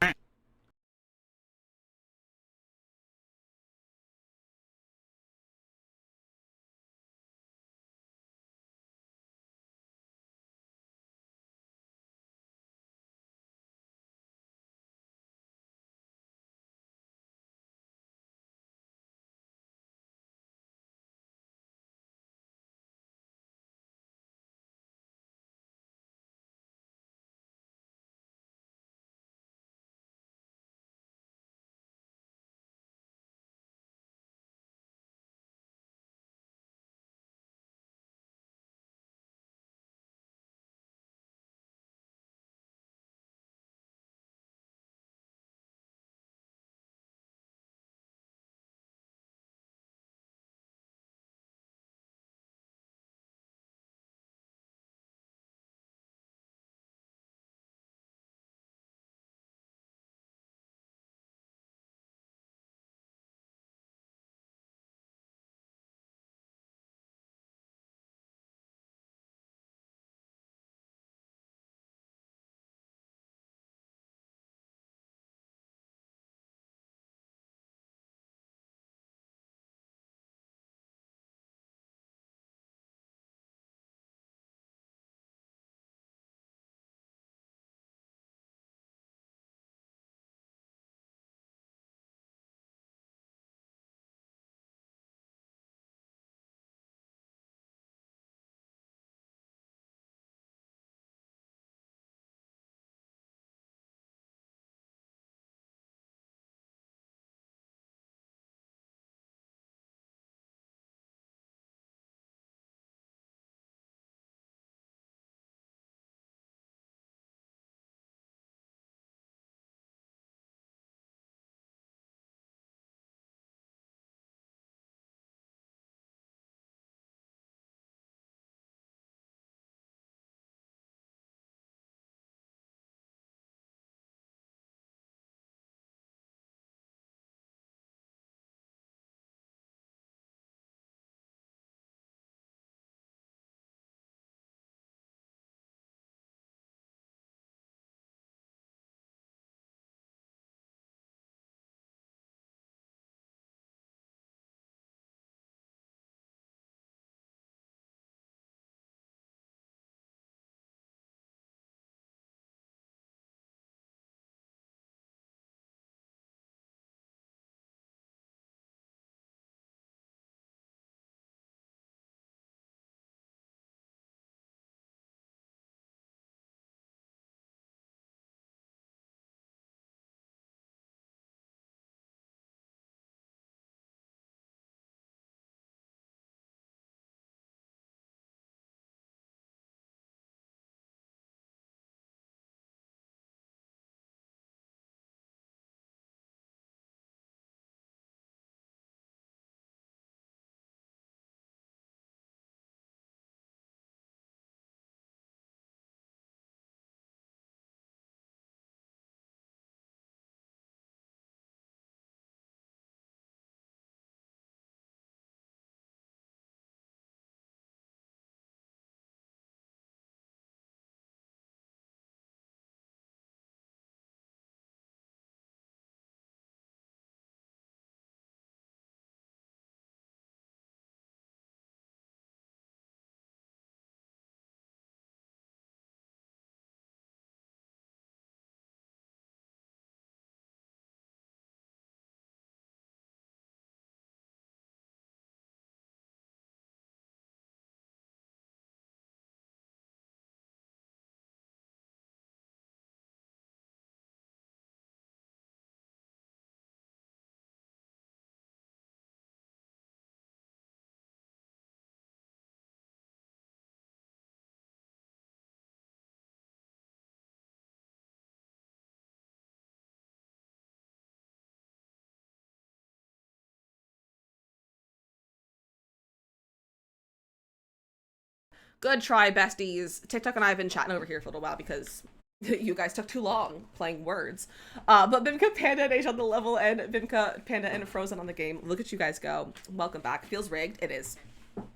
Good try, besties. TikTok and I have been chatting over here for a little while because you guys took too long playing words. But Bimka, Panda, and Age on the level, and Bimka, Panda, and Frozen on the game. Look at you guys go. Welcome back. Feels rigged. It is.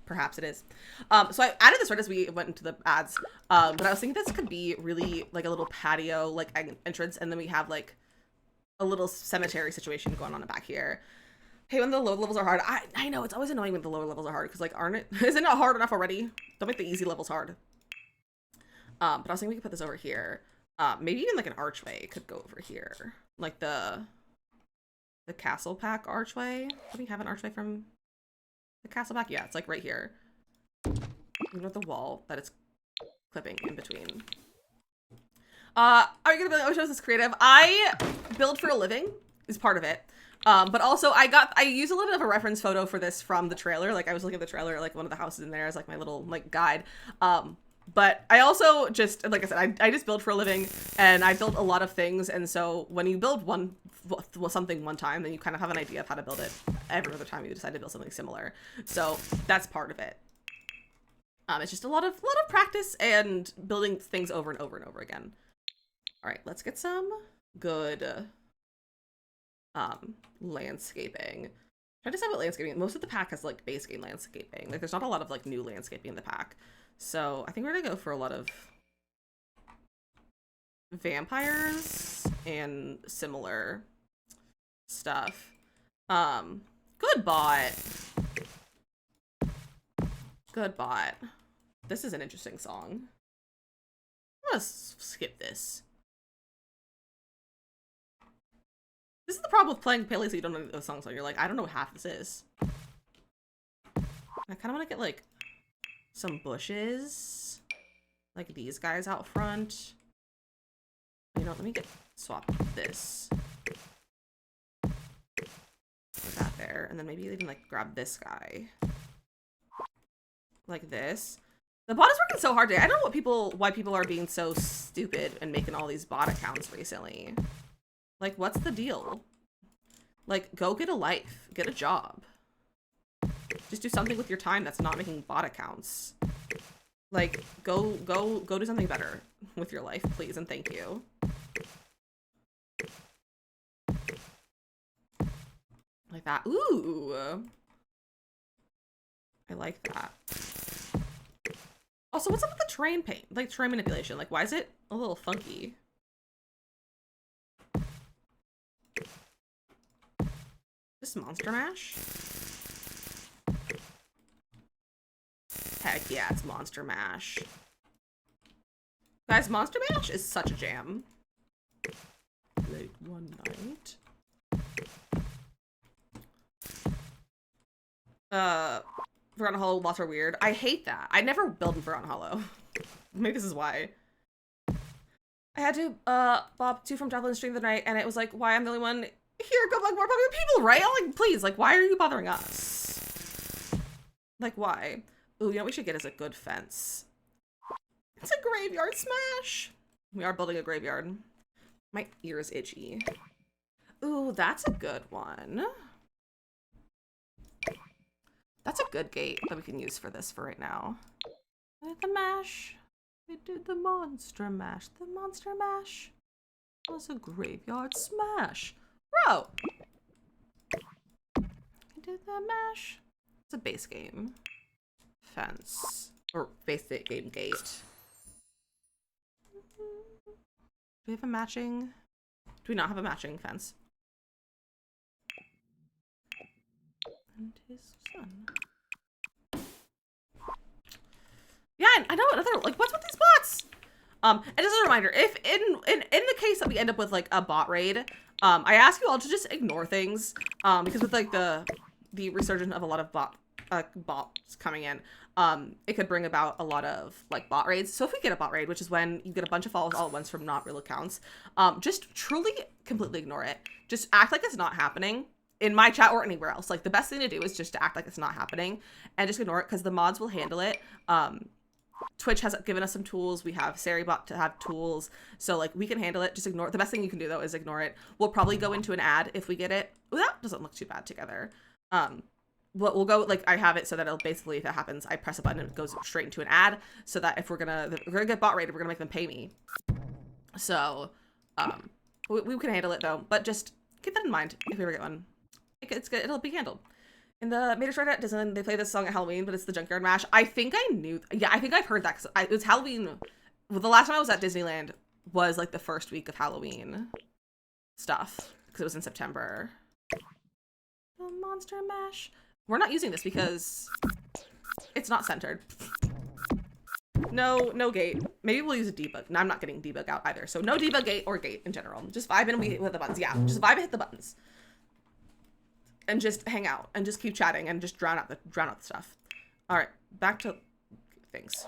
Perhaps it is. So I added this right as we went into the ads. But I was thinking this could be really like a little patio, like entrance, and then we have like a little cemetery situation going on back here. Hey, when the low levels are hard, I know it's always annoying when the lower levels are hard because like isn't it hard enough already? Don't make the easy levels hard. But I was thinking we could put this over here. Maybe even like an archway could go over here, like the castle pack archway. Do we have an archway from the castle pack? Yeah, it's like right here. You know, the wall that it's clipping in between. Are you gonna be like, oh, shows this creative? I build for a living is part of it. But also I used a little bit of a reference photo for this from the trailer. Like I was looking at the trailer, like one of the houses in there is like my little like guide. But I also just, like I said, I just build for a living and I built a lot of things. And so when you build something one time, then you kind of have an idea of how to build it every other time you decide to build something similar. So that's part of it. It's just a lot of practice and building things over and over and over again. All right, let's get some good landscaping. Try to decide what landscaping. Most of the pack has like base game landscaping. Like there's not a lot of like new landscaping in the pack. So I think we're gonna go for a lot of vampires and similar stuff. Good bot. Good bot. This is an interesting song. I'm gonna skip this. This is the problem with playing Paley so you don't know the songs on. You're like, I don't know what half this is. I kind of want to get like some bushes, like these guys out front. You know, let me swap this. Put that there, and then maybe even like grab this guy, like this. The bot is working so hard today. I don't know why people are being so stupid and making all these bot accounts recently. Like, what's the deal? Like, go get a life, get a job. Just do something with your time that's not making bot accounts. Like, go do something better with your life, please, and thank you. Like that. Ooh. I like that. Also, what's up with the terrain paint? Like, terrain manipulation. Like, why is it a little funky? This Monster Mash? Heck yeah, it's Monster Mash. Guys, Monster Mash is such a jam. Late one night. Forgotten Hollow lots are weird. I hate that. I never build in Forgotten Hollow. Maybe this is why. I had to bob 2 from Javelin stream the night, and it was like, why I'm the only one here? Go like more popular people, right? I'm like, please, like, why are you bothering us? Like, why? Ooh, you know what we should get is a good fence. It's a graveyard smash. We are building a graveyard. My ear is itchy. Ooh, that's a good one. That's a good gate that we can use for this for right now. The mash. We did the monster mash. The monster mash was a graveyard smash. Bro! We did the mash. It's a base game. Fence. Or base game gate. Do we have a matching? Do we not have a matching fence? And his son. Yeah, I know another, like, what's with these bots? And just a reminder, if in the case that we end up with like a bot raid, I ask you all to just ignore things, because with like the resurgence of a lot of bots coming in, it could bring about a lot of like bot raids. So if we get a bot raid, which is when you get a bunch of follows all at once from not real accounts, just truly completely ignore it. Just act like it's not happening in my chat or anywhere else. Like the best thing to do is just to act like it's not happening and just ignore it, because the mods will handle it. Twitch has given us some tools. We have Saribot to have tools. So like we can handle it. Just ignore it. The best thing you can do though is ignore it. We'll probably go into an ad if we get it. Well, that doesn't look too bad together. we'll go, like, I have it so that it'll basically, if that happens, I press a button and it goes straight into an ad, so that if we're gonna get bot rated, we're gonna make them pay me. So, we can handle it though, but just keep that in mind if we ever get one. It's good, it'll be handled. In the Mater Stride at Disneyland, they play this song at Halloween, but it's the Junkyard Mash. I think I knew, yeah, I think I've heard that, because it was Halloween, well, the last time I was at Disneyland was, like, the first week of Halloween stuff, because it was in September. The Monster Mash. We're not using this because it's not centered. No gate. Maybe we'll use a debug. No, I'm not getting debug out either. So no debug gate or gate in general. Just vibe and we with the buttons. Yeah, just vibe and hit the buttons. And just hang out and just keep chatting and just drown out the stuff. All right, back to things.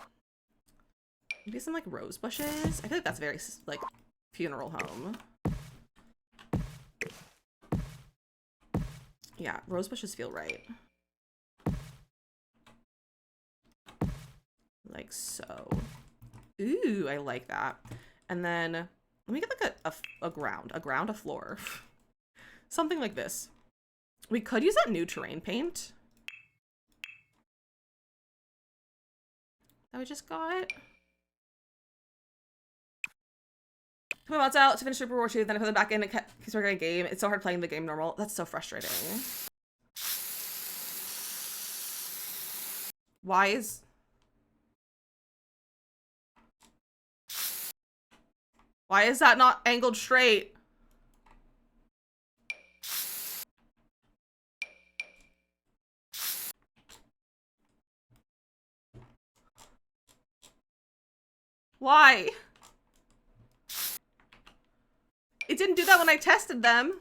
Maybe some like rose bushes. I feel like that's very like funeral home. Yeah, rose bushes feel right. Like so. Ooh, I like that. And then let me get like a floor. Something like this. We could use that new terrain paint that we just got. Put my mods out to finish Super War 2, then I put them back in and keeps working a game. It's so hard playing the game normal. That's so frustrating. Why is... Why is that not angled straight? Why? It didn't do that when I tested them.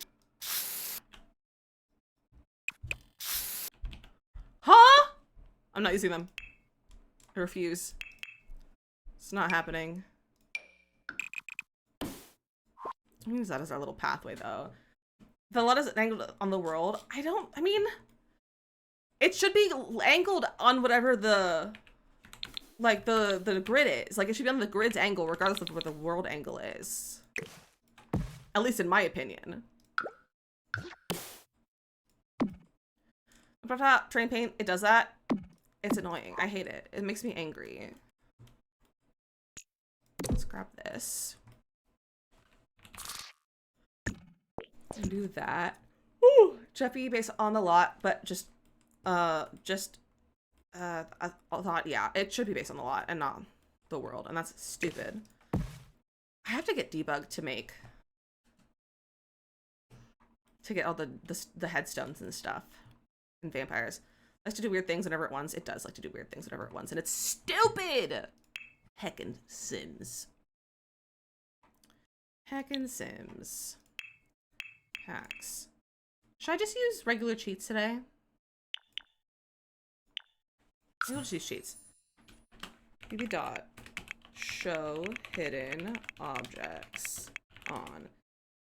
Huh? I'm not using them. I refuse. It's not happening. I'll use that as our little pathway though. The lot is angled on the world. I mean, it should be angled on whatever the, like the grid is. Like it should be on the grid's angle regardless of what the world angle is. At least in my opinion. Train paint, it does that. It's annoying. I hate it. It makes me angry. Let's grab this. And do that. Woo! Jeffy based on the lot, but I thought, yeah, it should be based on the lot and not the world, and that's stupid. I have to get debugged to get all the headstones and stuff and vampires. It likes to do weird things whenever it wants. It does like to do weird things whenever it wants, and it's stupid. Heckin' Sims. Heckin' Sims. Hacks. Should I just use regular cheats today? We'll just use cheats. BB dot show hidden objects on.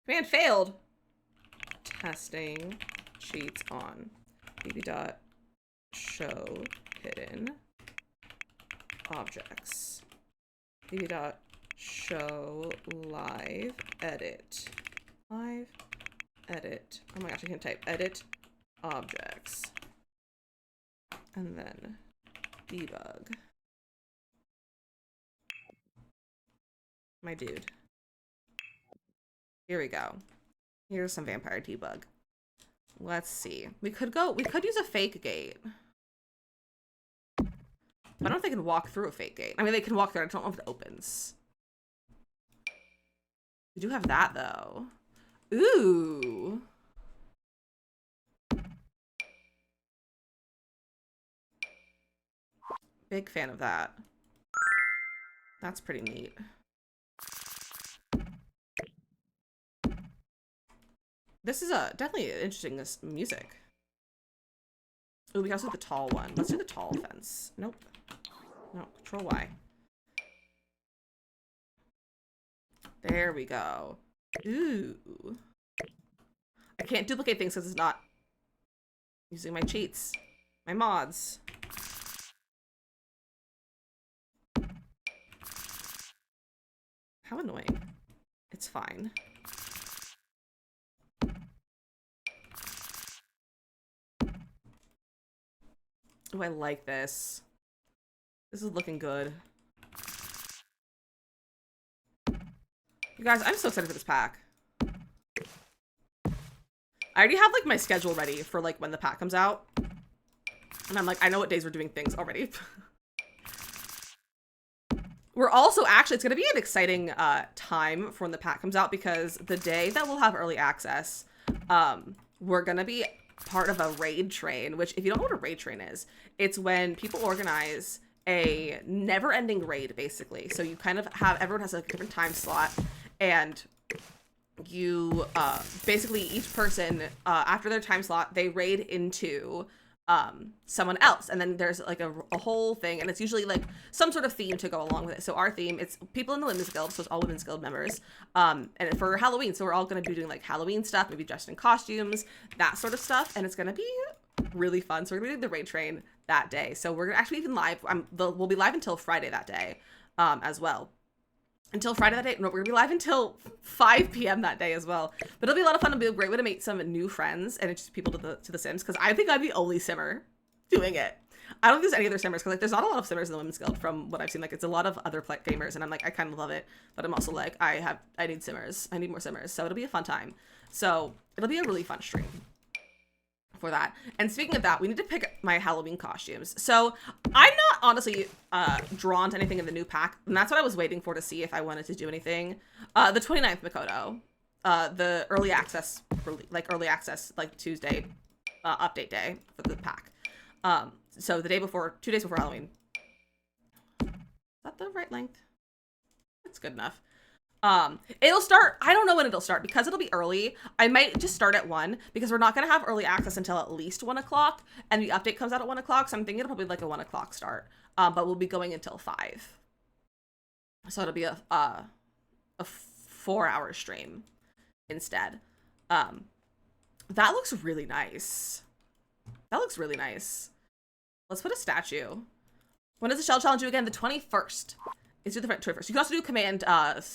Command failed. Testing cheats on. BB dot show hidden objects. BB dot show live edit. Live edit. Oh my gosh, I can't type. Edit objects. And then debug. My dude. Here we go. Here's some vampire debug. Let's see. We could use a fake gate. But I don't think they can walk through a fake gate. I mean, they can walk through it. I don't know if it opens. We do have that, though. Ooh. Big fan of that. That's pretty neat. This is definitely interesting, this music. Oh, we can also do the tall one. Let's do the tall fence. Nope. No, Control Y. There we go. Ooh. I can't duplicate things because it's not using my cheats. My mods. How annoying. It's fine. Oh, I like this. This is looking good. You guys, I'm so excited for this pack. I already have like my schedule ready for like when the pack comes out. And I'm like, I know what days we're doing things already. We're also actually, it's going to be an exciting time for when the pack comes out, because the day that we'll have early access, we're going to be part of a raid train, which if you don't know what a raid train is, it's when people organize a never-ending raid, basically. So you kind of have, everyone has a different time slot, and you basically each person after their time slot, they raid into someone else, and then there's like a whole thing, and it's usually like some sort of theme to go along with it. So our theme, it's people in the women's guild, so it's all women's guild members, and for Halloween, so we're all going to be doing like Halloween stuff, maybe dressed in costumes, that sort of stuff, and it's going to be really fun. So we're gonna do the raid train that day, so we're gonna actually even live, we'll be live until Friday that day as well. Until Friday that day. No, we're gonna be live until 5 p.m. that day as well. But it'll be a lot of fun. It'll be a great way to meet some new friends and introduce people to the Sims, because I think I'm the only Simmer doing it. I don't think there's any other Simmers, because like there's not a lot of Simmers in the Women's Guild from what I've seen. Like it's a lot of other gamers, and I'm like, I kind of love it, but I'm also like, I need Simmers. I need more Simmers. So it'll be a fun time. So it'll be a really fun stream for that. And speaking of that, we need to pick my Halloween costumes. So I'm not honestly drawn to anything in the new pack, and that's what I was waiting for to see if I wanted to do anything. The 29th Makoto, the early access like Tuesday update day for the pack. So the day before, 2 days before Halloween. Is that the right length? It's good enough. It'll start, I don't know when it'll start, because it'll be early. I might just start at 1, because we're not going to have early access until at least 1 o'clock, and the update comes out at 1 o'clock, so I'm thinking it'll probably be like a 1 o'clock start, but we'll be going until 5. So it'll be a 4-hour stream instead. That looks really nice. That looks really nice. Let's put a statue. When does the shell challenge do again? The 21st. It's the 21st. You can also do command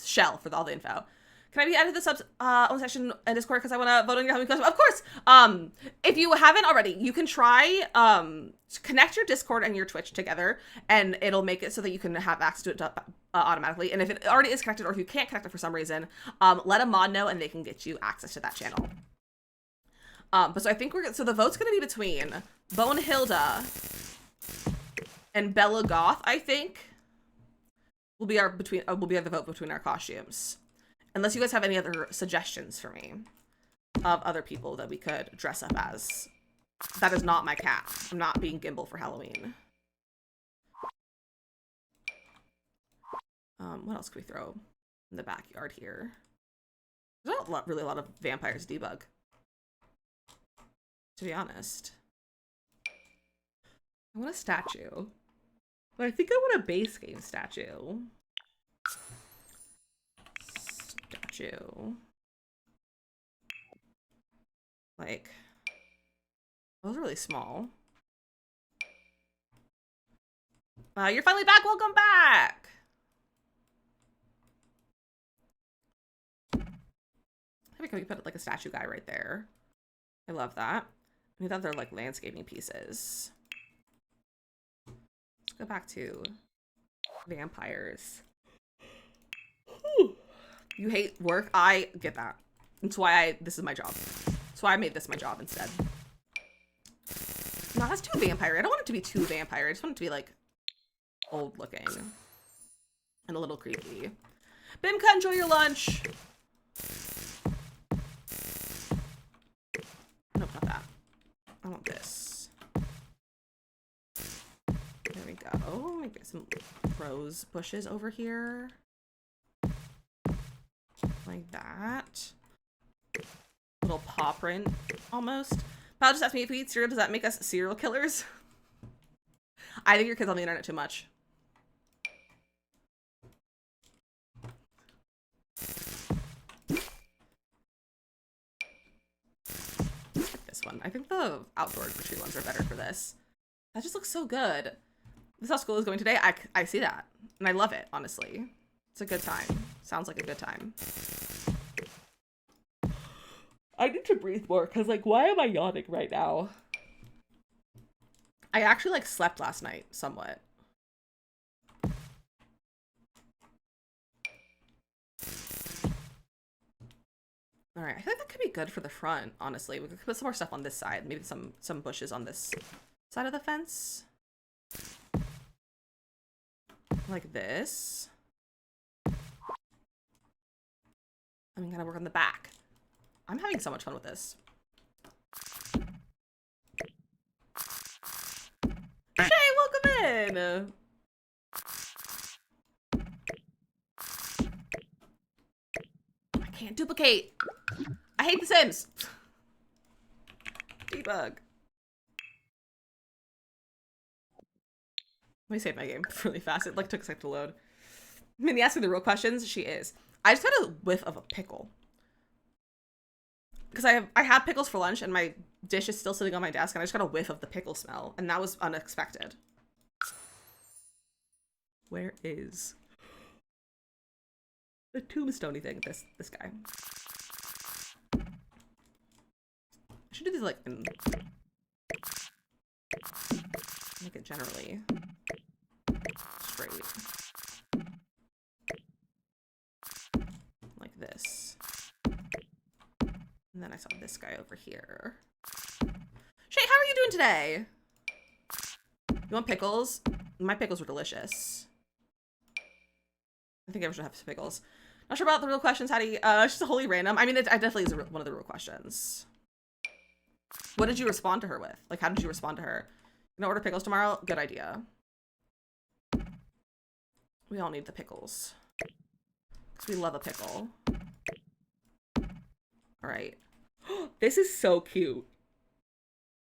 shell for all the info. Can I be added to the subs own section in Discord, because I want to vote on your Halloween costume? Of course. If you haven't already, you can try connect your Discord and your Twitch together, and it'll make it so that you can have access to it automatically. And if it already is connected, or if you can't connect it for some reason, let a mod know, and they can get you access to that channel. But so I think so the vote's gonna be between Bone Hilda and Bella Goth, I think. Will be the vote between our costumes, unless you guys have any other suggestions for me of other people that we could dress up as. That is not my cat. I'm not being Gimbal for Halloween. What else can we throw in the backyard here? There's not really a lot of vampires to debug, to be honest. I want a statue. But I think I want a base game statue. Like, those are really small. You're finally back. Welcome back. I think we could put like a statue guy right there. I love that. I think that they're like landscaping pieces. Go back to vampires. You hate work? I get that. That's why this is my job. That's why I made this my job instead. No, that's too vampire. I don't want it to be too vampire. I just want it to be like old looking and a little creepy. Bimka, enjoy your lunch. Nope, not that. I want this. There we go. Maybe some rose bushes over here. Like that. Little paw print, almost. Pal just asked me if we eat cereal, does that make us serial killers? I think your kid's on the internet too much. This one. I think the outdoor retreat ones are better for this. That just looks so good. This is how school is going today. I see that. And I love it, honestly. It's a good time. Sounds like a good time. I need to breathe more, because, like, why am I yawning right now? I actually like slept last night somewhat. All right, I think that could be good for the front, honestly. We could put some more stuff on this side. Maybe some bushes on this side of the fence. Like this. I'm gonna work on the back. I'm having so much fun with this. Shay, welcome in! I can't duplicate. I hate The Sims. Debug. Let me save my game really fast. It like took a second to load. Minnie asking the real questions. She is. I just got a whiff of a pickle. Because I had pickles for lunch and my dish is still sitting on my desk and I just got a whiff of the pickle smell and that was unexpected. Where is the tombstone-y thing? This guy. I should do these like in make it generally straight. Like this. And then I saw this guy over here. Shay, how are you doing today? You want pickles? My pickles were delicious. I think I should have some pickles. Not sure about the real questions, Hattie. It's just wholly random. I mean, it definitely is one of the real questions. What did you respond to her with? Like, how did you respond to her? You gonna order pickles tomorrow? Good idea. We all need the pickles. Because we love a pickle. All right. This is so cute.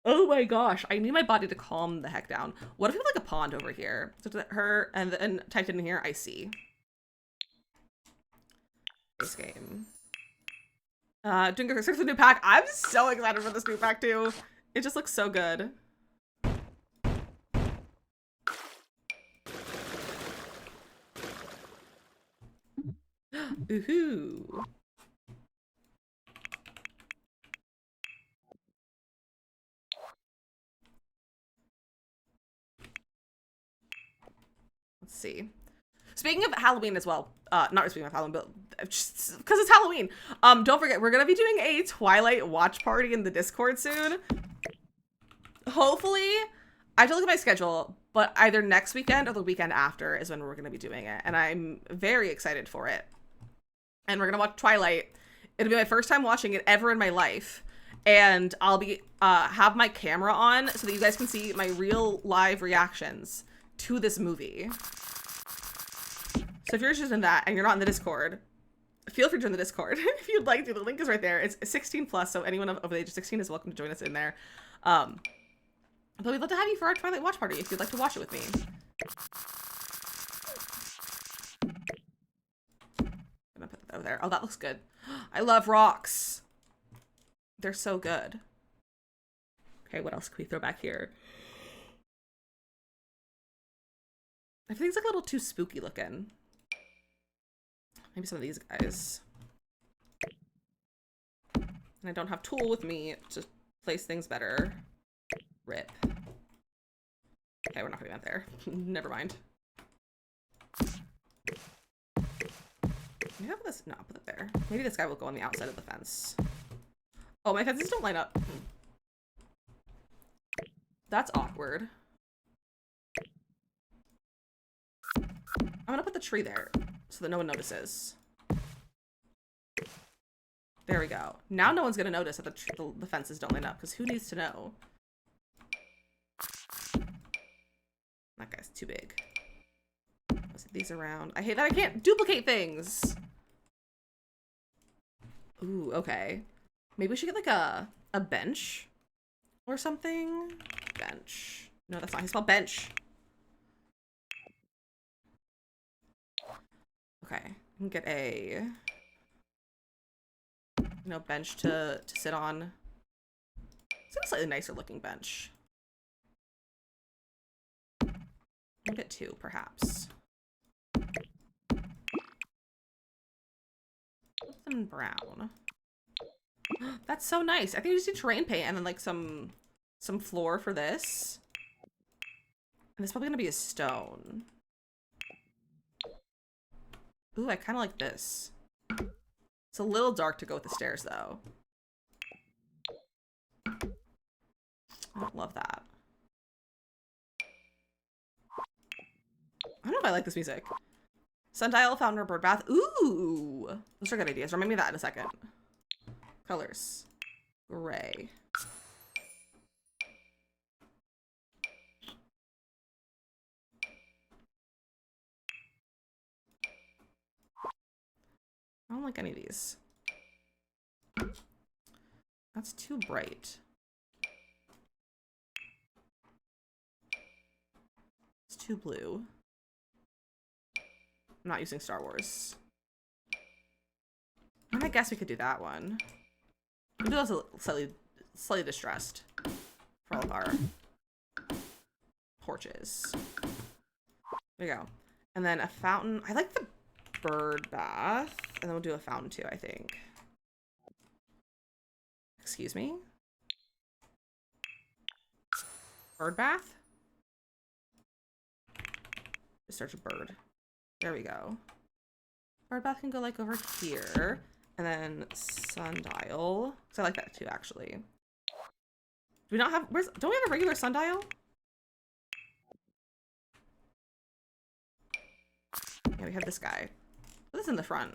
Oh my gosh. I need my body to calm the heck down. What if we have like a pond over here? So her and typed in here, I see. This game. Doing good for the new pack. I'm so excited for this new pack too. It just looks so good. Ooh. Let's see. Speaking of Halloween as well, not speaking of Halloween, but just because it's Halloween, don't forget, we're gonna be doing a Twilight watch party in the Discord soon. Hopefully, I have to look at my schedule, but either next weekend or the weekend after is when we're gonna be doing it, and I'm very excited for it. And we're gonna watch Twilight. It'll be my first time watching it ever in my life, and I'll be have my camera on so that you guys can see my real live reactions to this movie. So if you're interested in that and you're not in the Discord, feel free to join the Discord if you'd like to. The link is right there. It's 16 plus, so anyone over the age of 16 is welcome to join us in there. But we'd love to have you for our Twilight watch party if you'd like to watch it with me. I'm gonna put that over there. Oh, that looks good. I love rocks. They're so good. Okay, what else can we throw back here? Everything's like a little too spooky looking. Maybe some of these guys. And I don't have Tool with me to place things better. Rip. Okay, we're not putting that there. Never mind. Maybe I'll put this. No, I'll put it there. Maybe this guy will go on the outside of the fence. Oh, my fences don't line up. That's awkward. I'm gonna put the tree there so that no one notices. There we go. Now no one's gonna notice that the fences don't line up, because who needs to know? That guy's too big. Let's set these around. I hate that I can't duplicate things. Ooh, okay. Maybe we should get like a bench or something. Bench. No, that's not how you spell bench. Okay, I can get a, bench to sit on. It's a slightly nicer looking bench. I'll get two, perhaps. Something brown. That's so nice. I think we just need terrain paint and then like some floor for this. And it's probably gonna be a stone. Ooh, I kind of like this. It's a little dark to go with the stairs, though. I don't love that. I don't know if I like this music. Sundial, fountain, or bird bath. Ooh! Those are good ideas. Remind me of that in a second. Colors. Gray. I don't like any of these. That's too bright. It's too blue. I'm not using Star Wars. And I guess we could do that one. We do also slightly distressed for all of our porches. There you go. And then a fountain. I like the bird bath. And then we'll do a fountain too, I think. Excuse me? Bird bath? Just search a bird. There we go. Bird bath can go like over here. And then sundial. So I like that too, actually. Do we not have, don't we have a regular sundial? Yeah, we have this guy. This is in the front.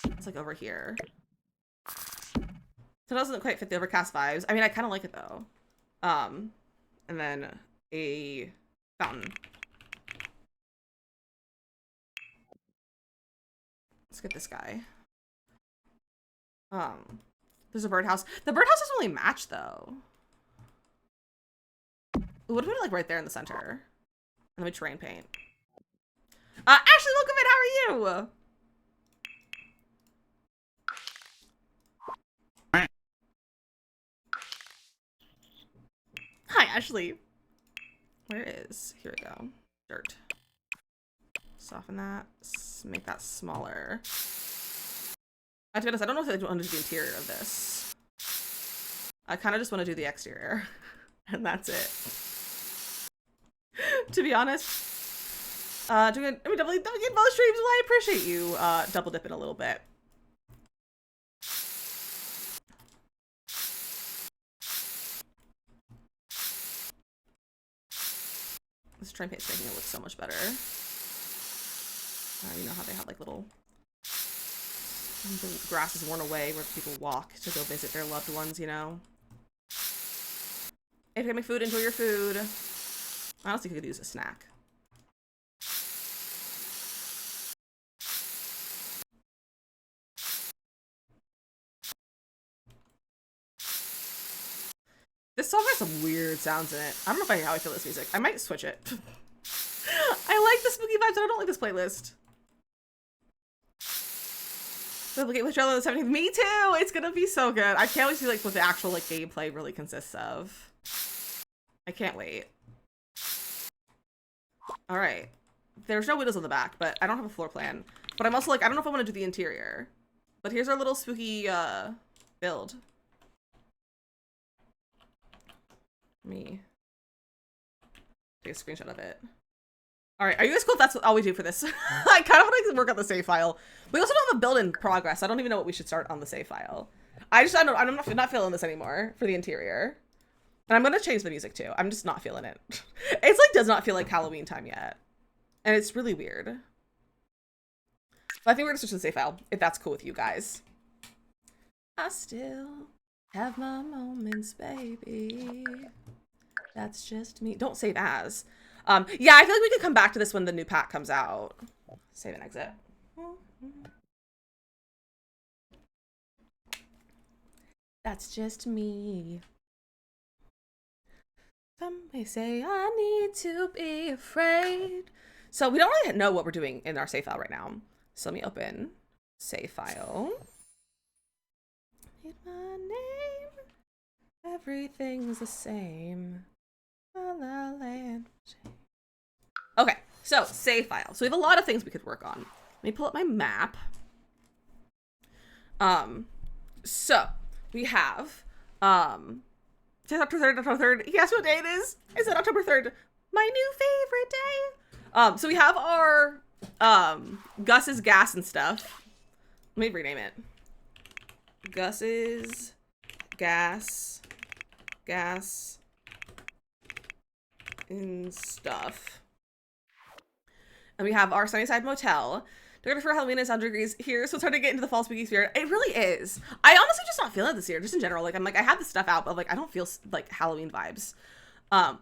It's like over here. So it doesn't quite fit the overcast vibes. I mean, I kind of like it though. And then a fountain. Let's get this guy. There's a birdhouse. The birdhouse doesn't really match though. What if we put it like right there in the center? And then we terrain paint. Ashley, welcome in. How are you? Hi, Ashley. Where is? Here we go. Dirt. Soften that. Make that smaller. To be honest, I don't know if I want to do the interior of this. I kind of just want to do the exterior. And that's it. To be honest. Definitely get both streams. Well, I appreciate you double dipping a little bit. This train paint's making it look so much better. You know how they have like little, the grass is worn away where people walk to go visit their loved ones, you know? If you get me food, enjoy your food. I honestly could use a snack. This song has some weird sounds in it. I don't know how I feel this music. I might switch it. I like the spooky vibes, but I don't like this playlist. Replicate with trailer on the 17th. Me too! It's gonna be so good. I can't wait to see like what the actual like gameplay really consists of. I can't wait. Alright. There's no windows on the back, but I don't have a floor plan. But I'm also like, I don't know if I want to do the interior. But here's our little spooky build. Me. Take a screenshot of it. Alright, are you guys cool if that's all we do for this? I kind of want to work on the save file. We also don't have a build in progress. I don't even know what we should start on the save file. I'm not feeling this anymore for the interior. And I'm gonna change the music too. I'm just not feeling it. It's like does not feel like Halloween time yet. And it's really weird. But I think we're gonna switch to the save file, if that's cool with you guys. I still have my moments, baby. That's just me. Don't save as. Yeah, I feel like we could come back to this when the new pack comes out. Save and exit. That's just me. Some may say I need to be afraid. So we don't really know what we're doing in our save file right now. So let me open save file. Need my name. Everything's the same. La la land. Okay, so save file. So we have a lot of things we could work on. Let me pull up my map. So we have today's October 3rd. He asked what day it is. I said October 3rd. My new favorite day. So we have our Gus's gas and stuff. Let me rename it. Gus's gas and stuff. And we have our Sunnyside Motel. Decorated for Halloween and 100 degrees here, so it's hard to get into the fall spooky spirit. It really is. I honestly just not feeling it this year, just in general. Like, I'm like, I have this stuff out, but like, I don't feel like Halloween vibes.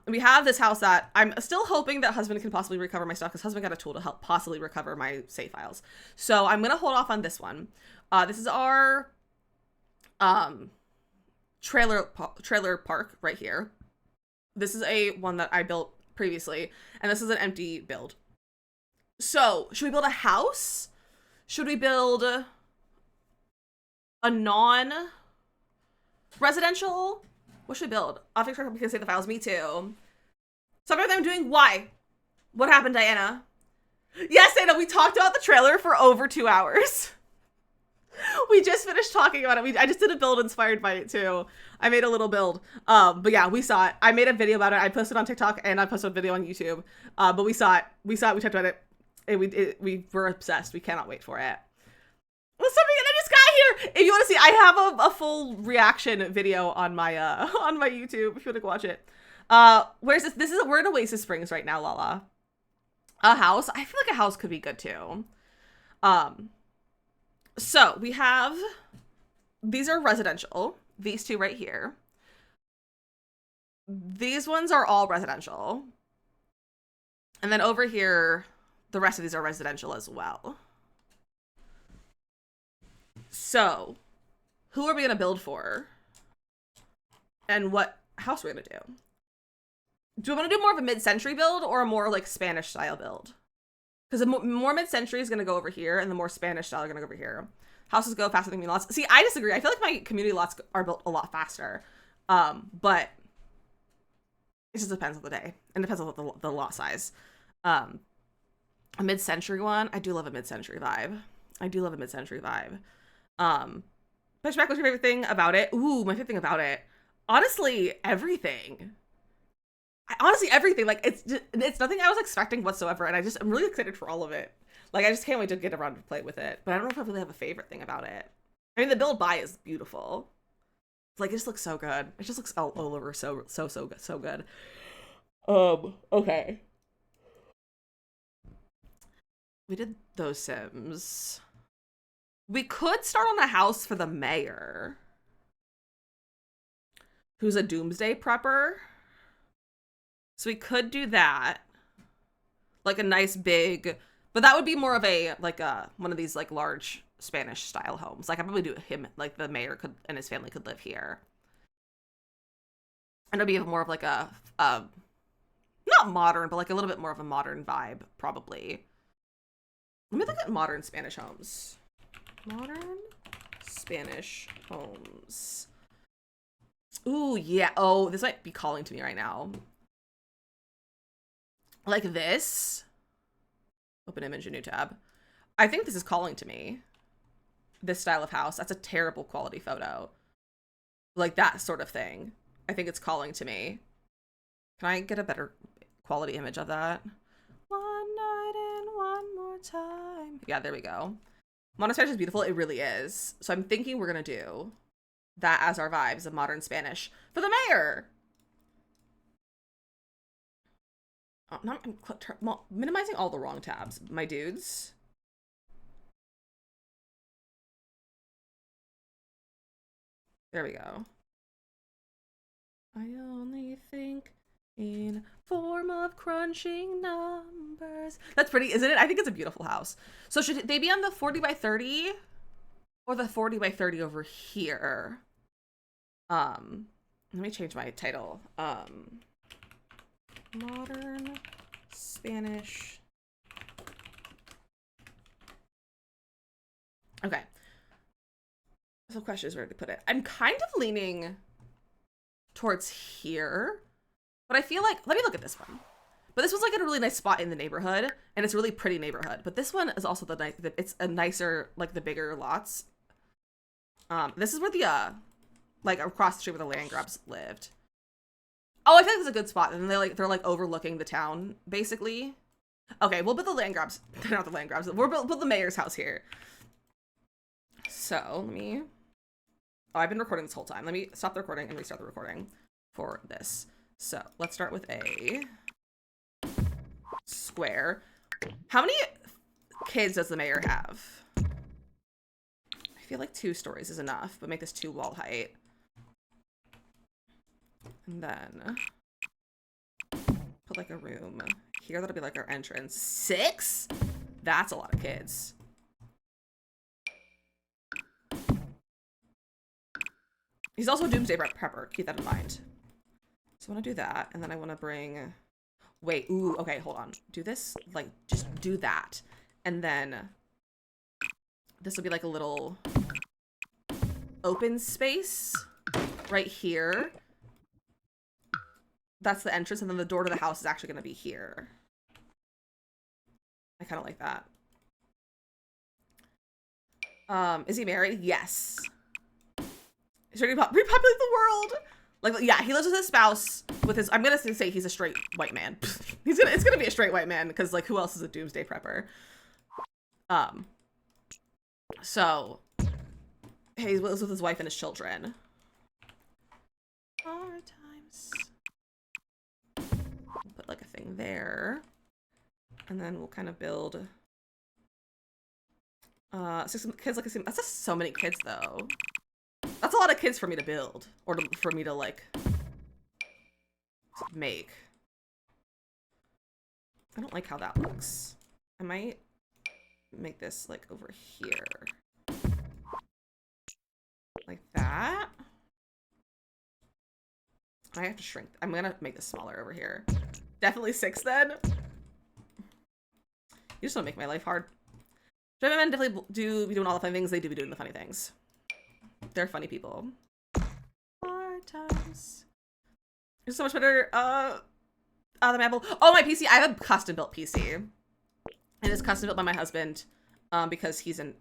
We have this house that I'm still hoping that husband can possibly recover my stuff, because husband got a tool to help possibly recover my save files. So I'm gonna hold off on this one. This is our trailer park right here. This is a one that I built previously, and this is an empty build. So should we build a house? Should we build a non-residential? What should we build? I'll fix it because save the files. Me too. Some of them doing why? What happened, Diana? Yes, Diana, we talked about the trailer for over 2 hours. We just finished talking about it. I just did a build inspired by it too. I made a little build. But yeah, we saw it. I made a video about it. I posted on TikTok and I posted a video on YouTube. But we saw it. We talked about it. And we were obsessed. We cannot wait for it. Well, something I just got here. If you want to see, I have a full reaction video on my YouTube. If you want to go watch it. Where's this? We're in Oasis Springs right now, Lala. A house. I feel like a house could be good too. So we have, these are residential. These two right here. These ones are all residential. And then over here, the rest of these are residential as well. So who are we going to build for? And what house are we going to do? Do we want to do more of a mid-century build or a more like Spanish style build? Because the more mid-century is going to go over here and the more Spanish style are going to go over here. Houses go faster than community lots. See, I disagree. I feel like my community lots are built a lot faster. But it just depends on the day. And depends on the lot size. A mid-century one. I do love a mid-century vibe. Pushback, what's your favorite thing about it? Ooh, my favorite thing about it. Honestly, everything. Everything. Like, it's nothing I was expecting whatsoever. And I'm really excited for all of it. Like, I just can't wait to get around to play with it. But I don't know if I really have a favorite thing about it. I mean, the build buy is beautiful. Like, it just looks so good. It just looks all over so good. Okay. We did those Sims. We could start on the house for the mayor, who's a doomsday prepper. So we could do that. Like a nice big, but that would be more of a, like one of these like large Spanish style homes. Like I'd probably do him, like the mayor could, and his family could live here. And it'd be more of like a, not modern, but like a little bit more of a modern vibe, probably. Let me look at modern Spanish homes. Modern Spanish homes. Ooh, yeah. Oh, this might be calling to me right now. Like this. Open image, a new tab. I think this is calling to me. This style of house. That's a terrible quality photo. Like that sort of thing. I think it's calling to me. Can I get a better quality image of that? One night and one more time. Yeah, there we go. Modern Spanish is beautiful. It really is. So I'm thinking we're going to do that as our vibes of modern Spanish for the mayor. Oh, I'm minimizing all the wrong tabs, my dudes. There we go. I only think in form of crunching numbers. That's pretty, isn't it? I think it's a beautiful house. So should they be on the 40 by 30 or the 40 by 30 over here? Let me change my title. Modern Spanish. Okay. So the question is where to put it. I'm kind of leaning towards here, but I feel like, let me look at this one. But this was like in a really nice spot in the neighborhood, and it's a really pretty neighborhood. But this one is also it's a nicer, like the bigger lots. This is where the like across the street where the land grabs lived. Oh, I think it's a good spot. And they're like overlooking the town, basically. Okay, we'll put the land grabs. Not the land grabs. We'll put the mayor's house here. So let me. Oh, I've been recording this whole time. Let me stop the recording and restart the recording for this. So let's start with a square. How many kids does the mayor have? I feel like 2 stories is enough, but make this 2 wall height. And then put like a room here. That'll be like our entrance. 6? That's a lot of kids. He's also a doomsday prepper. Keep that in mind. So I want to do that. And then I want to bring... Wait. Ooh. Okay. Hold on. Do this. Like, just do that. And then this will be like a little open space right here. That's the entrance. And then the door to the house is actually going to be here. I kind of like that. Is he married? Yes. He's ready to repopulate the world. Like, yeah, he lives with his spouse, with his, I'm gonna say he's a straight white man. It's gonna be a straight white man, because, like, who else is a doomsday prepper? So, he lives with his wife and his children. Hard times. Put, like, a thing there. And then we'll kind of build, 6 kids, like, that's just so many kids, though. That's a lot of kids for me to build, or for me to, like, make. I don't like how that looks. I might make this, like, over here. Like that. I have to shrink. I'm gonna make this smaller over here. Definitely 6 then. You just want to make my life hard. German men definitely do be doing all the funny things. They do be doing the funny things. They're funny people. Hard times. It's so much better. The Apple. Oh, my PC. I have a custom built PC. And it's custom built by my husband, because he's a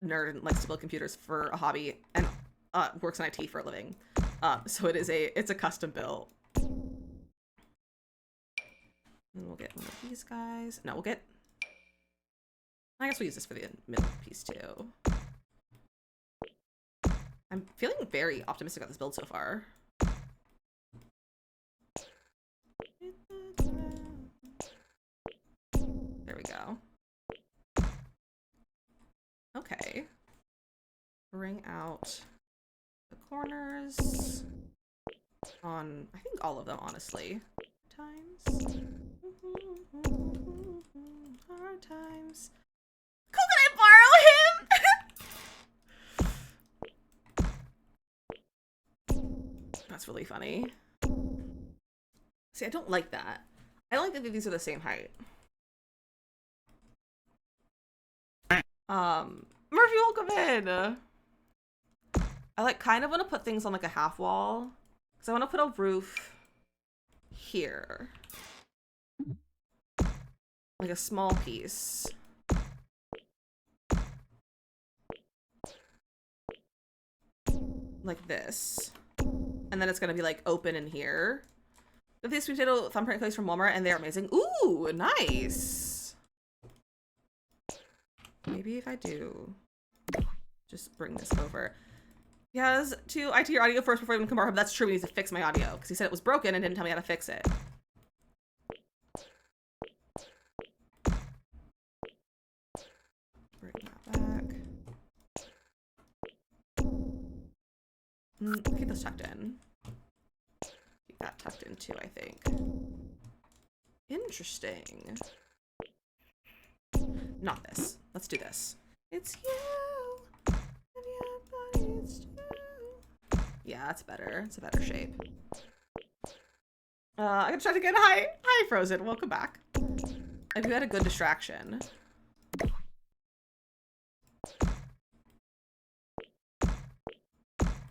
nerd and likes to build computers for a hobby and works in IT for a living. So it's a custom built. And we'll get one of these guys. No, I guess we'll use this for the middle piece too. I'm feeling very optimistic about this build so far. There we go. Okay. Bring out the corners on, I think all of them, honestly. Times. Hard times. Cool, can I borrow him? That's really funny. See, I don't like that. I don't like that these are the same height. Murphy, welcome in. I like kind of want to put things on like a half wall, because I want to put a roof here, like a small piece. Like this. And then it's gonna be like open in here. These sweet potato thumbprint cookies from Walmart, and they're amazing. Ooh, nice. Maybe if I do just bring this over. He has to IT your audio first before you can borrow him. That's true. He needs to fix my audio because he said it was broken and didn't tell me how to fix it. Bring that back. Keep this tucked in. Keep that tucked in too, I think. Interesting. Not this. Let's do this. It's you. It's you. Yeah, that's better. It's a better shape. I got distracted again. Hi, Frozen. Welcome back. Have you had a good distraction?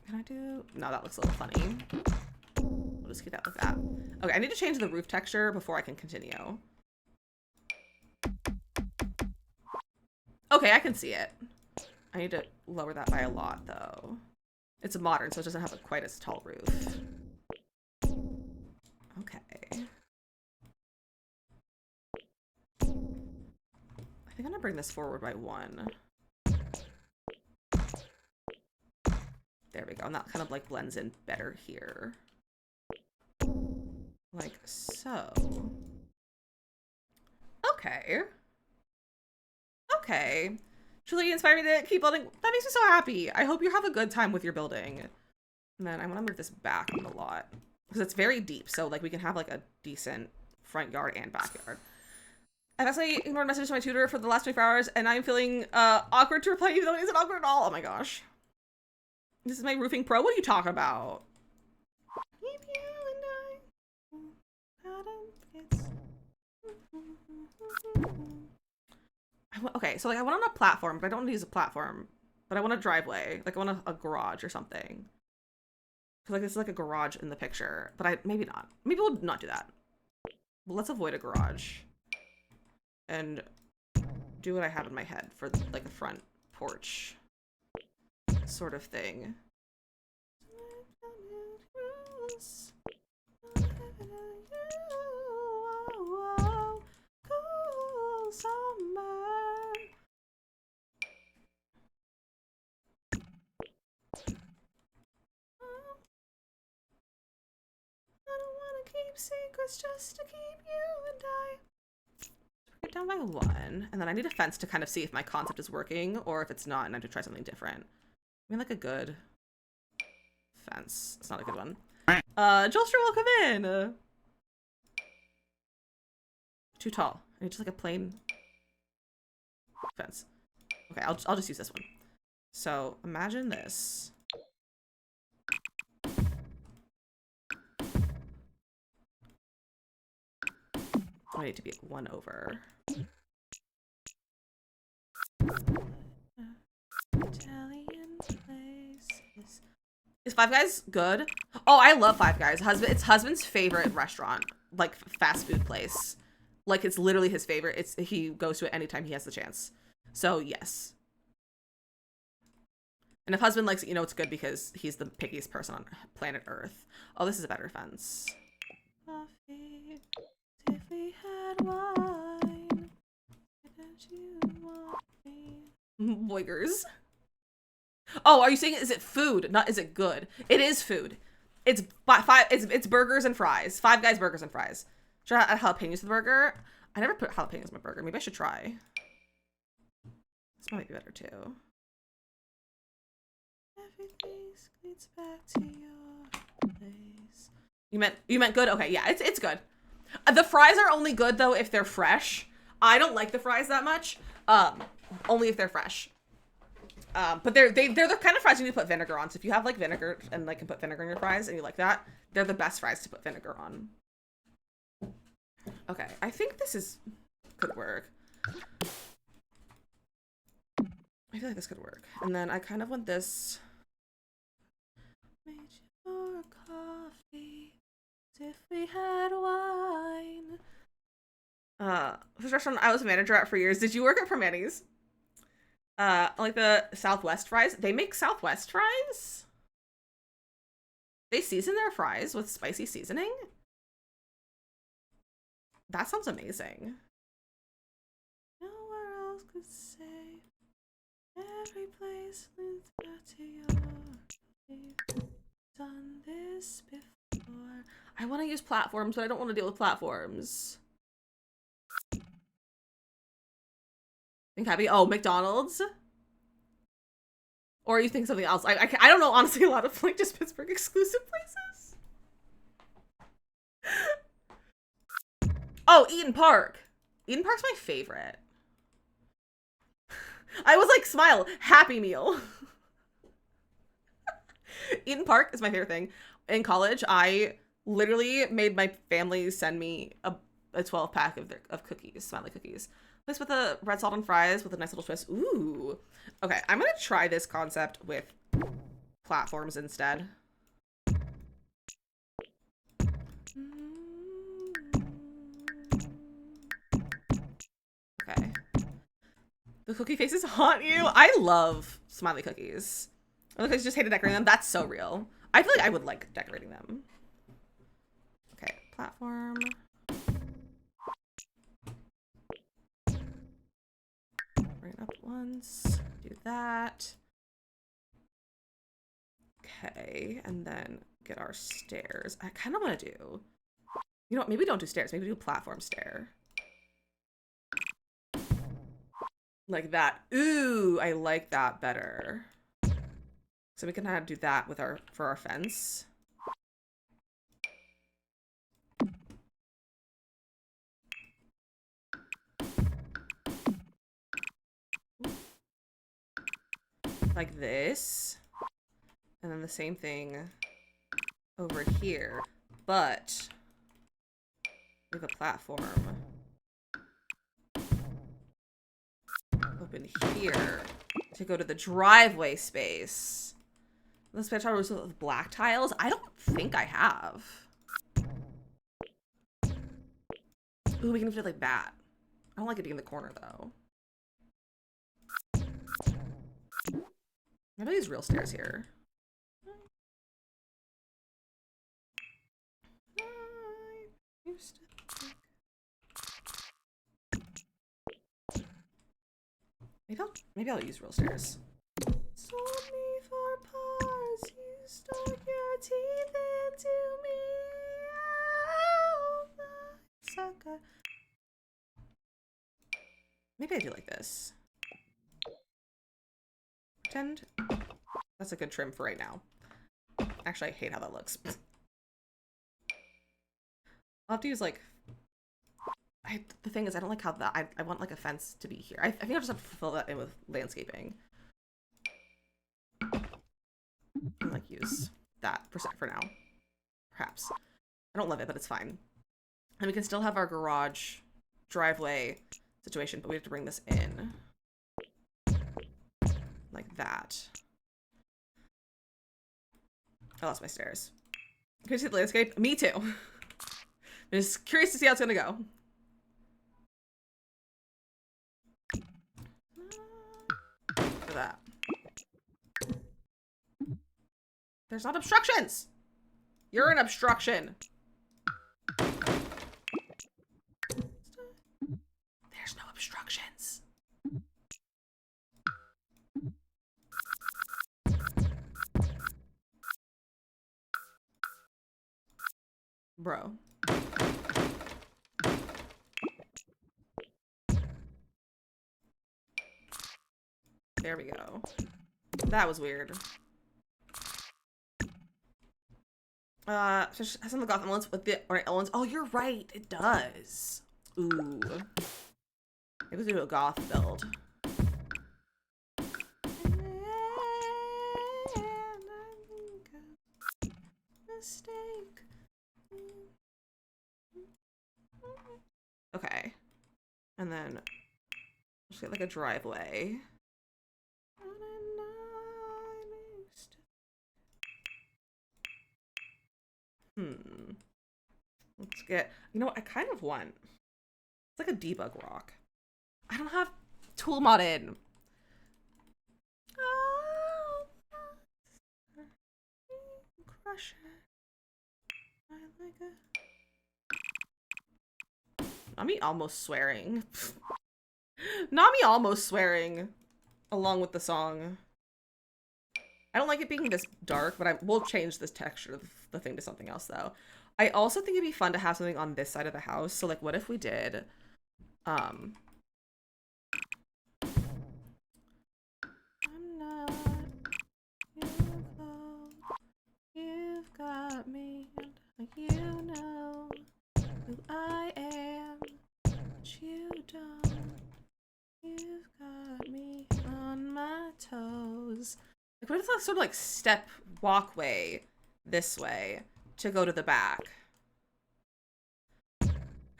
Can I do? No, that looks a little funny. We'll just keep that like that. Okay, I need to change the roof texture before I can continue. Okay, I can see it. I need to lower that by a lot, though. It's a modern, so it doesn't have quite as tall roof. think I'm gonna bring this forward by 1. There we go. And that kind of like blends in better here. Like so. Okay. Okay. Truly inspired me to keep building. That makes me so happy. I hope you have a good time with your building. And then I want to move this back a lot because it's very deep. So like we can have like a decent front yard and backyard. I've actually ignored messages from my tutor for the last 24 hours and I'm feeling awkward to reply even though it isn't awkward at all. Oh my gosh. This is my roofing pro. What are you talking about? Okay, so like I want on a platform, but I don't want to use a platform. But I want a driveway. Like I want a garage or something. Cause like this is like a garage in the picture, but maybe not. Maybe we'll not do that. Well, let's avoid a garage. And do what I have in my head for like a front porch sort of thing. Secrets just to keep you and I. Bring it down by 1, and then I need a fence to kind of see if my concept is working or if it's not, and I have to try something different. I mean, like a good fence. It's not a good one. Jolster will come in. Too tall. I need just like a plain fence. Okay, I'll just use this one. So imagine this. I need to be 1 over. Italian places. Is Five Guys good? Oh, I love Five Guys. It's husband's favorite restaurant, like fast food place. Like it's literally his favorite. He goes to it anytime he has the chance. So yes. And if husband likes it, you know it's good because he's the pickiest person on planet Earth. Oh, this is a better fence. Coffee. If we had wine, don't you want me? Boigers. Oh, are you saying is it food? Not is it good? It is food. It's burgers and fries. Five Guys burgers and fries. Should I add jalapenos to the burger? I never put jalapenos in my burger. Maybe I should try. This might be better too. Everything leads back to your place. You meant good? Okay, yeah, it's good. The fries are only good though if they're fresh. I don't like the fries that much. Only if they're fresh. But they're the kind of fries you need to put vinegar on. So if you have like vinegar and like can put vinegar in your fries and you like that, they're the best fries to put vinegar on. Okay, I think this could work. I feel like this could work. And then I kind of want this. Made you for coffee. If we had wine. This restaurant I was a manager at for years. Did you work at Permanis? Like the Southwest fries. They make Southwest fries? They season their fries with spicy seasoning? That sounds amazing. Nowhere else could say. Every place leads back to your. Done this before. I want to use platforms, but I don't want to deal with platforms. Think happy? Oh, McDonald's? Or you think something else? I don't know, honestly, a lot of like just Pittsburgh exclusive places. Oh, Eden Park. Eden Park's my favorite. I was like, smile, Happy Meal. Eden Park is my favorite thing. In college, I literally made my family send me a 12-pack of cookies, Smiley cookies. Place with the red salt and fries with a nice little twist. Ooh. Okay, I'm gonna try this concept with platforms instead. Okay. The cookie faces haunt you? I love Smiley cookies. I just hated decorating them. That's so real. I feel like I would like decorating them. Okay, platform. bring it up once. Do that. Okay, and then get our stairs. I kind of want to do... You know what? Maybe don't do stairs. Maybe do a platform stair. Like that. Ooh, I like that better. So we can kind of do that with for our fence. Like this. And then the same thing over here. But we have a platform open here to go to the driveway space. This bedroom was with black tiles. I don't think I have. Ooh, we can do it like that. I don't like it being in the corner though. Maybe these real stairs here. Maybe I'll use real stairs. Sold me for parts, you stuck your teeth into me. Oh, sucker. Maybe I do like this. Pretend. That's a good trim for right now. Actually, I hate how that looks. I'll have to use like... the thing is, I don't like how that... I want like a fence to be here. I think I'll just have to fill that in with landscaping. And like use that for now. Perhaps. I don't love it, but it's fine. And we can still have our garage driveway situation, but we have to bring this in. Like that. I lost my stairs. Can you see the landscape? Me too. I'm just curious to see how it's gonna go. For that. There's not obstructions! You're an obstruction! There's no obstructions. Bro. There we go. That was weird. Has some of the Gotham elements with the ornate elements. Oh, you're right. It does. Ooh. Maybe we'll do a goth build. Mistake. Okay. And then just get like a driveway. Let's get, you know what, I kind of want, it's like a debug rock. I don't have tool modded. Oh, crush it. I like it. Nami almost swearing. Nami almost swearing along with the song. I don't like it being this dark, but we'll change this texture of the thing to something else though. I also think it'd be fun to have something on this side of the house. So like what if we did I'm not beautiful. You've got me and you know who I am, but you don't. You've got me on my toes. Like what if it's sort of like step walkway this way to go to the back?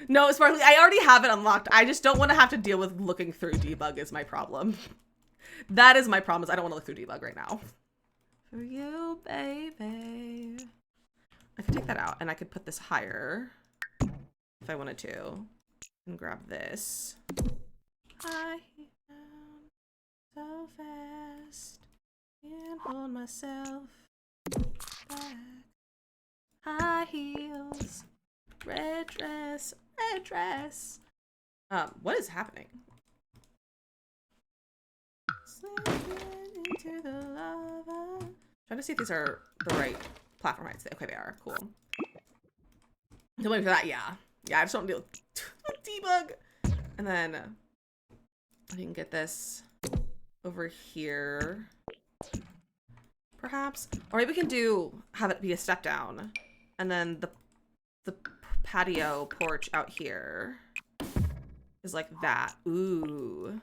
No, Sparkly, I already have it unlocked. I just don't want to have to deal with looking through debug is my problem. That is my problem, is I don't want to look through debug right now. For you, baby. I could take that out and I could put this higher if I wanted to. And grab this. I found so fast. Can't hold myself back. High heels, red dress, red dress. What is happening? Slipping into the lava. Trying to see if these are the right platform heights. Okay, they are. Cool. Don't wait for that. Yeah. Yeah, I just don't deal with debug. And then I can get this over here, perhaps. Or maybe we can have it be a step down. And then the patio porch out here is like that. Ooh.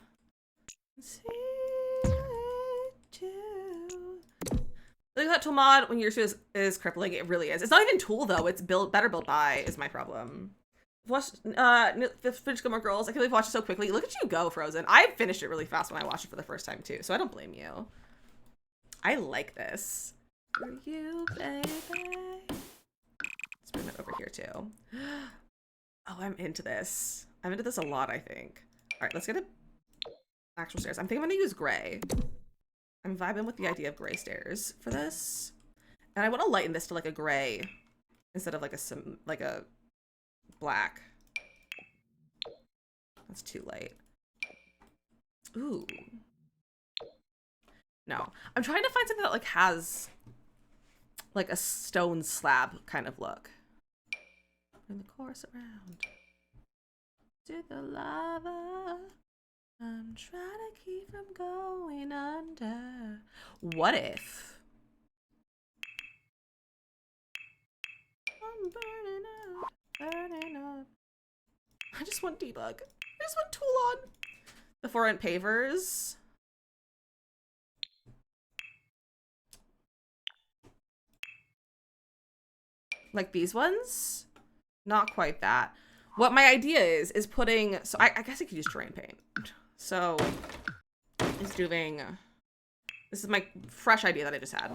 Look at that tool mod when your issue is crippling. It really is. It's not even tool though. It's better built by is my problem. Watched finished Gilmore Girls. I can't believe I watched it so quickly. Look at you go, Frozen. I finished it really fast when I watched it for the first time too, so I don't blame you. I like this. For you, baby. Let's bring that over here too. Oh, I'm into this. I'm into this a lot, I think. All right, let's get it. Actual stairs. I'm thinking I'm gonna use gray. I'm vibing with the idea of gray stairs for this. And I want to lighten this to like a gray instead of like a black. That's too light. Ooh. No. I'm trying to find something that like has like a stone slab kind of look. Bring the chorus around. To the lava. I'm trying to keep from going under. What if? I'm burning up. I just want debug. I just want tool on. The 4-inch pavers. Like these ones? Not quite that. What my idea is putting, so I guess I could use terrain paint. So, it's doing, this is my fresh idea that I just had.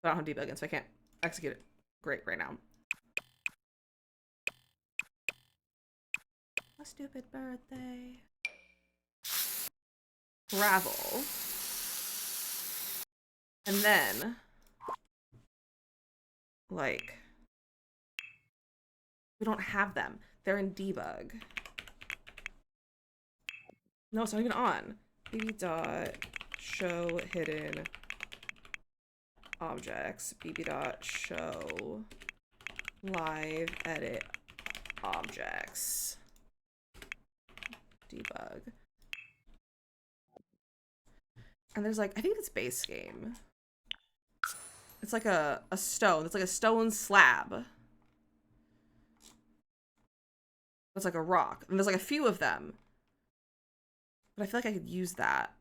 But I don't have debugging, so I can't execute it great right now. A stupid birthday. Gravel. And then, like, we don't have them. They're in debug. No, it's not even on. bb dot show hidden objects. bb dot show live edit objects. Debug. And there's like, I think it's base game. It's like a stone. It's like a stone slab. It's like a rock. And there's like a few of them. But I feel like I could use that.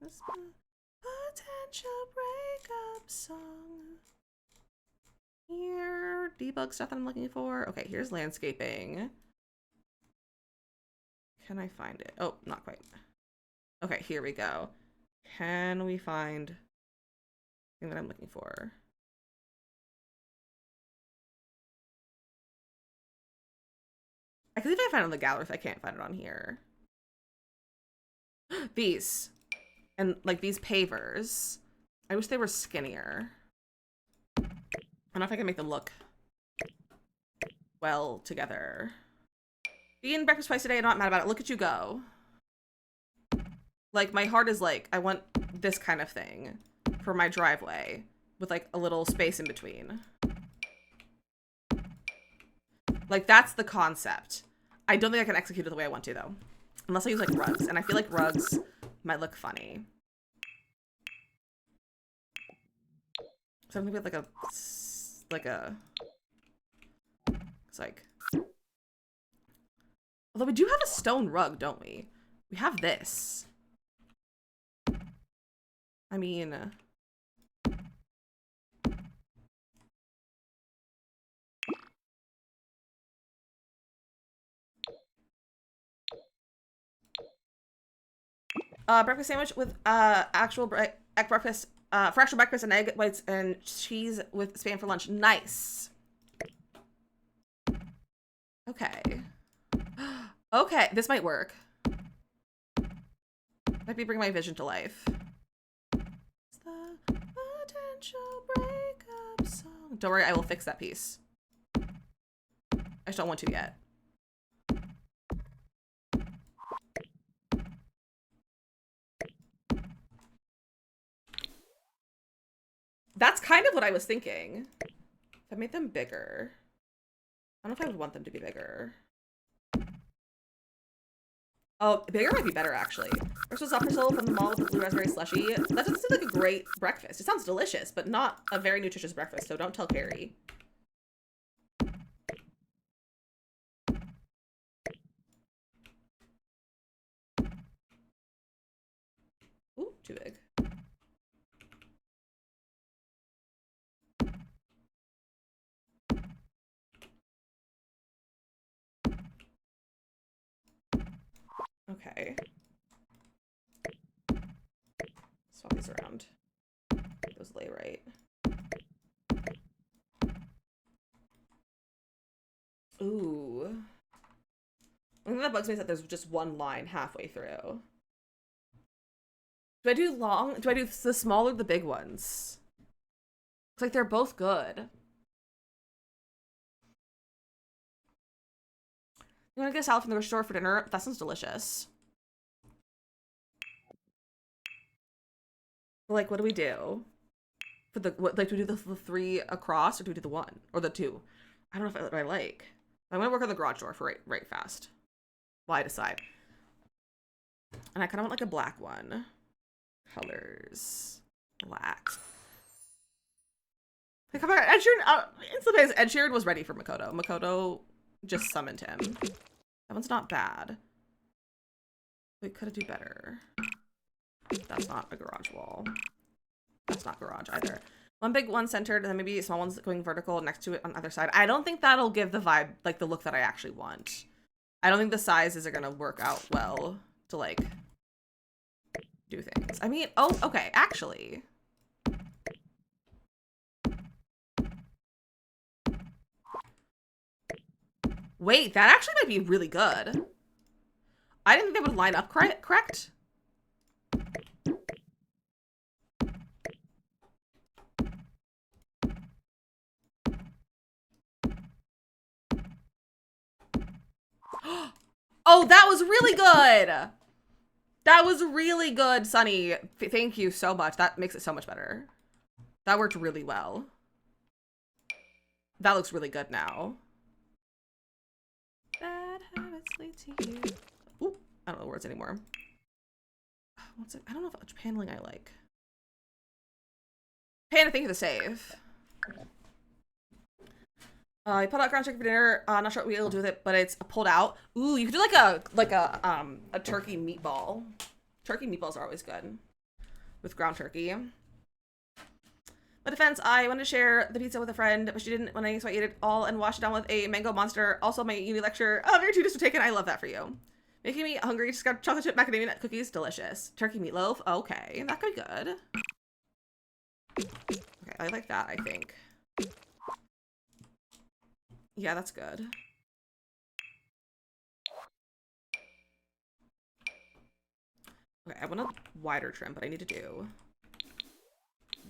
This potential breakup song. Here, debug stuff that I'm looking for. Okay, here's landscaping. Can I find it? Oh, not quite. Okay, here we go. Can we find the thing that I'm looking for? I can see if I find it on the gallery if I can't find it on here. These. And like these pavers. I wish they were skinnier. I don't know if I can make them look well together. Eating breakfast twice a day, I'm not mad about it. Look at you go. Like my heart is like, I want this kind of thing for my driveway with like a little space in between. Like, that's the concept. I don't think I can execute it the way I want to, though. Unless I use, like, rugs. And I feel like rugs might look funny. So I'm gonna get, it's like... Although we do have a stone rug, don't we? We have this. I mean... breakfast sandwich with actual breakfast, for actual breakfast and egg whites and cheese with Spam for lunch. Nice. Okay. Okay, this might work. Might be bringing my vision to life. It's the potential breakup song. Don't worry, I will fix that piece. I just don't want to yet. That's kind of what I was thinking. If I made them bigger. I don't know if I would want them to be bigger. Oh, bigger might be better, actually. Versus apple from the mall with the blue raspberry slushy. That doesn't seem like a great breakfast. It sounds delicious, but not a very nutritious breakfast, so don't tell Carrie. Ooh, too big. Okay. Swap these around. Those lay right. Ooh. One thing that bugs me is that there's just one line halfway through. Do I do long? Do I do the small or the big ones? Looks like they're both good. You want to get a salad from the store for dinner? That sounds delicious. Like, what do we do? For the, what, like, do we do the 3 across, or do we do the 1? Or the 2? I don't know if I like. I'm gonna work on the garage door for right fast. While I decide. And I kind of want like a black one. Colors. Black. Hey, come on, Ed Sheeran, instantly, Ed Sheeran was ready for Makoto. Makoto just summoned him. That one's not bad. We could do better. That's not a garage wall. That's not garage either. One big one centered, and then maybe small ones going vertical next to it on the other side. I don't think that'll give the vibe, like the look that I actually want. I don't think the sizes are gonna work out well to like do things. I mean, oh, okay, actually. Wait, that actually might be really good. I didn't think they would line up correct. Oh, that was really good. That was really good, Sunny. Thank you so much. That makes it so much better. That worked really well. That looks really good now. Bad habits lead to you. Ooh, I don't know the words anymore. What's it? I don't know which paneling I like. Panda, thank you for the save. I pulled out ground chicken for dinner. Not sure what we'll do with it, but it's pulled out. Ooh, you could do like a turkey meatball. Turkey meatballs are always good with ground turkey. My defense, I wanted to share the pizza with a friend, but she didn't when I so I ate it all and washed it down with a mango monster. Also, my uni lecture. Oh, very Judas were taken. I love that for you. Making me hungry. Just got chocolate chip macadamia nut cookies. Delicious. Turkey meatloaf. Okay, that could be good. Okay, I like that, I think. Yeah, that's good. Okay, I want a wider trim, but I need to do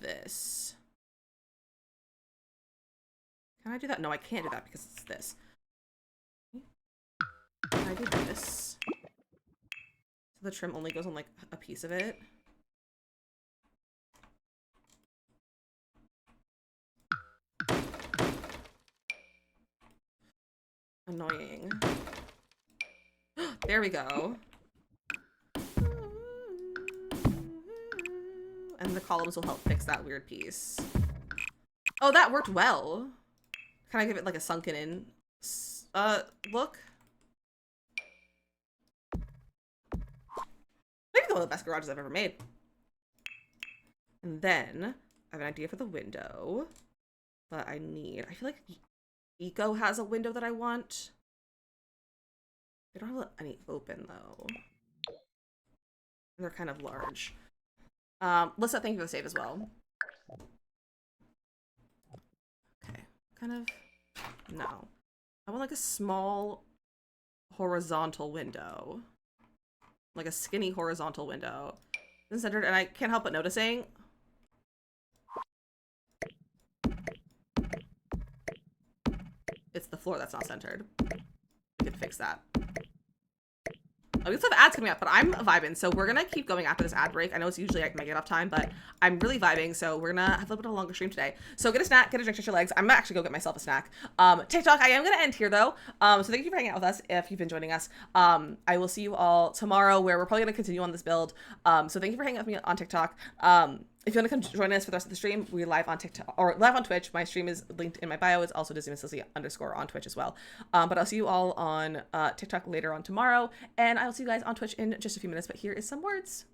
this. Can I do that? No, I can't do that because it's this. Can I do this? So the trim only goes on like a piece of it. Annoying. There we go. And the columns will help fix that weird piece. Oh, that worked well. Can I give it like a sunken in look? Maybe one of the best garages I've ever made. And then I have an idea for the window. But I feel like Eco has a window that I want. They don't have any open though. They're kind of large. Lissa, thank you for the save as well. Okay, kind of, no. I want like a small horizontal window. Like a skinny horizontal window. It's centered, and I can't help but noticing. It's the floor that's not centered. We could fix that. We still have ads coming up, but I'm vibing. So we're gonna keep going after this ad break. I know it's usually like my get off time, but I'm really vibing. So we're gonna have a little bit of a longer stream today. So get a snack, get a drink, stretch your legs. I'm gonna actually go get myself a snack. TikTok, I am gonna end here though. So thank you for hanging out with us. If you've been joining us, I will see you all tomorrow, where we're probably gonna continue on this build. So thank you for hanging out with me on TikTok. If you want to come join us for the rest of the stream, we're live on TikTok or live on Twitch. My stream is linked in my bio. It's also DizzyMissLizzy _ on Twitch as well. But I'll see you all on TikTok later on tomorrow, and I'll see you guys on Twitch in just a few minutes. But here is some words.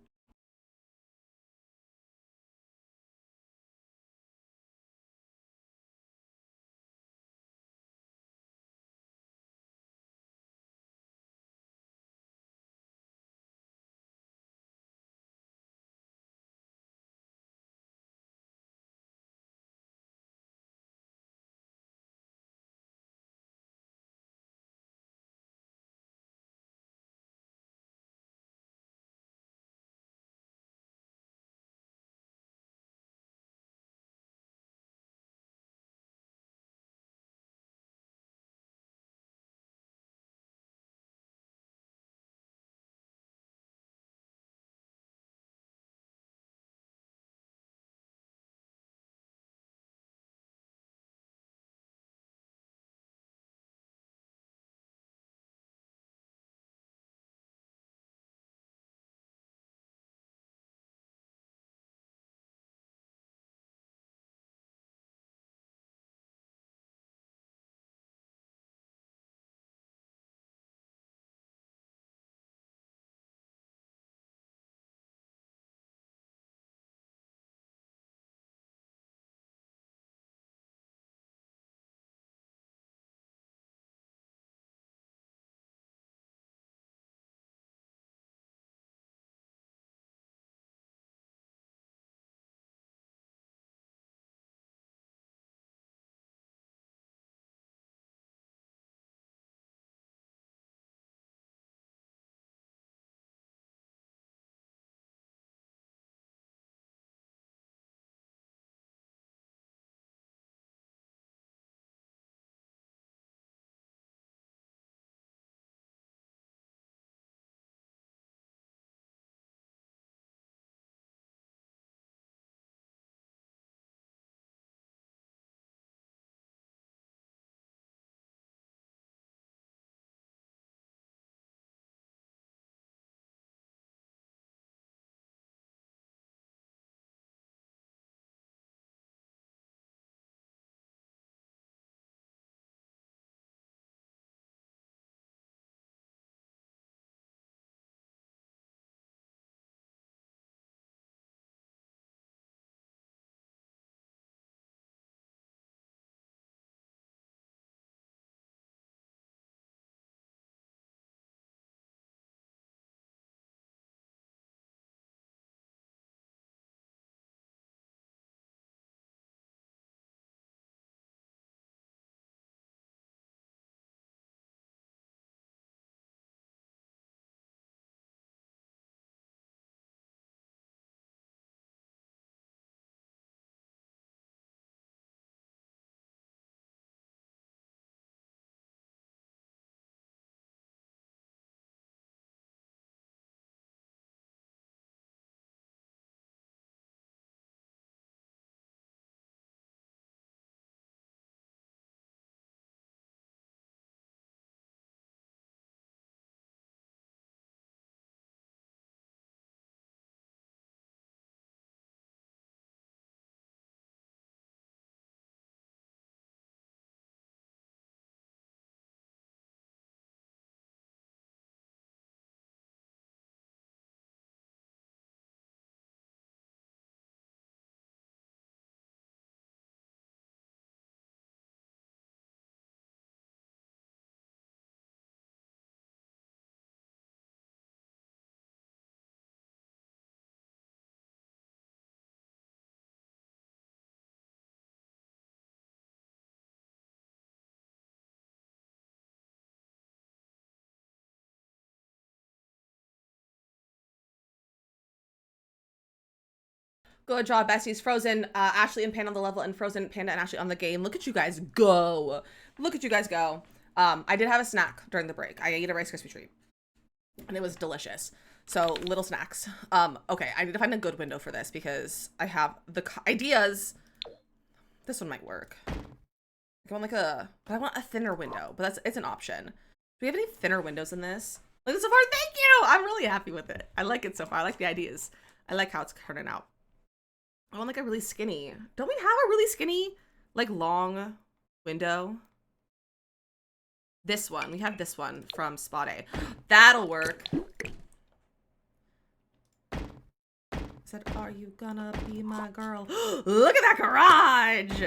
Good job, besties. Frozen, Ashley and Panda on the level, and Frozen, Panda, and Ashley on the game. Look at you guys go. Look at you guys go. I did have a snack during the break. I ate a Rice Krispie treat. and it was delicious. So little snacks. Okay, I need to find a good window for this because I have the ideas. This one might work. I want but I want a thinner window, but it's an option. Do we have any thinner windows in this? Like so far, thank you! I'm really happy with it. I like it so far. I like the ideas. I like how it's turning out. I want like a really skinny. Don't we have a really skinny, like long window? This one. We have this one from Spot A. That'll work. Said, are you gonna be my girl? Look at that garage!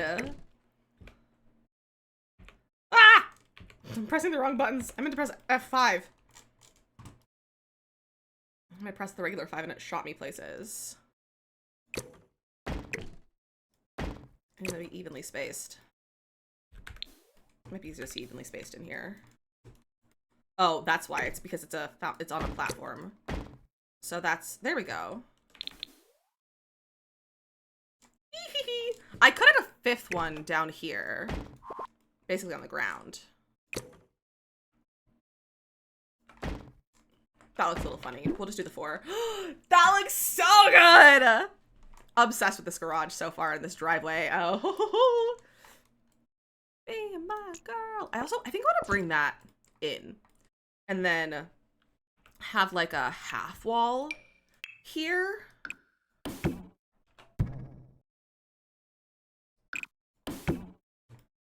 Ah! I'm pressing the wrong buttons. I meant to press F5. I pressed the regular 5 and it shot me places. I'm gonna be evenly spaced. It might be easier to see evenly spaced in here. Oh, that's why. It's because it's on a platform. So there we go. I could have a 5th one down here. Basically on the ground. That looks a little funny. We'll just do the 4. That looks so good! Obsessed with this garage so far in this driveway. Oh. Be my girl. I think I want to bring that in. And then have like a half wall here.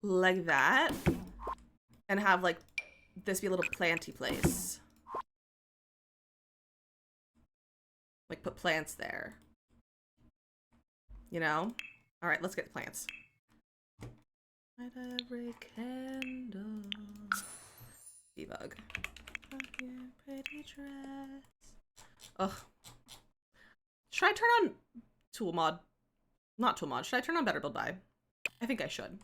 Like that. And have like this be a little planty place. Like put plants there. You know? Alright, let's get plants. Light every candle. Debug. Of your pretty dress. Ugh. Should I turn on tool mod? Not tool mod. Should I turn on Better Build By? I think I should.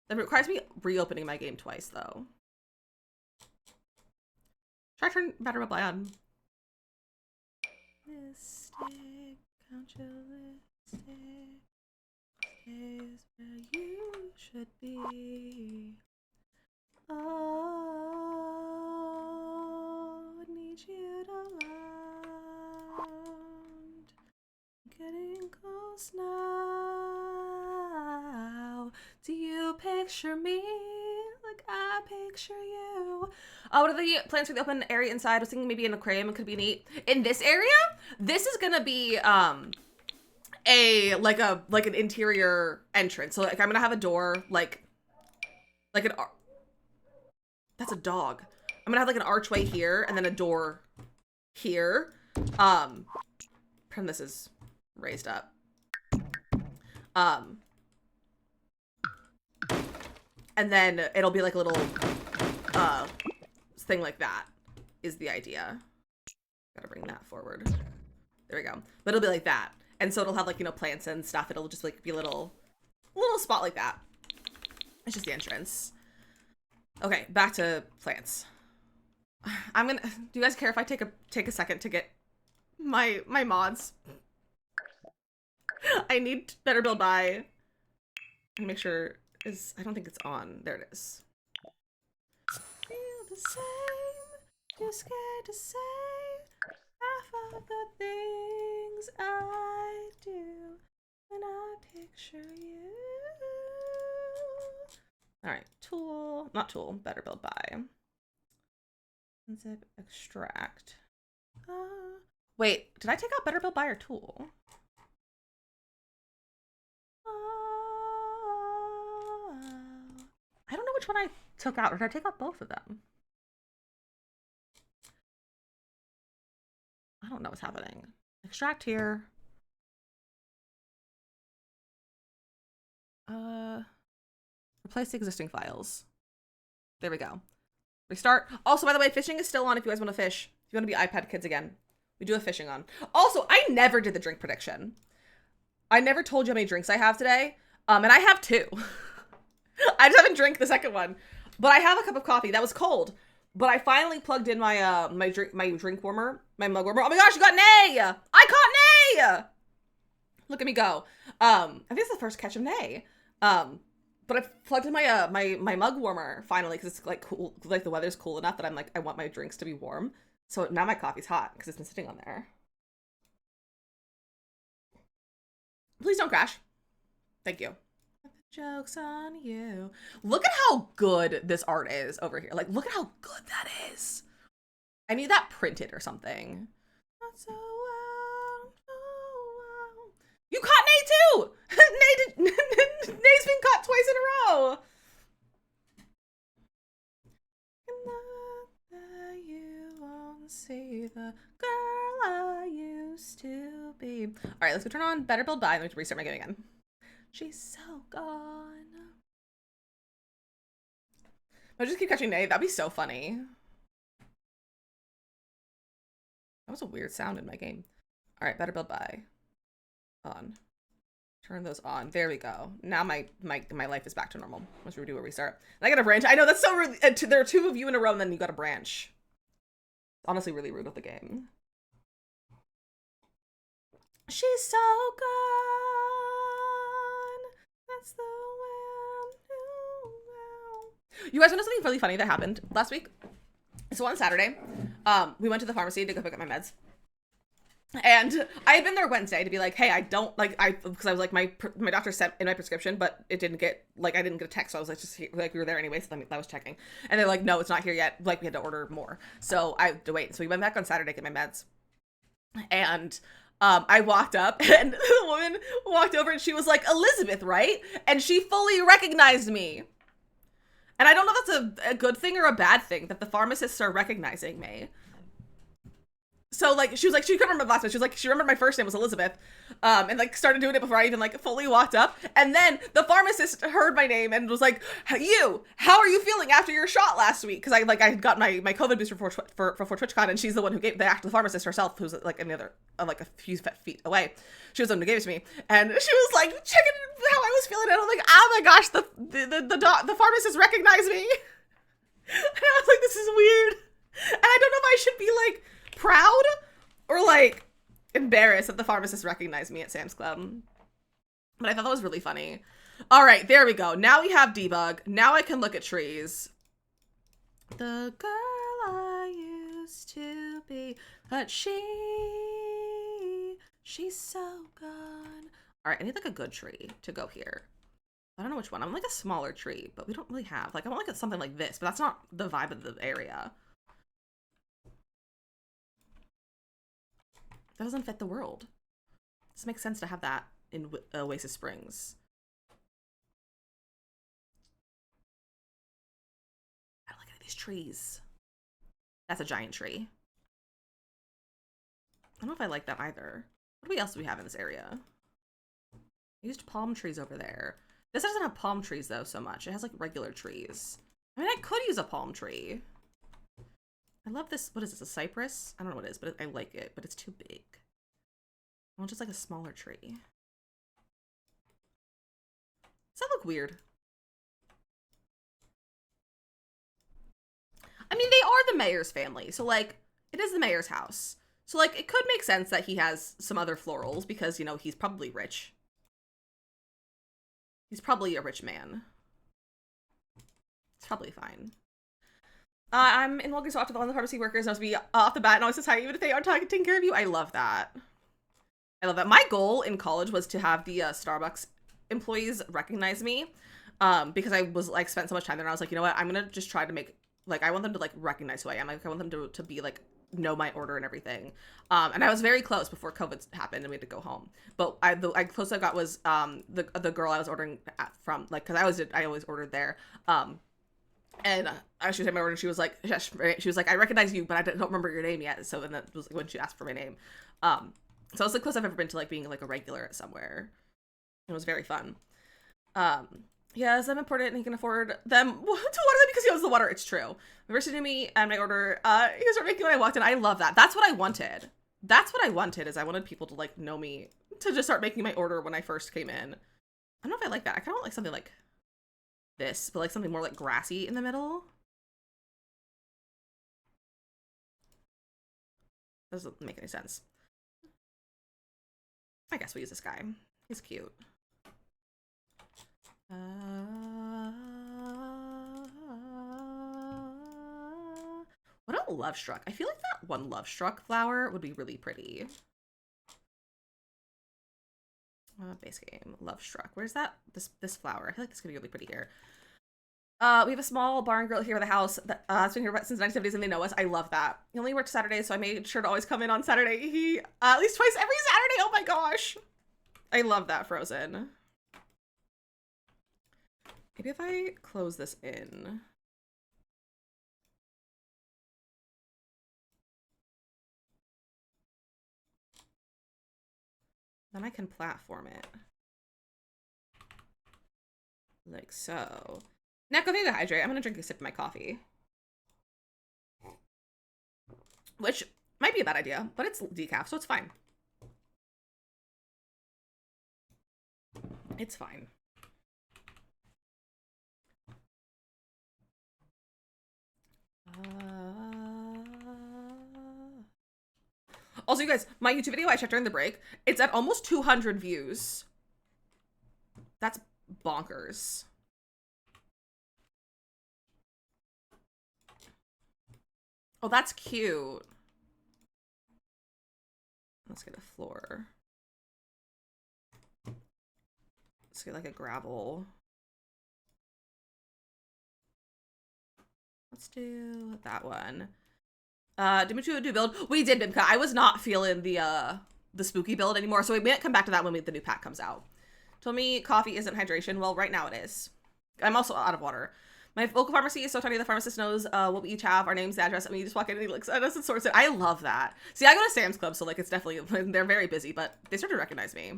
That requires me reopening my game twice, though. Should I turn Better Build By on? Mystic, count your lipstick. Is where you should be. Oh, need you to land. Getting close now. Do you picture me like I picture you? Oh, what are the plans for the open area inside? I was thinking maybe an aquarium. It could be neat. In this area, this is gonna be like an interior entrance. So like I'm gonna have a door like that's a dog. I'm gonna have like an archway here and then a door here. This is raised up. And then it'll be like a little thing like that is the idea. Gotta bring that forward. There we go. But it'll be like that. And so it'll have like, you know, plants and stuff. It'll just like be a little spot like that. It's just the entrance. Okay, back to plants. Do you guys care if I take a second to get my mods? I need Better Build By. And make sure I don't think it's on. There it is. Feel the same. Too scared to say half of the things I do when I picture you. Alright, tool, not tool, Better Build By. Zip extract. Wait, did I take out Better Build By or tool? I don't know which one I took out, or did I take out both of them? I don't know what's happening. Extract here. Replace the existing files. There we go. Restart. Also, by the way, fishing is still on if you guys want to fish. If you want to be iPad kids again. We do have fishing on. Also, I never did the drink prediction. I never told you how many drinks I have today. And I have 2. I just haven't drank the second one. But I have a cup of coffee. That was cold. But I finally plugged in my my drink warmer, my mug warmer. Oh my gosh, you got an A! I caught an A! Look at me go. I think it's the first catch of an A. But I plugged in my my mug warmer finally because it's like cool, like the weather's cool enough that I'm like I want my drinks to be warm. So now my coffee's hot because it's been sitting on there. Please don't crash. Thank you. Joke's on you. Look at how good this art is over here. Like, look at how good that is. I need that printed or something. Not so well, oh, wow. You caught Nay too! Nay's been caught twice in a row. You won't see the girl I used to be. All right, let's go turn on Better Build Buy and we have to restart my game again. She's so gone. I'll just keep catching Nay. That'd be so funny. That was a weird sound in my game. All right, Better Build Buy. On. Turn those on. There we go. Now my life is back to normal. Once we do a restart. And I got a branch. I know that's so rude. There are two of you in a row and then you got a branch. Honestly, really rude with the game. She's so gone. That's the way I knew. You guys want to know something really funny that happened last week? So on Saturday, we went to the pharmacy to go pick up my meds. And I had been there Wednesday to be like, hey, I don't like, because I was like, my doctor sent in my prescription, but it didn't get, like, I didn't get a text. So I was like, just like, we were there anyway. So I was checking and they're like, no, it's not here yet. Like we had to order more. So I had to wait. So we went back on Saturday to get my meds. And I walked up and the woman walked over and she was like, Elizabeth, right? And she fully recognized me. And I don't know if that's a good thing or a bad thing that the pharmacists are recognizing me. So like she was like she couldn't remember my last name. She was like she remembered my first name was Elizabeth, and like started doing it before I even like fully walked up. And then the pharmacist heard my name and was like, "You, how are you feeling after your shot last week?" Because I had got my COVID booster for TwitchCon, and she's the one who gave the pharmacist herself, who's like in the other like a few feet away. She was the one who gave it to me, and she was like checking how I was feeling, and I'm like, "Oh my gosh, the pharmacist recognized me," and I was like, "This is weird," and I don't know if I should be like proud or like embarrassed that the pharmacist recognized me at Sam's Club. But I thought that was really funny. All right, there we go. Now we have debug. Now I can look at trees. The girl I used to be, but she's so gone. All right, I need like a good tree to go here. I don't know which one. I'm like a smaller tree, but we don't really have. Like I want like something like this, but that's not the vibe of the area. That doesn't fit the world. This makes sense to have that in Oasis Springs. I don't like any of these trees. That's a giant tree. I don't know if I like that either. What else do we have in this area? I used palm trees over there. This doesn't have palm trees though so much. It has like regular trees. I mean, I could use a palm tree. I love this. What is this? A cypress? I don't know what it is, but I like it, but it's too big. I want just like a smaller tree. Does that look weird? I mean, they are the mayor's family. So like, it is the mayor's house. So like, it could make sense that he has some other florals because, you know, he's probably rich. He's probably a rich man. It's probably fine. I'm in Walgreens, so to the pharmacy workers knows to be off the bat and always says hi even if they aren't taking care of you. I love that. I love that. My goal in college was to have the Starbucks employees recognize me because I was like spent so much time there and I was like, you know what, I'm gonna just try to make like I want them to like recognize who I am. Like I want them to be like know my order and everything. And I was very close before COVID happened and we had to go home. But the closest I got was the girl I was ordering from, like, because I always ordered there. And she was in my order and she was like, I recognize you, but I don't remember your name yet. So then that was when she asked for my name. So it's the closest I've ever been to like being like a regular at somewhere. It was very fun. Yes, I'm important and he can afford them to water them because he owns the water. It's true. Reversing to me and my order, he was making when I walked in. I love that. That's what I wanted. That's what I wanted, is I wanted people to like know me, to just start making my order when I first came in. I don't know if I like that. I kind of want like something like this, but like something more like grassy in the middle. Doesn't make any sense. I guess we use this guy. He's cute. What a Love Struck. I feel like that one Love Struck flower would be really pretty. Base game, Love Struck. Where's that? This flower. I feel like this could be really pretty here. We have a small barn grill here at the house that's been here since the 1970s, and they know us. I love that. He only worked Saturdays, so I made sure to always come in on Saturday. He at least twice every Saturday. Oh my gosh. I love that, Frozen. Maybe if I close this in. Then I can platform it. Like so. Now go to hydrate. I'm gonna drink a sip of my coffee. Which might be a bad idea, but it's decaf, so it's fine. It's fine. Also, you guys, my YouTube video I checked during the break, it's at almost 200 views. That's bonkers. Oh, that's cute. Let's get a floor. Let's get like a gravel. Let's do that one. Did we do build? We did, Bimka. I was not feeling the spooky build anymore, so we might come back to that when the new pack comes out. Told me coffee isn't hydration. Well, right now it is. I'm also out of water. My local pharmacy is so tiny the pharmacist knows what we each have, our names, the address, and we just walk in and he looks at us and sorts it. I love that. See, I go to Sam's Club, so like it's definitely, they're very busy, but they start to recognize me.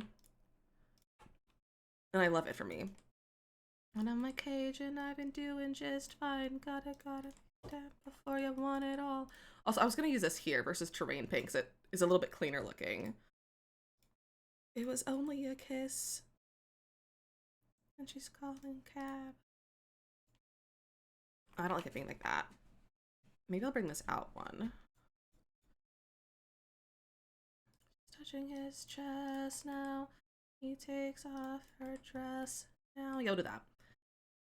And I love it for me. When I'm my cage and I've been doing just fine. Gotta damn before you want it all. Also, I was gonna use this here versus Terrain Pink because it is a little bit cleaner looking. It was only a kiss. And she's calling cab. I don't like it being like that. Maybe I'll bring this out one. Touching his chest now. He takes off her dress. Now you'll do that.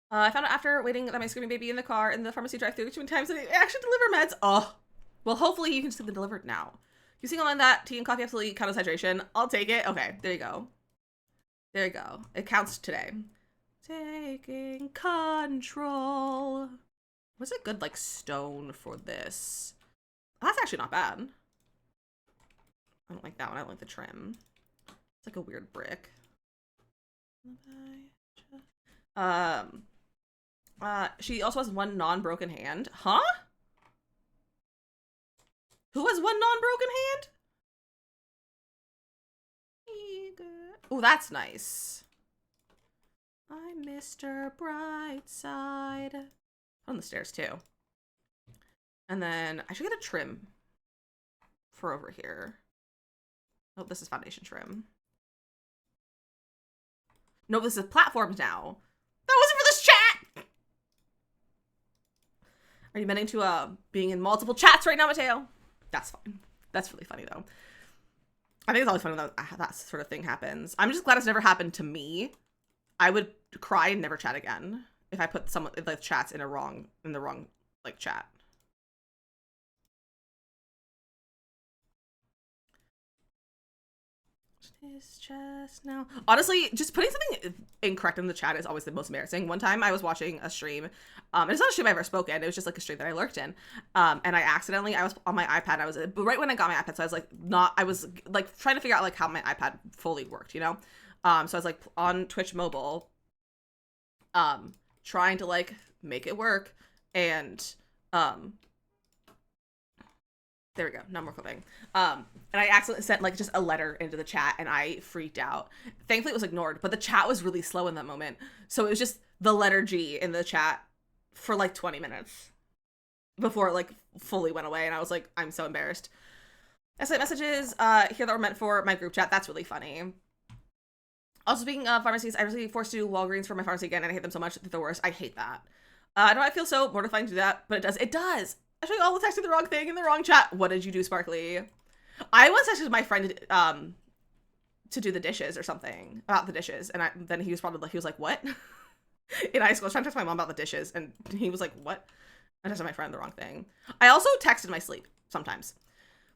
I found out after waiting that my screaming baby in the car in the pharmacy drive-thru too many times that they actually deliver meds. Oh, well, hopefully you can see them delivered now. You see online that tea and coffee absolutely count as hydration. I'll take it. Okay, there you go. There you go. It counts today. Taking control. What's a good like stone for this? That's actually not bad. I don't like that one. I don't like the trim. It's like a weird brick. She also has one non-broken hand. Huh? Who has one non-broken hand? Oh, that's nice. I'm Mr. Brightside. On the stairs too. And then I should get a trim for over here. Oh, this is foundation trim. No, this is platforms now. That wasn't for this chat! Are you meaning to being in multiple chats right now, Mateo? That's fine. That's really funny though. I think it's always funny when that sort of thing happens. I'm just glad it's never happened to me. I would cry and never chat again if I put someone like chats in the wrong like chat. His chest now. Honestly, just putting something incorrect in the chat is always the most embarrassing. One time I was watching a stream, and it's not a stream I ever spoken. It was just like a stream that I lurked in, and I was on my iPad. Right when I got my iPad, so I was like trying to figure out like how my iPad fully worked, you know. So I was like on Twitch mobile, trying to like make it work, and there we go. No more clipping. And I accidentally sent like just a letter into the chat and I freaked out. Thankfully it was ignored, but the chat was really slow in that moment. So it was just the letter G in the chat for like 20 minutes before it like fully went away. And I was like, I'm so embarrassed. I sent messages here that were meant for my group chat. That's really funny. Also, speaking of pharmacies, I was really forced to do Walgreens for my pharmacy again, and I hate them so much. They're the worst. I hate that. I know I feel so mortifying to do that, but it does. It does. Actually, all texting the wrong thing in the wrong chat. What did you do, Sparkly? I once texted my friend to do the dishes or something about the dishes, and then he was probably like, what? In high school, I was trying to text my mom about the dishes, and he was like, what? I texted my friend the wrong thing. I also text in my sleep sometimes.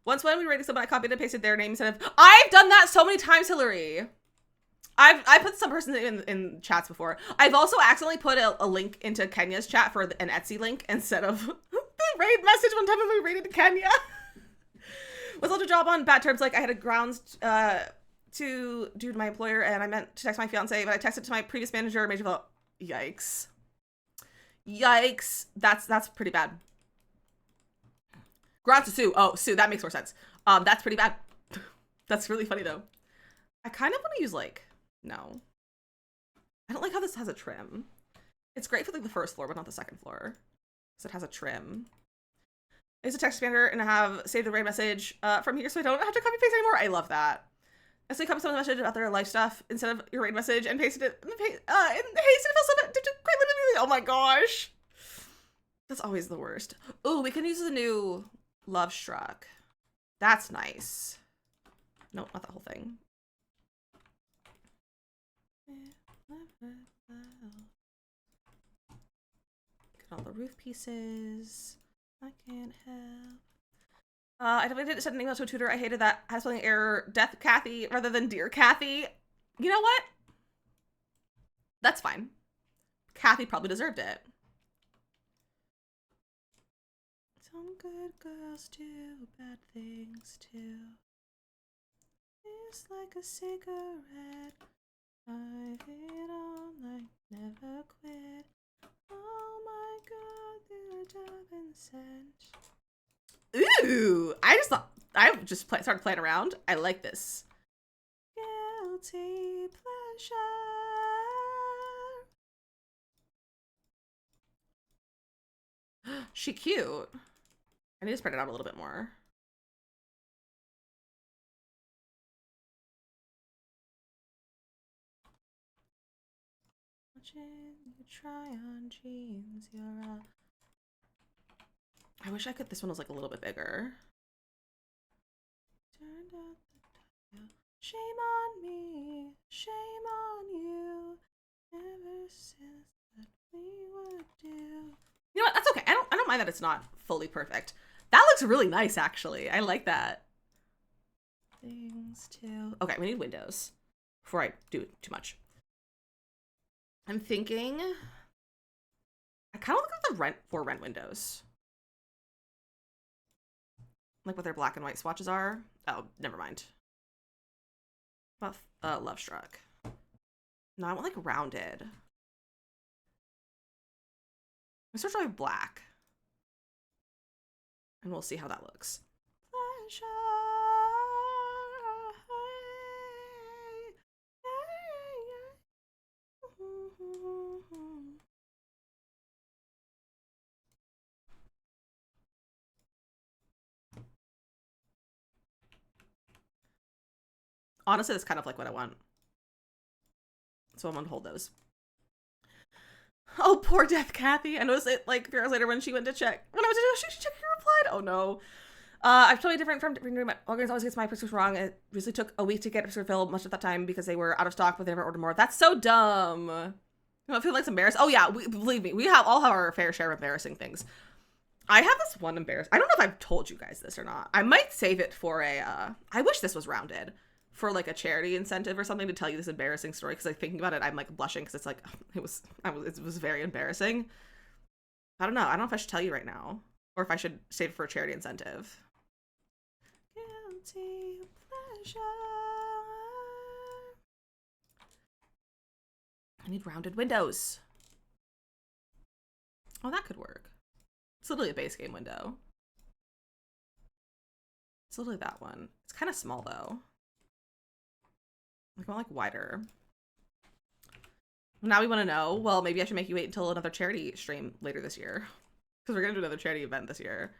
Once when we were reading someone, I copied and pasted their name instead of. I've done that so many times, Hillary. I put some person in chats before. I've also accidentally put a link into Kenya's chat for an Etsy link instead of the raid message one time when we raided Kenya. Was also a job on bad terms. Like I had a grounds to do to my employer, and I meant to text my fiance, but I texted to my previous manager. Made you feel, yikes, yikes. That's pretty bad. Grounds to sue. Oh, sue. That makes more sense. That's pretty bad. That's really funny though. I kind of want to use like. No. I don't like how this has a trim. It's great for like the first floor, but not the second floor. So it has a trim. I use a text expander and I have saved the raid message from here so I don't have to copy paste anymore. I love that. I say copy someone's message about their life stuff instead of your raid message and pasted it and pasted it quite literally. Oh my gosh. That's always the worst. Ooh, we can use the new Love Struck. That's nice. Nope, not that whole thing. Get all the roof pieces. I can't help. I definitely did send an email to a tutor. I hated that. I had spelling error. Death Kathy rather than Dear Kathy. You know what? That's fine. Kathy probably deserved it. Some good girls do bad things too. It's like a cigarette. I hit on like never quit. Oh my god, they're diving scent. Ooh, I just started playing around. I like this. Guilty pleasure. She cute. I need to spread it out a little bit more. You try on jeans, you're a... I wish this one was like a little bit bigger. Turned out the dial. Shame on me, shame on you. Ever since that we would do. You know what? That's okay. I don't mind that it's not fully perfect. That looks really nice, actually. I like that. Things too. Okay, we need windows before I do too much. I'm thinking I kind of look at the rent windows. Like what their black and white swatches are. Oh, never mind. About Love Struck. No, I want like rounded. Let's start with black. And we'll see how that looks. Pleasure. Honestly, that's kind of like what I want. So I'm gonna hold those. Oh, poor Death Kathy. I noticed it like 3 hours later when she went to check. When I was to she check, you replied. Oh no. I'm totally different from my organs always gets my prescription wrong. It usually took a week to get a prescription filled much of that time because they were out of stock, but they never ordered more. That's so dumb. You know, I feel like it's embarrassing. Oh yeah, believe me, we all have our fair share of embarrassing things. I have this one embarrassing. I don't know if I've told you guys this or not. I might save it for a. I wish this was rounded for like a charity incentive or something to tell you this embarrassing story because like thinking about it, I'm like blushing because it's like it was very embarrassing. I don't know if I should tell you right now or if I should save it for a charity incentive. Guilty pleasure. I need rounded windows. Oh, that could work. It's literally a base game window. It's literally that one. It's kind of small though. I want like wider. Now we want to know, well, maybe I should make you wait until another charity stream later this year. Because we're going to do another charity event this year.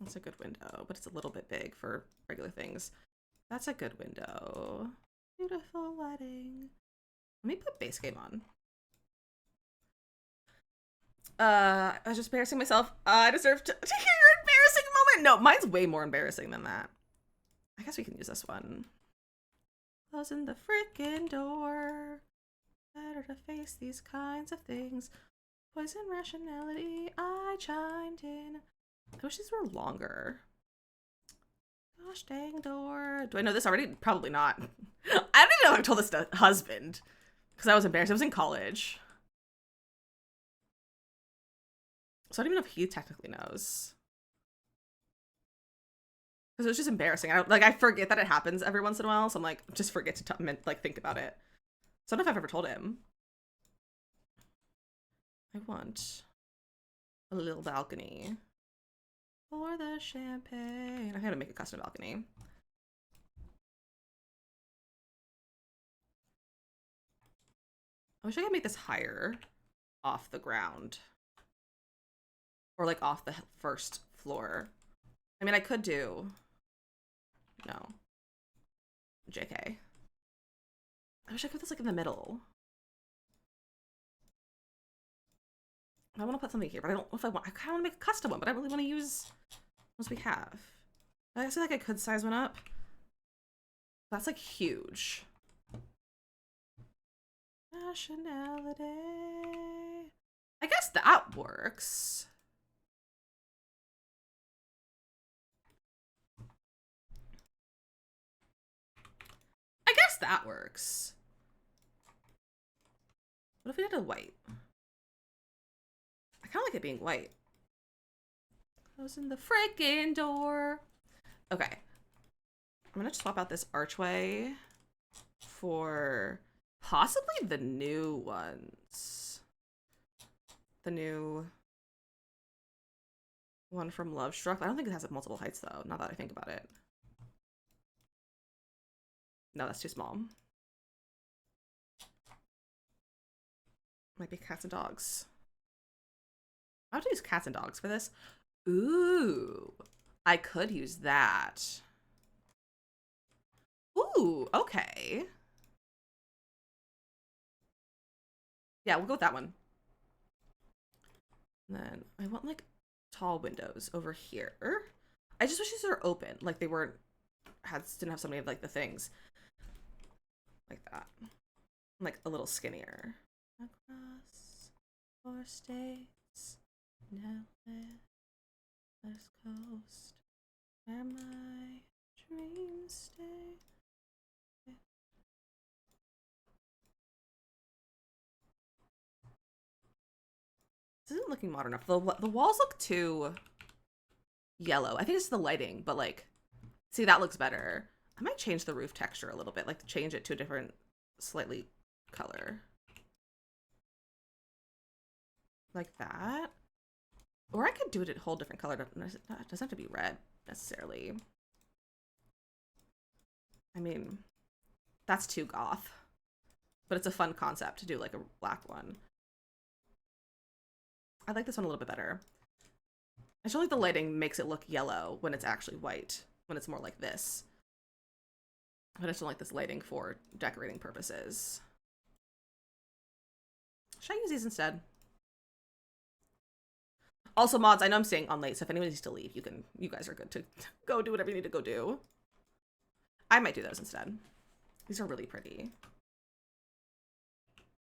That's a good window, but it's a little bit big for regular things. That's a good window. Beautiful wedding. Let me put base game on. I was just embarrassing myself. I deserve to hear your embarrassing moment. No, mine's way more embarrassing than that. I guess we can use this one. Closing the freaking door. Better to face these kinds of things. Poison rationality, I chimed in. I wish these were longer. Gosh dang door. Do I know this already? Probably not. I don't even know if I've told this to husband. Because I was embarrassed. I was in college. So I don't even know if he technically knows. Because it was just embarrassing. I forget that it happens every once in a while. So I'm like, just forget to think about it. So I don't know if I've ever told him. I want a little balcony for the champagne. I gotta make a custom balcony. I wish I could make this higher off the ground. Or like off the first floor. I mean, I could do... No. JK. I wish I could put this like in the middle. I want to put something here, but I don't know if I want... I kind of want to make a custom one, but I really want to use ones we have. I feel like I could size one up. That's like huge. Nationality. I guess that works. I guess that works. What if we did a white? I kind of like it being white. Closing the freaking door. Okay. I'm gonna swap out this archway for possibly the new ones. The new one from Love Struck. I don't think it has multiple heights though, now that I think about it. No, that's too small. Might be cats and dogs. I have to use cats and dogs for this. Ooh, I could use that. Ooh, okay. Yeah, we'll go with that one. And then I want like tall windows over here. I just wish these were open, like they weren't, didn't have so many of like the things. Like that. Like a little skinnier. Across 4 states, now West Coast, where my dreams stay. This isn't looking modern enough. The walls look too yellow. I think it's the lighting, but like, see, that looks better. I might change the roof texture a little bit, like change it to a different, slightly color. Like that. Or I could do it a whole different color. It doesn't have to be red, necessarily. I mean, that's too goth. But it's a fun concept to do like a black one. I like this one a little bit better. I feel like the lighting makes it look yellow when it's actually white, when it's more like this. But I just don't like this lighting for decorating purposes. Should I use these instead? Also, mods, I know I'm staying on late, so if anyone needs to leave, you guys are good to go do whatever you need to go do. I might do those instead. These are really pretty.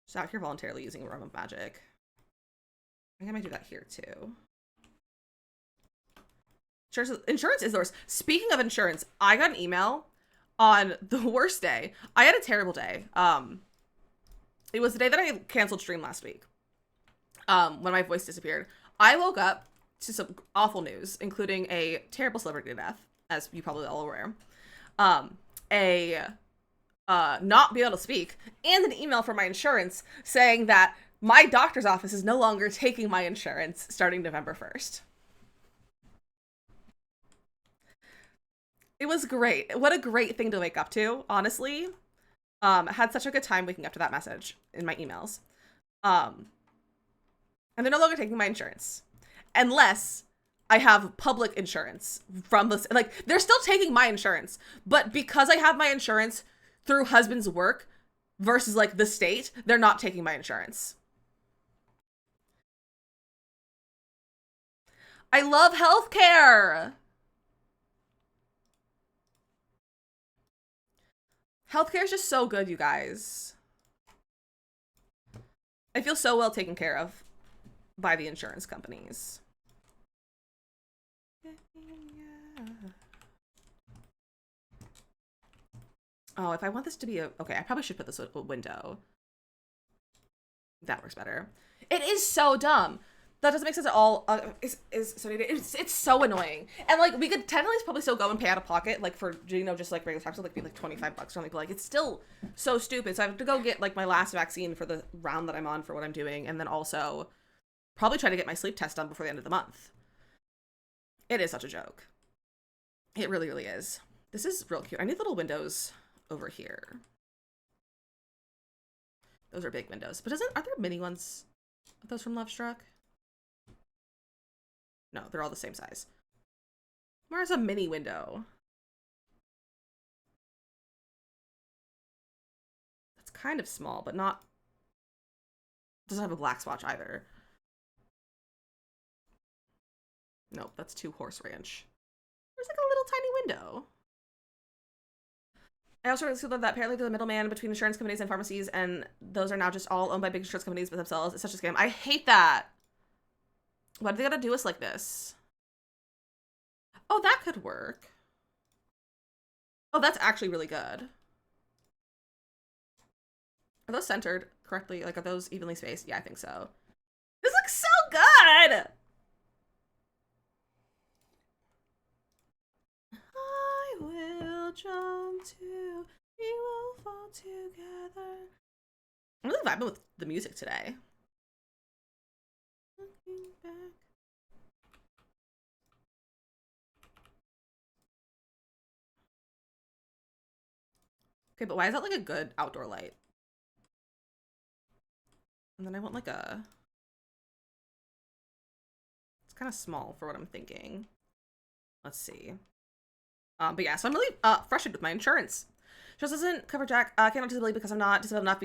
Just out here voluntarily using a Realm of Magic. I think I might do that here too. Insurance is the worst. Speaking of insurance, I got an email on the worst day. I had a terrible day. It was the day that I canceled stream last week. When my voice disappeared. I woke up to some awful news, including a terrible celebrity death, as you probably all aware. Not being able to speak, and an email from my insurance saying that my doctor's office is no longer taking my insurance starting November 1st. It was great. What a great thing to wake up to, honestly. I had such a good time waking up to that message in my emails. And they're no longer taking my insurance. Unless I have public insurance from this. Like, they're still taking my insurance. But because I have my insurance through husband's work versus, like, the state, they're not taking my insurance. I love healthcare! Healthcare is just so good, you guys. I feel so well taken care of by the insurance companies. Oh, if I want this to be a... Okay, I probably should put this a window. That works better. It is so dumb. That doesn't make sense at all. It's so annoying. And like, we could technically probably still go and pay out of pocket, like for, you know, just like regular taxes, like be like $25 or something, but like, it's still so stupid. So I have to go get like my last vaccine for the round that I'm on for what I'm doing. And then also probably try to get my sleep test done before the end of the month. It is such a joke. It really, really is. This is real cute. I need little windows over here. Those are big windows, but are there mini ones? Are those from Love Struck? No, they're all the same size. Where's a mini window? That's kind of small, but not... Doesn't have a black swatch either. Nope, that's too Horse Ranch. There's like a little tiny window. I also realized that apparently the middleman between insurance companies and pharmacies, and those are now just all owned by big insurance companies by themselves. It's such a scam. I hate that. Why do they gotta do us like this? Oh, that could work. Oh, that's actually really good. Are those centered correctly? Like, are those evenly spaced? Yeah, I think so. This looks so good! I will jump to, we will fall together. I'm really vibing with the music today. Looking back. Okay, but why is that like a good outdoor light? And then I want like a... It's kind of small for what I'm thinking. Let's see. But yeah, so I'm really frustrated with my insurance. Just doesn't cover Jack. Can't on disability because I'm not disabled enough,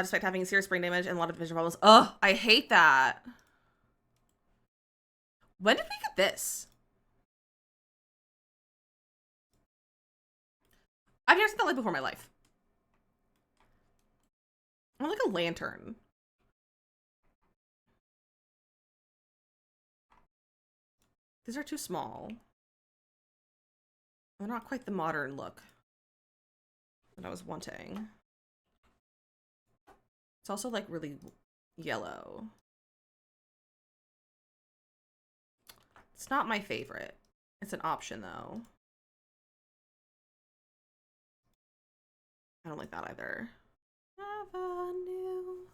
despite having serious brain damage and a lot of vision problems. Ugh, I hate that. When did we get this? I've never seen that light before in my life. I want like a lantern. These are too small. They're not quite the modern look that I was wanting. It's also like really yellow. It's not my favorite. It's an option though. I don't like that either. Never knew.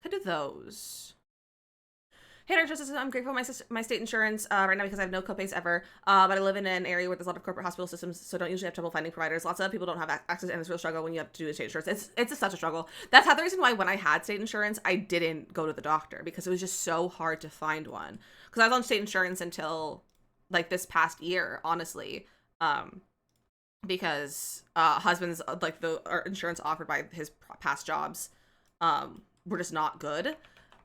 Could do those. Hey, Dr. Justice, I'm grateful for my state insurance right now because I have no copays ever, but I live in an area where there's a lot of corporate hospital systems, so don't usually have trouble finding providers. Lots of people don't have access, and it's a real struggle when you have to do state insurance. It's such a struggle. That's the reason why when I had state insurance, I didn't go to the doctor, because it was just so hard to find one. Because I was on state insurance until like this past year, honestly, because husband's like our insurance offered by his past jobs were just not good.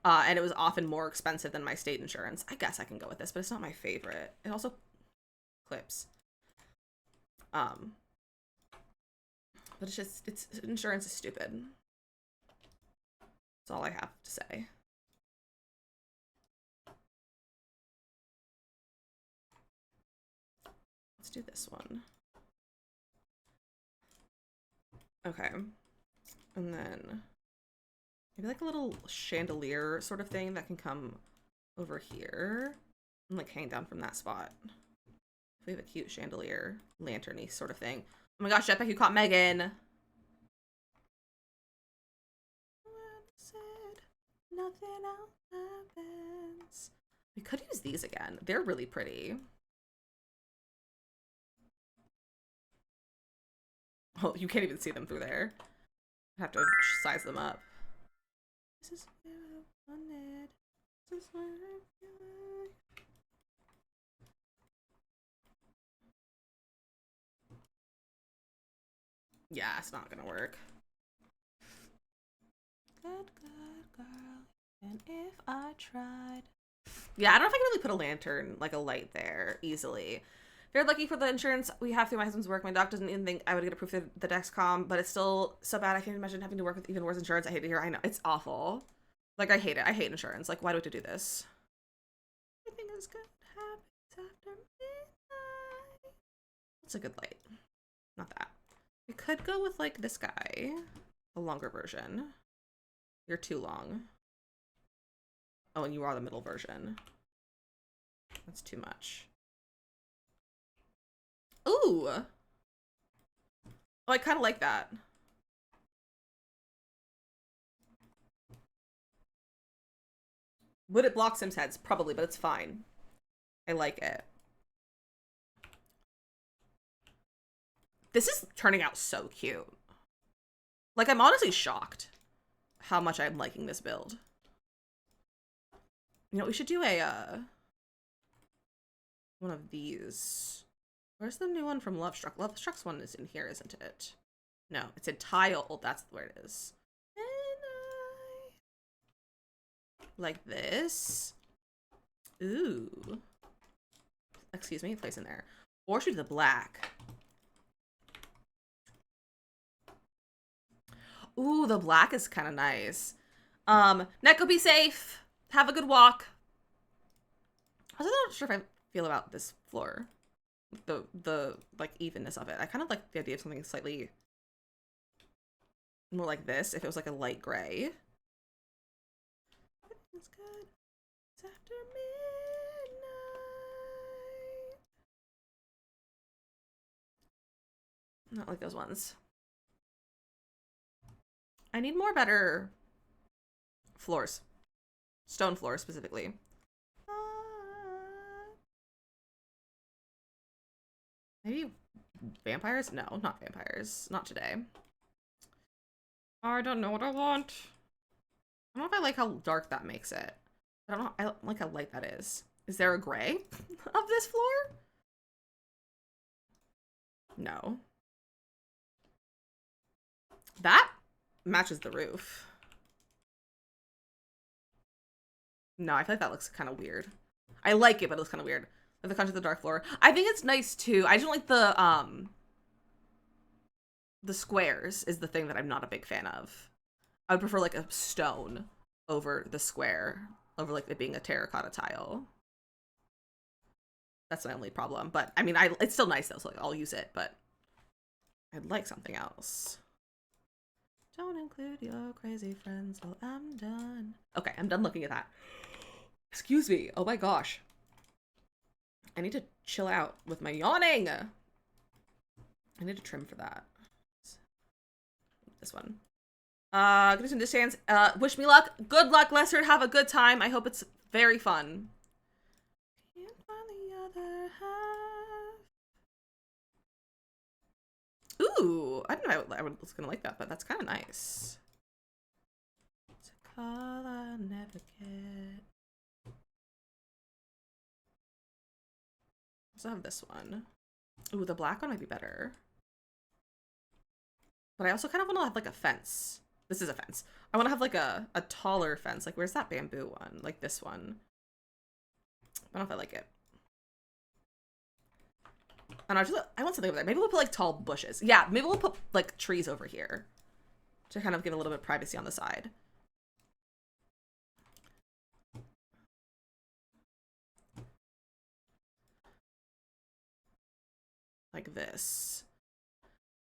And it was often more expensive than my state insurance. I guess I can go with this, but it's not my favorite. It also clips. But it's just, insurance is stupid. That's all I have to say. Let's do this one. Okay. And then maybe like a little chandelier sort of thing that can come over here and like hang down from that spot. We have a cute chandelier, lantern-y sort of thing. Oh my gosh, Jetpack, you caught Megan. Nothing else happens. We could use these again. They're really pretty. Oh, you can't even see them through there. I have to size them up. This is where I wanted. This is where I feel like. Yeah, it's not gonna work. Good girl. And if I tried. Yeah, I don't know if I can really put a lantern, like a light there, easily. Very lucky for the insurance we have through my husband's work. My doc doesn't even think I would get approved for the Dexcom, but it's still so bad. I can't imagine having to work with even worse insurance. I hate to hear. I know. It's awful. Like, I hate it. I hate insurance. Like, why do we have to do this? Everything is good. Happens after midnight. It's a good light. Not that. We could go with, like, this guy. The longer version. You're too long. Oh, and you are the middle version. That's too much. Ooh. Oh, I kind of like that. Would it block Sims heads? Probably, but it's fine. I like it. This is turning out so cute. Like, I'm honestly shocked how much I'm liking this build. You know, we should do a, one of these. Where's the new one from Love Struck? Love Struck's one is in here, isn't it? No, it's in Tile. That's where it is. Like this. Ooh. Excuse me, place in there. Or should we do the black? Ooh, the black is kind of nice. Neko, be safe. Have a good walk. I'm not sure if I feel about this floor. The like evenness of it. I kind of like the idea of something slightly more like this if it was like a light gray. It's good. It's after midnight. Not like those ones. I need more better floors. Stone floors specifically. Maybe vampires? No, not vampires. Not today. I don't know what I want. I don't know if I like how dark that makes it. I don't know. I don't like how light that is. Is there a gray of this floor? No. That matches the roof. No, I feel like that looks kind of weird. I like it, but it looks kind of weird. Like the contrast of the dark floor. I think it's nice too. I just don't like the squares is the thing that I'm not a big fan of. I would prefer like a stone over the square, over like it being a terracotta tile. That's my only problem. But I mean, it's still nice though, so like, I'll use it, but I'd like something else. Don't include your crazy friends till I'm done. Okay, I'm done looking at that. Excuse me. Oh my gosh. I need to chill out with my yawning. I need to trim for that. This one. Good to understand. Wish me luck. Good luck, Lester. Have a good time. I hope it's very fun. Can't find the other half. Ooh, I didn't know I was gonna like that, but that's kind of nice. It's a call I never get. I also have this one. Ooh, the black one might be better. But I also kind of want to have like a fence. This is a fence. I want to have like a taller fence. Like, where's that bamboo one? Like this one. I don't know if I like it. And I want something over there. Maybe we'll put like tall bushes. Yeah, maybe we'll put like trees over here to kind of give a little bit of privacy on the side. Like this.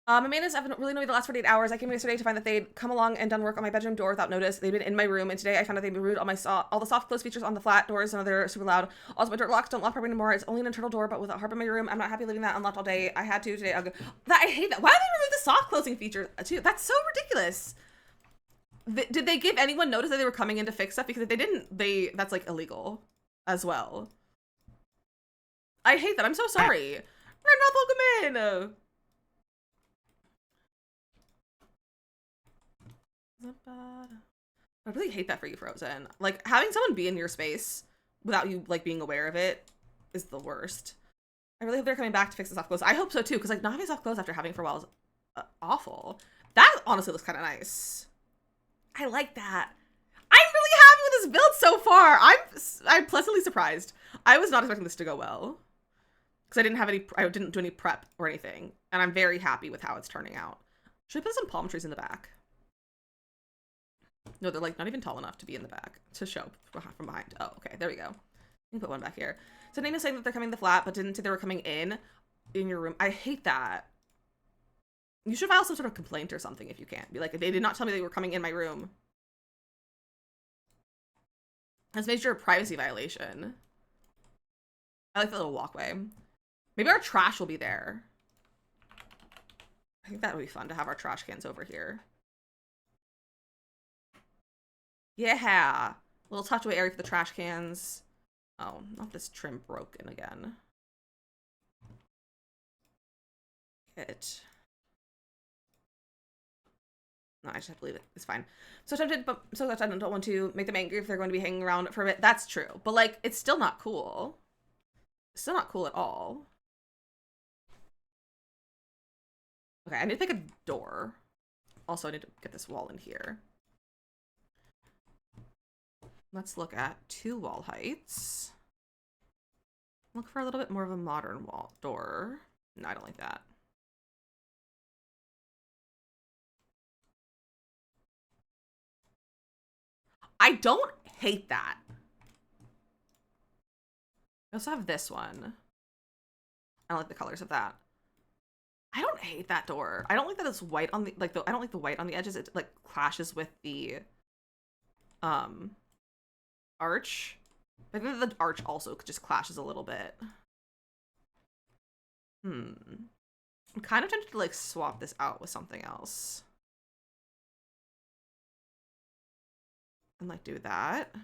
Amanda's, I've been really annoyed the last 48 hours. I came yesterday to find that they'd come along and done work on my bedroom door without notice. They'd been in my room, and today I found that they'd been rude. All the soft close features on the flat doors, and they're super loud. Also, my door locks don't lock properly anymore. It's only an internal door, but with a harp in my room. I'm not happy leaving that unlocked all day. I had to today. I'll go. I hate that. Why did they remove the soft closing feature too? That's so ridiculous. Did they give anyone notice that they were coming in to fix stuff? Because if they didn't, that's like illegal as well. I hate that. I'm so sorry. Randolph, welcome in. I really hate that for you, Frozen. Like, having someone be in your space without you, like, being aware of it is the worst. I really hope they're coming back to fix the soft clothes. I hope so, too, because, like, not having soft clothes after having for a while is awful. That, honestly, looks kind of nice. I like that. I'm really happy with this build so far. I'm pleasantly surprised. I was not expecting this to go well. because I didn't do any prep or anything, and I'm very happy with how it's turning out. Should I put some palm trees in the back? No, they're like not even tall enough to be in the back to show from behind. Oh, okay, there we go. You can put one back here. So Nina's saying that they're coming to the flat, but didn't say they were coming in your room. I hate that. You should file some sort of complaint or something if you can. Be like, they did not tell me they were coming in my room. That's major privacy violation. I like the little walkway. Maybe our trash will be there. I think that would be fun to have our trash cans over here. Yeah. Little tucked away area for the trash cans. Oh, not this trim broken again. It. No, I just have to leave it. It's fine. So tempted, but so that I don't want to make them angry if they're going to be hanging around for a bit. That's true. But like, it's still not cool. It's still not cool at all. Okay, I need to pick a door. Also, I need to get this wall in here. Let's look at 2 wall heights. Look for a little bit more of a modern wall door. No, I don't like that. I don't hate that. I also have this one. I don't like the colors of that. I don't hate that door. I don't like that it's white on the I don't like the white on the edges. It like clashes with the arch. I think the arch also just clashes a little bit. I'm kind of tempted to like swap this out with something else. And like do that.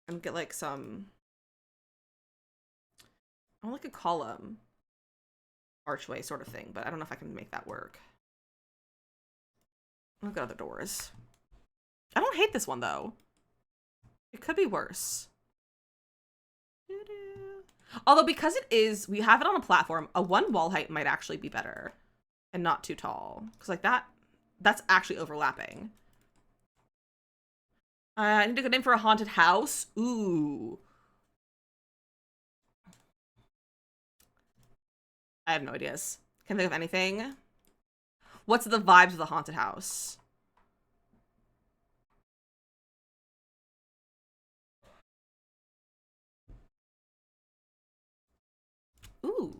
And get like some, I want like a column archway sort of thing, but I don't know if I can make that work. Look at other doors. I don't hate this one though. It could be worse. Although because it is, we have it on a platform, a 1 wall height might actually be better and not too tall. Because like that's actually overlapping. I need a good name for a haunted house. Ooh. I have no ideas. Can't think of anything. What's the vibes of the haunted house? Ooh.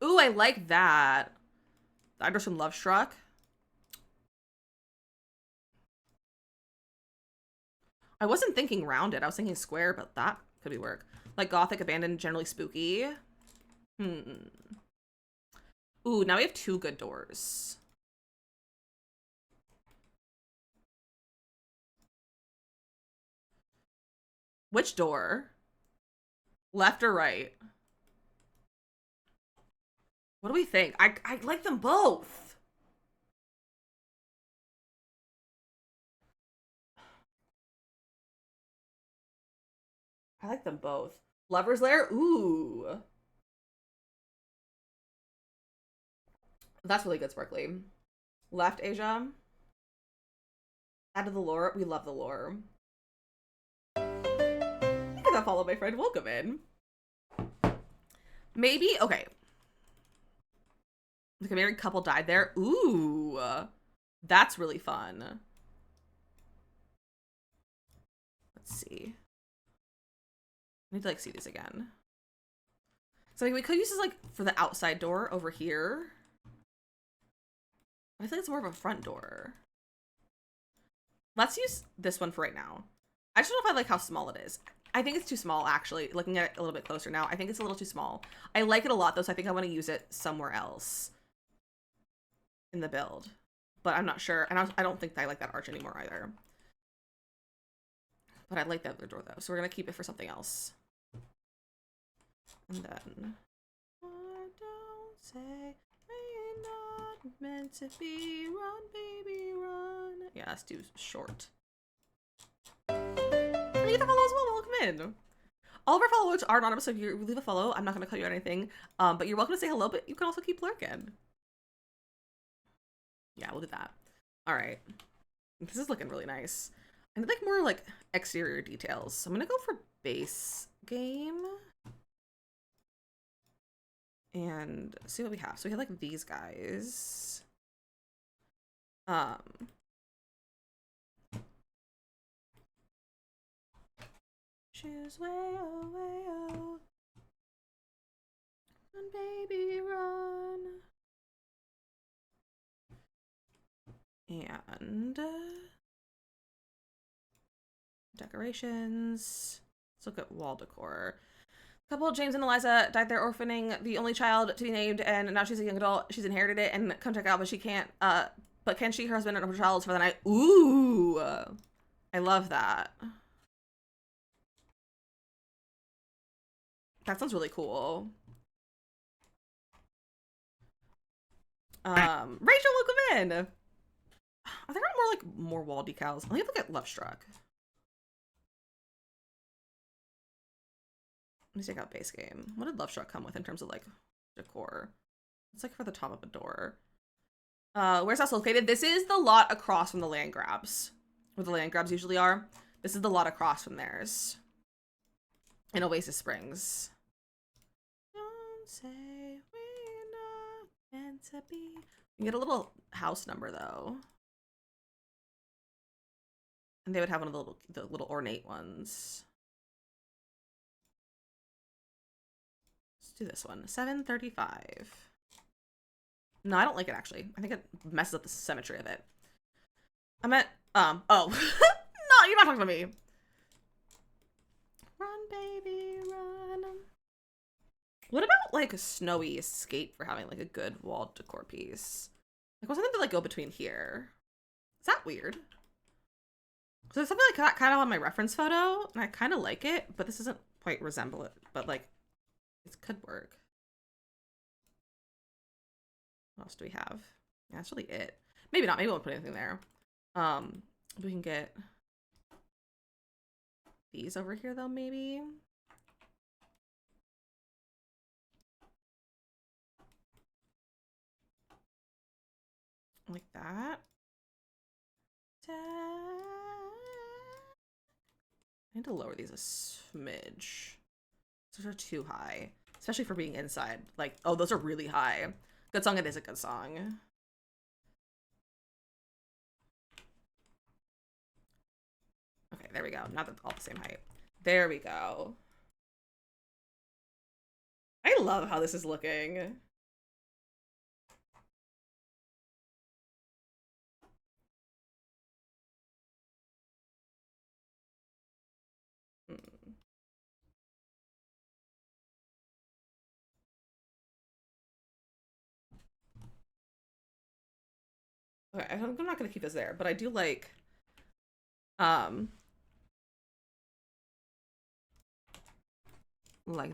Ooh, I like that. The actors from Love Struck. I wasn't thinking rounded. I was thinking square, but that could be work. Like gothic, abandoned, generally spooky. Ooh, now we have 2 good doors. Which door? Left or right? What do we think? I like them both. I like them both. Lover's Lair? Ooh. That's really good, Sparkly. Left, Asia. Added the lore. We love the lore. Look at that follow, my friend. Welcome in. Maybe, okay. Like a married couple died there. Ooh. That's really fun. Let's see. I need to like see these again. So like, we could use this like for the outside door over here. I think it's more of a front door. Let's use this one for right now. I just don't know if I like how small it is. I think it's too small, actually. Looking at it a little bit closer now, I think it's a little too small. I like it a lot, though, so I think I want to use it somewhere else in the build. But I'm not sure. And I don't think I like that arch anymore, either. But I like the other door, though, so we're going to keep it for something else. And then... I don't say we're not meant to be. Run, baby, run. Yeah, that's too short. You get the follow as well. Welcome in. All of our followers are anonymous, so if you leave a follow, I'm not going to cut you out anything. But you're welcome to say hello, but you can also keep lurking. Yeah, we'll do that. All right. This is looking really nice. I need like more like exterior details. So I'm gonna go for base game. And see what we have. So we have like these guys. Choose way oh, way oh. Run, baby, run. And decorations. Let's look at wall decor. Couple, James and Eliza, died there orphaning the only child to be named, and now she's a young adult. She's inherited it and come check out, but she can't. But can she, her husband, and her child for the night? Ooh, I love that. That sounds really cool. Rachel, welcome in. Are there not more wall decals? Let me look at Love Struck. Let me check out base game. What did Love Struck come with in terms of like decor? It's like for the top of a door. Where's house located? This is the lot across from the land grabs, where the land grabs usually are. This is the lot across from theirs. In Oasis Springs. Don't say we're not meant to be. You get a little house number though. And they would have one of the little ornate ones. Let's do this one. 735. No, I don't like it actually. I think it messes up the symmetry of it. I meant, oh. No, you're not talking to me. Run, baby, run. What about like a snowy escape for having like a good wall decor piece? Like, what's something to like go between here? Is that weird? So there's something like that kind of on my reference photo, and I kind of like it, but this doesn't quite resemble it. But like, it could work. What else do we have? Yeah, that's really it. Maybe not. Maybe we won't put anything there. We can get these over here though, maybe. Like that. I need to lower these a smidge. Those are too high, especially for being inside. Like, oh, those are really high. Good song, it is a good song. Okay, there we go. Now they're all the same height. There we go. I love how this is looking. Okay, I'm not gonna keep this there, but I do like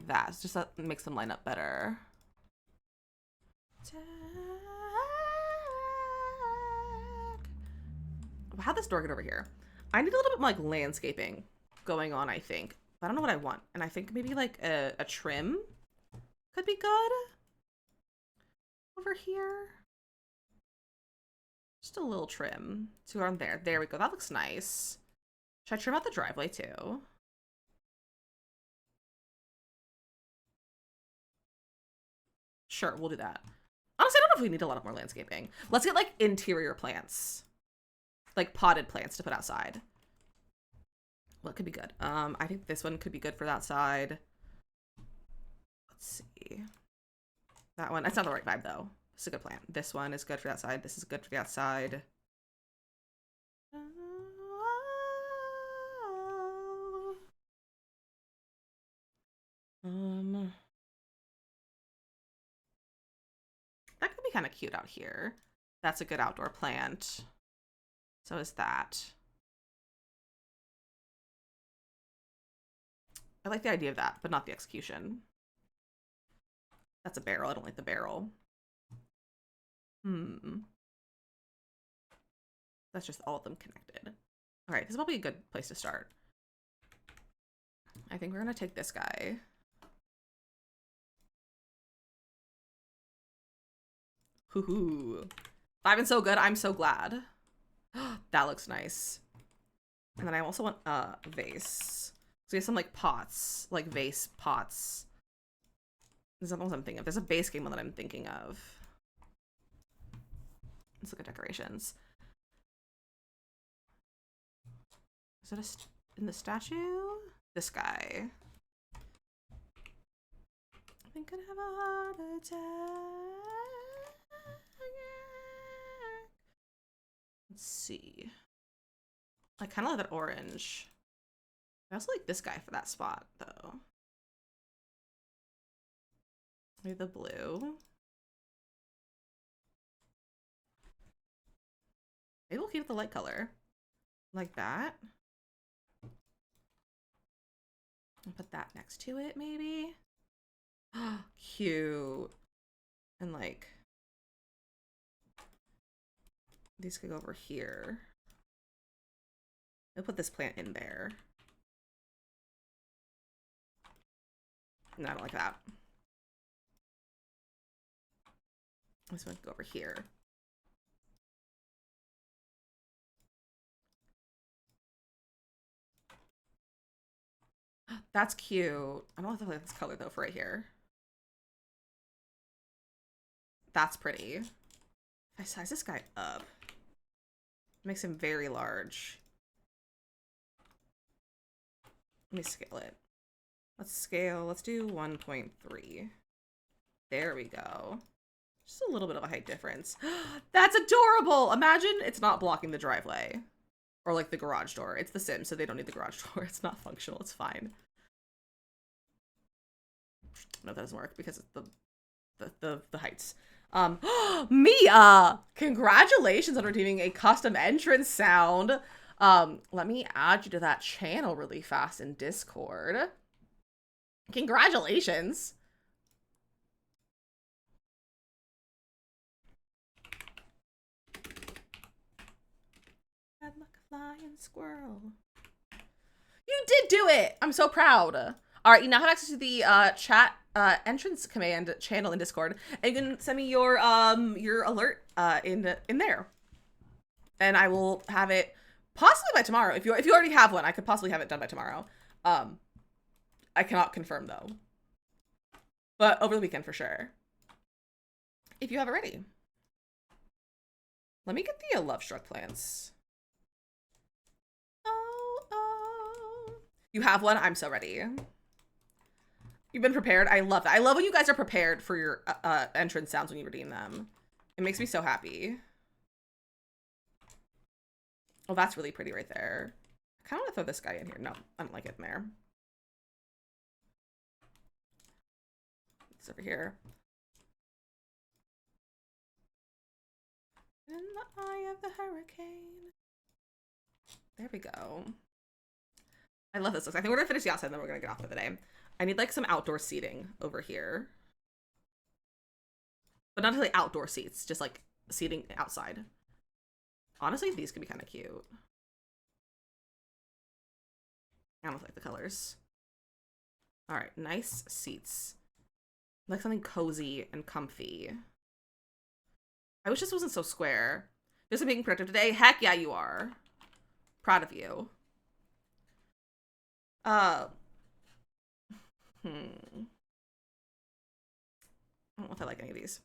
that. It's just that makes them line up better. How'd this door get over here? I need a little bit more like landscaping going on, I think. But I don't know what I want. And I think maybe like a trim could be good over here. Just a little trim to around there. There we go. That looks nice. Should I trim out the driveway too? Sure, we'll do that. Honestly, I don't know if we need a lot of more landscaping. Let's get like interior plants. Like potted plants to put outside. Well, it could be good. I think this one could be good for that side. Let's see. That one, that's not the right vibe though. It's a good plant. This one is good for that side. This is good for the outside. That could be kind of cute out here. That's a good outdoor plant. So is that. I like the idea of that, but not the execution. That's a barrel. I don't like the barrel. That's just all of them connected. All right, this is probably a good place to start. I think we're gonna take this guy. Hoo-hoo. Vibing so good, I'm so glad. That looks nice. And then I also want a vase. So we have some like pots, like vase pots. There's other ones I'm thinking of. There's a base game one that I'm thinking of. Let's look at decorations. Is it in the statue? This guy. I think I'd have a heart attack. Let's see. I kind of like that orange. I also like this guy for that spot, though. Maybe the blue. Maybe we'll keep the light color. Like that. And put that next to it, maybe. Cute. And like, these could go over here. I'll put this plant in there. No, I don't like that. This one could go over here. That's cute. I don't like this color though for right here. That's pretty. If I size this guy up, it makes him very large. Let me scale it. Let's scale. Let's do 1.3. There we go. Just a little bit of a height difference. That's adorable. Imagine it's not blocking the driveway or like the garage door. It's The Sims, so they don't need the garage door. It's not functional. It's fine. No, that doesn't work because it's the heights. Mia, congratulations on redeeming a custom entrance sound. Let me add you to that channel really fast in Discord. Congratulations. Red like a flying squirrel. You did do it. I'm so proud. All right, you now have access to the chat entrance command channel in Discord, and you can send me your alert in there, and I will have it possibly by tomorrow. If you already have one, I could possibly have it done by tomorrow. I cannot confirm though, but over the weekend for sure. If you have it ready, let me get the love struck plants. Oh, you have one. I'm so ready. You've been prepared. I love that. I love when you guys are prepared for your entrance sounds when you redeem them. It makes me so happy. Oh, that's really pretty right there. I kind of want to throw this guy in here. No, I don't like it in there. It's over here. In the eye of the hurricane. There we go. I love this look. I think we're gonna finish the outside and then we're gonna get off for the day. I need like some outdoor seating over here. But not really outdoor seats, just like seating outside. Honestly, these could be kind of cute. I don't like the colors. All right, nice seats. Like something cozy and comfy. I wish this wasn't so square. Just being productive today. Heck yeah, you are. Proud of you. I don't know if I like any of these.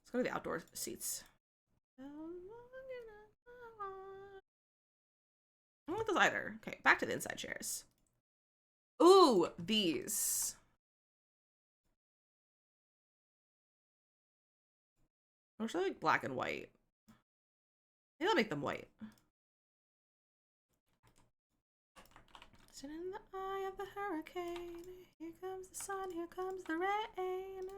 Let's go to the outdoor seats. I don't like those either. Okay, back to the inside chairs. Ooh, these. I wish they like black and white. Maybe I'll make them white. Sitting in the eye of the hurricane. Here comes the sun, here comes the rain.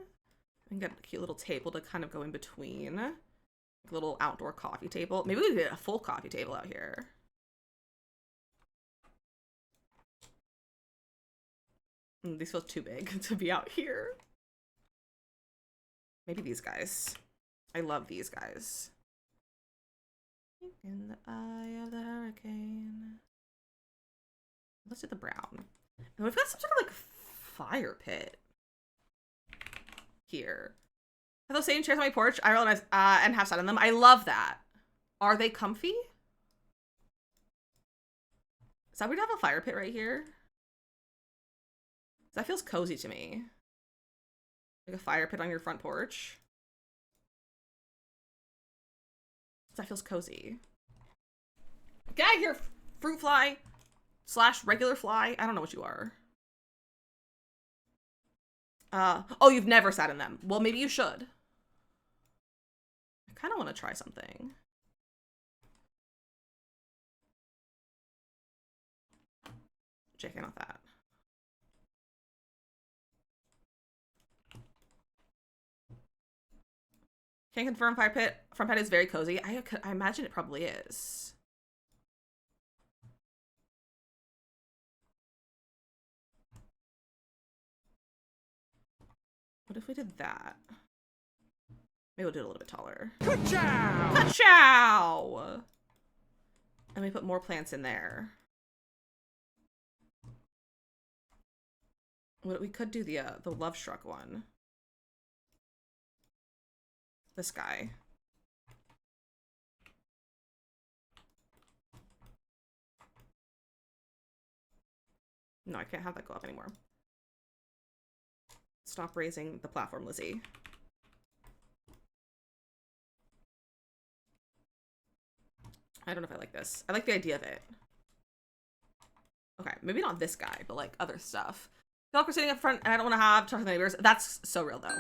And get a cute little table to kind of go in between. Like a little outdoor coffee table. Maybe we could get a full coffee table out here. These feel too big to be out here. Maybe these guys. I love these guys. In the eye of the hurricane. Let's do the brown. And we've got some sort of like fire pit here. Have those same chairs on my porch, I realize, and have sat in them. I love that. Are they comfy? Is that weird to have a fire pit right here? That feels cozy to me. Like a fire pit on your front porch. That feels cozy. Get out of here, fruit fly / regular fly. I don't know what you are. Oh, you've never sat in them. Well, maybe you should. I kind of want to try something. Checking out that. Can't confirm fire pit. Front pit is very cozy. I imagine it probably is. What if we did that? Maybe we'll do it a little bit taller. Ka-chow! Ka-chow! And we put more plants in there. We could do the love struck one. This guy. No, I can't have that go up anymore. Stop raising the platform, Lizzie. I don't know if I like this. I like the idea of it. Okay, maybe not this guy, but like other stuff. I feel like we're sitting up front and I don't want to have talk to the neighbors. That's so real though.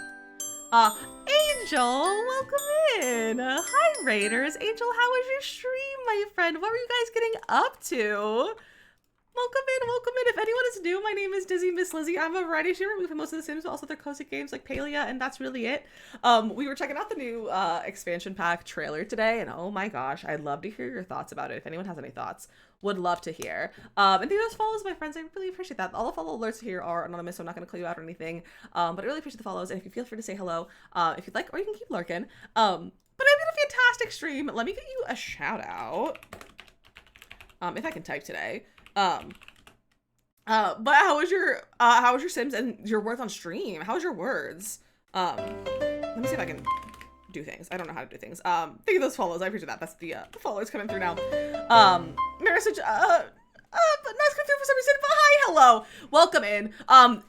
Angel, welcome in. Hi, Raiders. Angel, how was your stream, my friend? What were you guys getting up to? Welcome in, welcome in. If anyone is new, my name is DizzyMissLizzy. I'm a variety streamer. We play most of the Sims, but also their cozy games like Palia, and that's really it. We were checking out the new expansion pack trailer today, and oh my gosh, I'd love to hear your thoughts about it. If anyone has any thoughts, would love to hear. And thank you those follows, my friends. I really appreciate that. All the follow alerts here are anonymous, so I'm not going to call you out or anything. But I really appreciate the follows, and if you feel free to say hello, if you'd like, or you can keep lurking. But I had a fantastic stream. Let me get you a shout out. If I can type today. But how was your Sims and your words on stream? How was your words? Let me see if I can do things. I don't know how to do things. Thank you those follows. I appreciate that. That's the followers coming through now. Message, but not come through for some reason. But hi, hello, welcome in.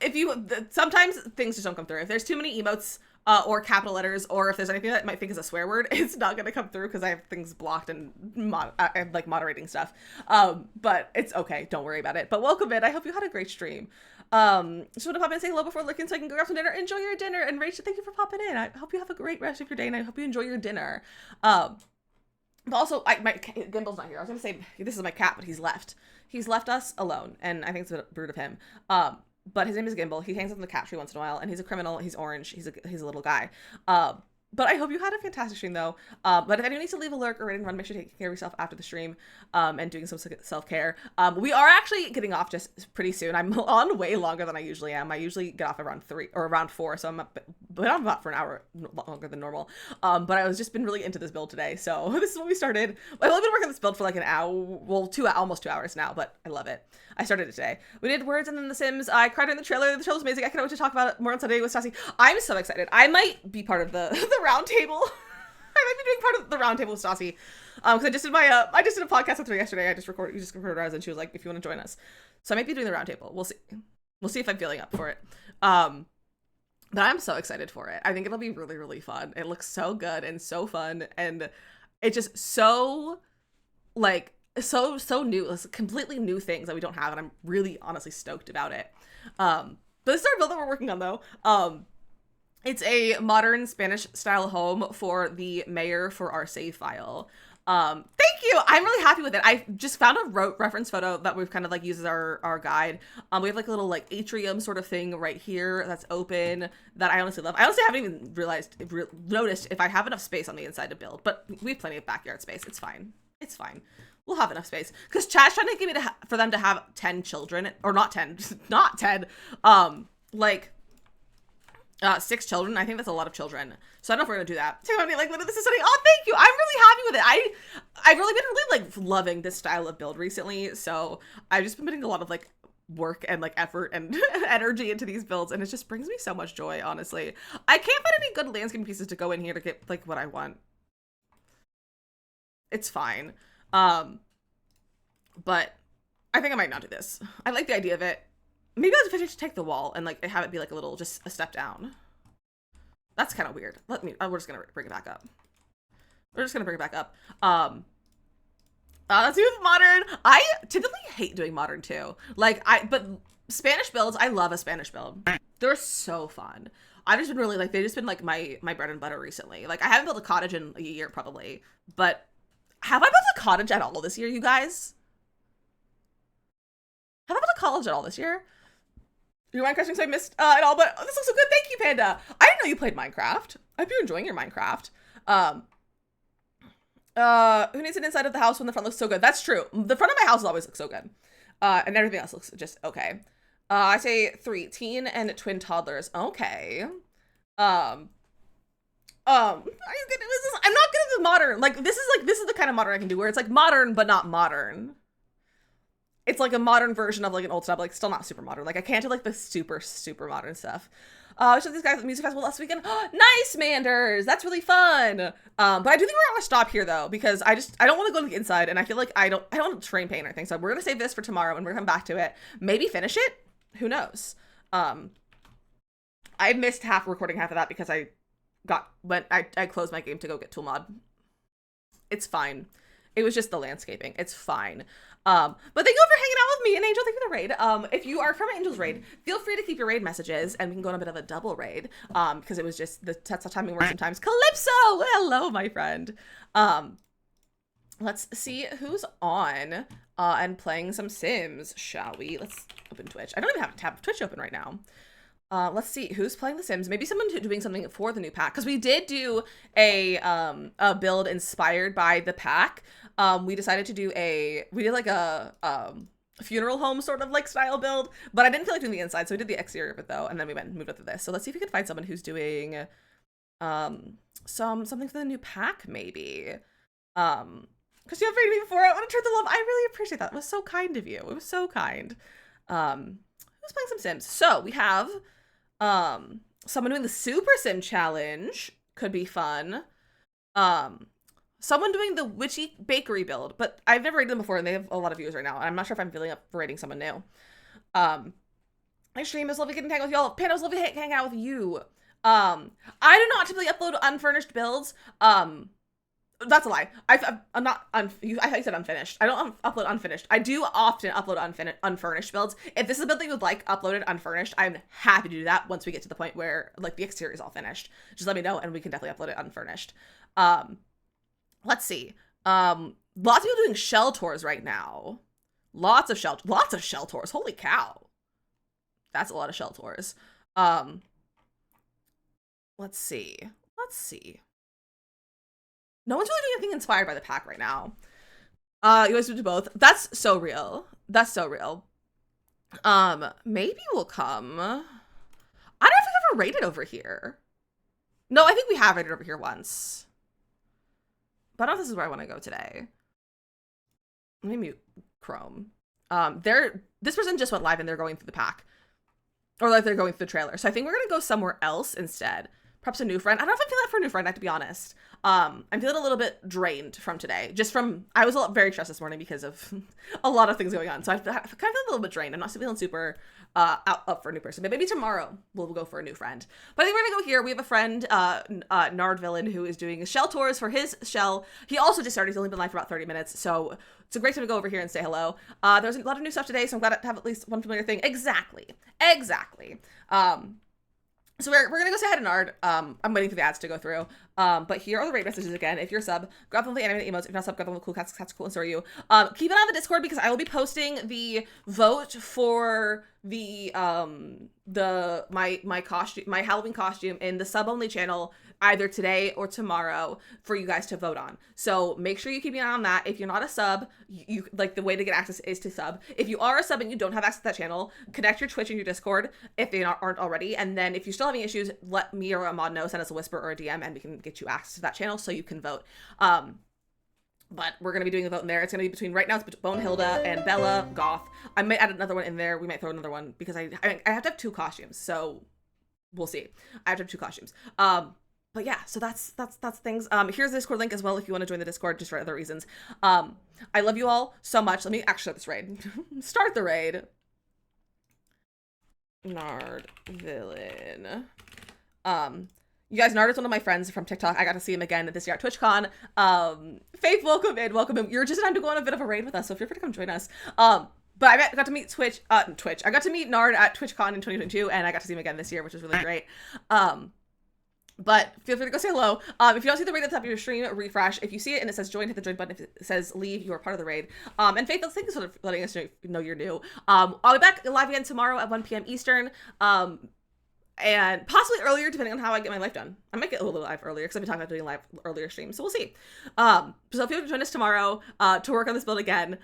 If you, sometimes things just don't come through. If there's too many emotes, or capital letters, or if there's anything that I might think is a swear word, it's not gonna come through because I have things blocked and like moderating stuff. But it's okay, don't worry about it. But welcome in. I hope you had a great stream. Just want to pop in and say hello before looking so I can go grab some dinner. Enjoy your dinner. And Rachel, thank you for popping in. I hope you have a great rest of your day and I hope you enjoy your dinner. But also, my Gimble's not here. I was gonna say this is my cat, but he's left. He's left us alone, and I think it's a bit rude of him. But his name is Gimbal. He hangs up in the cat tree once in a while, and he's a criminal. He's orange. He's a little guy. But I hope you had a fantastic stream, though. But if anyone needs to leave a lurk or run, make sure to take care of yourself after the stream, and doing some self-care. We are actually getting off just pretty soon. I'm on way longer than I usually am. I usually get off around 3 or around 4, so I'm about for an hour longer than normal. But I was just been really into this build today, so this is when we started. I've only been working on this build for like an hour, well, almost 2 hours now, but I love it. I started it today. We did words and then The Sims. I cried in the trailer. The trailer was amazing. I can't wait to talk about it more on Sunday with Stassi. I'm so excited. I might be part of the round table. I might be doing part of the round table with Stassi. Because I just did I just did a podcast with her yesterday. We just recorded ours and she was like, if you want to join us. So I might be doing the round table. We'll see. We'll see if I'm feeling up for it. But I'm so excited for it. I think it'll be really, really fun. It looks so good and so fun. And it's just so like so new. It's completely new things that we don't have. And I'm really honestly stoked about it. But this is our build that we're working on though. It's a modern Spanish style home for the mayor for our save file. Thank you. I'm really happy with it. I just found a reference photo that we've kind of like used as our guide. We have like a little like atrium sort of thing right here that's open that I honestly love. I honestly haven't even noticed if I have enough space on the inside to build, but we have plenty of backyard space. It's fine. It's fine. We'll have enough space because chat's trying to get me for them to have 10 children or not 10, not 10, like 6 children. I think that's a lot of children. So I don't know if we're gonna do that. So I mean, like, this is something. Oh, thank you. I'm really happy with it. I've really been like loving this style of build recently. So I've just been putting a lot of like work and like effort and energy into these builds, and it just brings me so much joy. Honestly, I can't find any good landscaping pieces to go in here to get like what I want. It's fine. But I think I might not do this. I like the idea of it. Maybe I'll just take the wall and like have it be like a little, just a step down. That's kind of weird. We're just gonna bring it back up. We're just gonna bring it back up. Let's do modern. I typically hate doing modern too. But Spanish builds, I love a Spanish build. They're so fun. I've just been really like, they've just been like my bread and butter recently. Like I haven't built a cottage in a year probably, but have I built a cottage at all this year, you guys? Have I built a cottage at all this year? Your Minecraft, so I missed it all, but this looks so good. Thank you, Panda. I didn't know you played Minecraft. I hope you're enjoying your Minecraft. Who needs an inside of the house when the front looks so good? That's true. The front of my house always looks so good. And everything else looks just okay. I say 3 teen and twin toddlers. Okay. I'm not good at the modern. Like this is the kind of modern I can do where it's like modern but not modern. It's like a modern version of like an old stuff, like still not super modern. Like I can't do like the super modern stuff. So these guys at the music festival last weekend. Nice, Manders. That's really fun. But I do think we're gonna stop here though, because I don't want to go to the inside, and I feel like I don't have terrain paint or anything. So we're gonna save this for tomorrow, and we're gonna come back to it. Maybe finish it. Who knows? I missed recording half of that because I closed my game to go get tool mod. It's fine. It was just the landscaping. It's fine. But thank you for hanging out with me and Angel. Thank you for the raid. If you are from Angel's raid, feel free to keep your raid messages, and we can go on a bit of a double raid. Because it was just that's how timing works sometimes. Calypso, hello, my friend. Let's see who's on and playing some Sims, shall we? Let's open Twitch. I don't even have a tab of Twitch open right now. Let's see who's playing The Sims. Maybe someone doing something for the new pack, because we did do a build inspired by the pack. We decided to do we did like a funeral home sort of like style build, but I didn't feel like doing the inside, so we did the exterior of it though, and then we moved up to this. So let's see if we can find someone who's doing something for the new pack, maybe. Because you have rated me before. I want to turn the love. I really appreciate that. It was so kind of you. It was so kind. Who's playing some Sims? So we have someone doing the Super Sim Challenge. Could be fun. Someone doing the Witchy Bakery build, but I've never rated them before, and they have a lot of views right now. I'm not sure if I'm feeling up for rating someone new. My stream is lovely getting to hang out with y'all. Panda, was lovely hanging out with you. I do not typically upload unfurnished builds. That's a lie. I'm not. I thought you said unfinished. I don't upload unfinished. I do often upload unfurnished builds. If this is a build that you would like uploaded unfurnished, I'm happy to do that once we get to the point where like the exterior is all finished. Just let me know, and we can definitely upload it unfurnished. Let's see. Lots of people doing shell tours right now. Lots of shell tours. Holy cow. That's a lot of shell tours. Let's see. No one's really doing anything inspired by the pack right now. You guys do both. That's so real. Maybe we'll come. I don't know if we've ever raided over here. No, I think we have raided over here once. But I don't know if this is where I want to go today. Let me mute Chrome. This person just went live and they're going through the pack. Or like they're going through the trailer. So I think we're gonna go somewhere else instead. Perhaps a new friend. I don't know if I'm feeling that for a new friend, I have to be honest. I'm feeling a little bit drained from today. I was very stressed this morning because of a lot of things going on. So I kind of feel a little bit drained. I'm not feeling super up for a new person. But maybe tomorrow we'll go for a new friend. But I think we're gonna go here. We have a friend, Nard Villain, who is doing shell tours for his shell. He also just started. He's only been live for about 30 minutes. So it's a great time to go over here and say hello. There's a lot of new stuff today, so I'm glad to have at least one familiar thing. Exactly. So we're gonna go say hi to Nard. I'm waiting for the ads to go through. But here are the rate messages again. If you're a sub, grab them with the animated emotes. If you're not sub, grab them with cool cats cool, and so are you. Keep an eye on the Discord because I will be posting the vote for the my costume, my Halloween costume in the sub only channel either today or tomorrow for you guys to vote on. So make sure you keep an eye on that. If you're not a sub, you like the way to get access is to sub. If you are a sub and you don't have access to that channel, connect your Twitch and your Discord if they aren't already. And then if you're still having issues, let me or a mod know, send us a whisper or a DM, and we can get you access to that channel so you can vote. But we're going to be doing the vote in there. It's going to be between, right now, it's Bone Hilda and Bella, Goth. I might add another one in there. We might throw another one because I have to have 2 costumes. So we'll see. I have to have 2 costumes. but yeah, so that's things. Here's the Discord link as well if you want to join the Discord just for other reasons. I love you all so much. Let me actually start this raid. Start the raid. Nard villain. You guys, Nard is one of my friends from TikTok. I got to see him again this year at TwitchCon. Faith, welcome in, welcome in. You're just in time to go on a bit of a raid with us, so feel free to come join us. But I got to meet Twitch. I got to meet Nard at TwitchCon in 2022, and I got to see him again this year, which was really great. But feel free to go say hello. If you don't see the raid at the top of your stream, refresh. If you see it and it says join, hit the join button. If it says leave, you are part of the raid. And Faith, thank you for letting us know you're new. I'll be back live again tomorrow at 1 p.m. Eastern. And possibly earlier, depending on how I get my life done. I might get a little live earlier because I've been talking about doing live earlier streams, so we'll see. So if you want to join us tomorrow to work on this build again,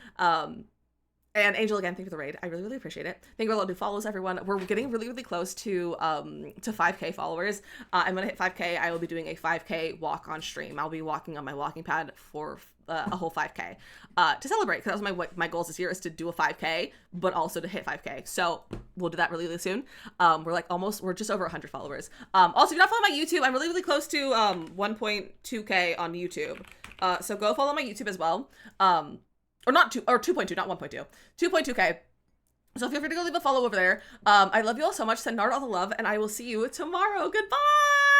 and Angel, again, thank you for the raid. I really, really appreciate it. Thank you for all the follows, everyone. We're getting really, really close to 5K followers. And when I hit 5K, I will be doing a 5K walk on stream. I'll be walking on my walking pad for a whole 5K to celebrate, because that was my goals this year, is to do a 5K, but also to hit 5K. So we'll do that really, really soon. We're just over 100 followers. Also, if you're not following my YouTube, I'm really, really close to 1.2K on YouTube. So go follow my YouTube as well. Or 2.2, not 1.2. 2.2K. So feel free to go leave a follow over there. I love you all so much. Send Nard all the love, and I will see you tomorrow. Goodbye!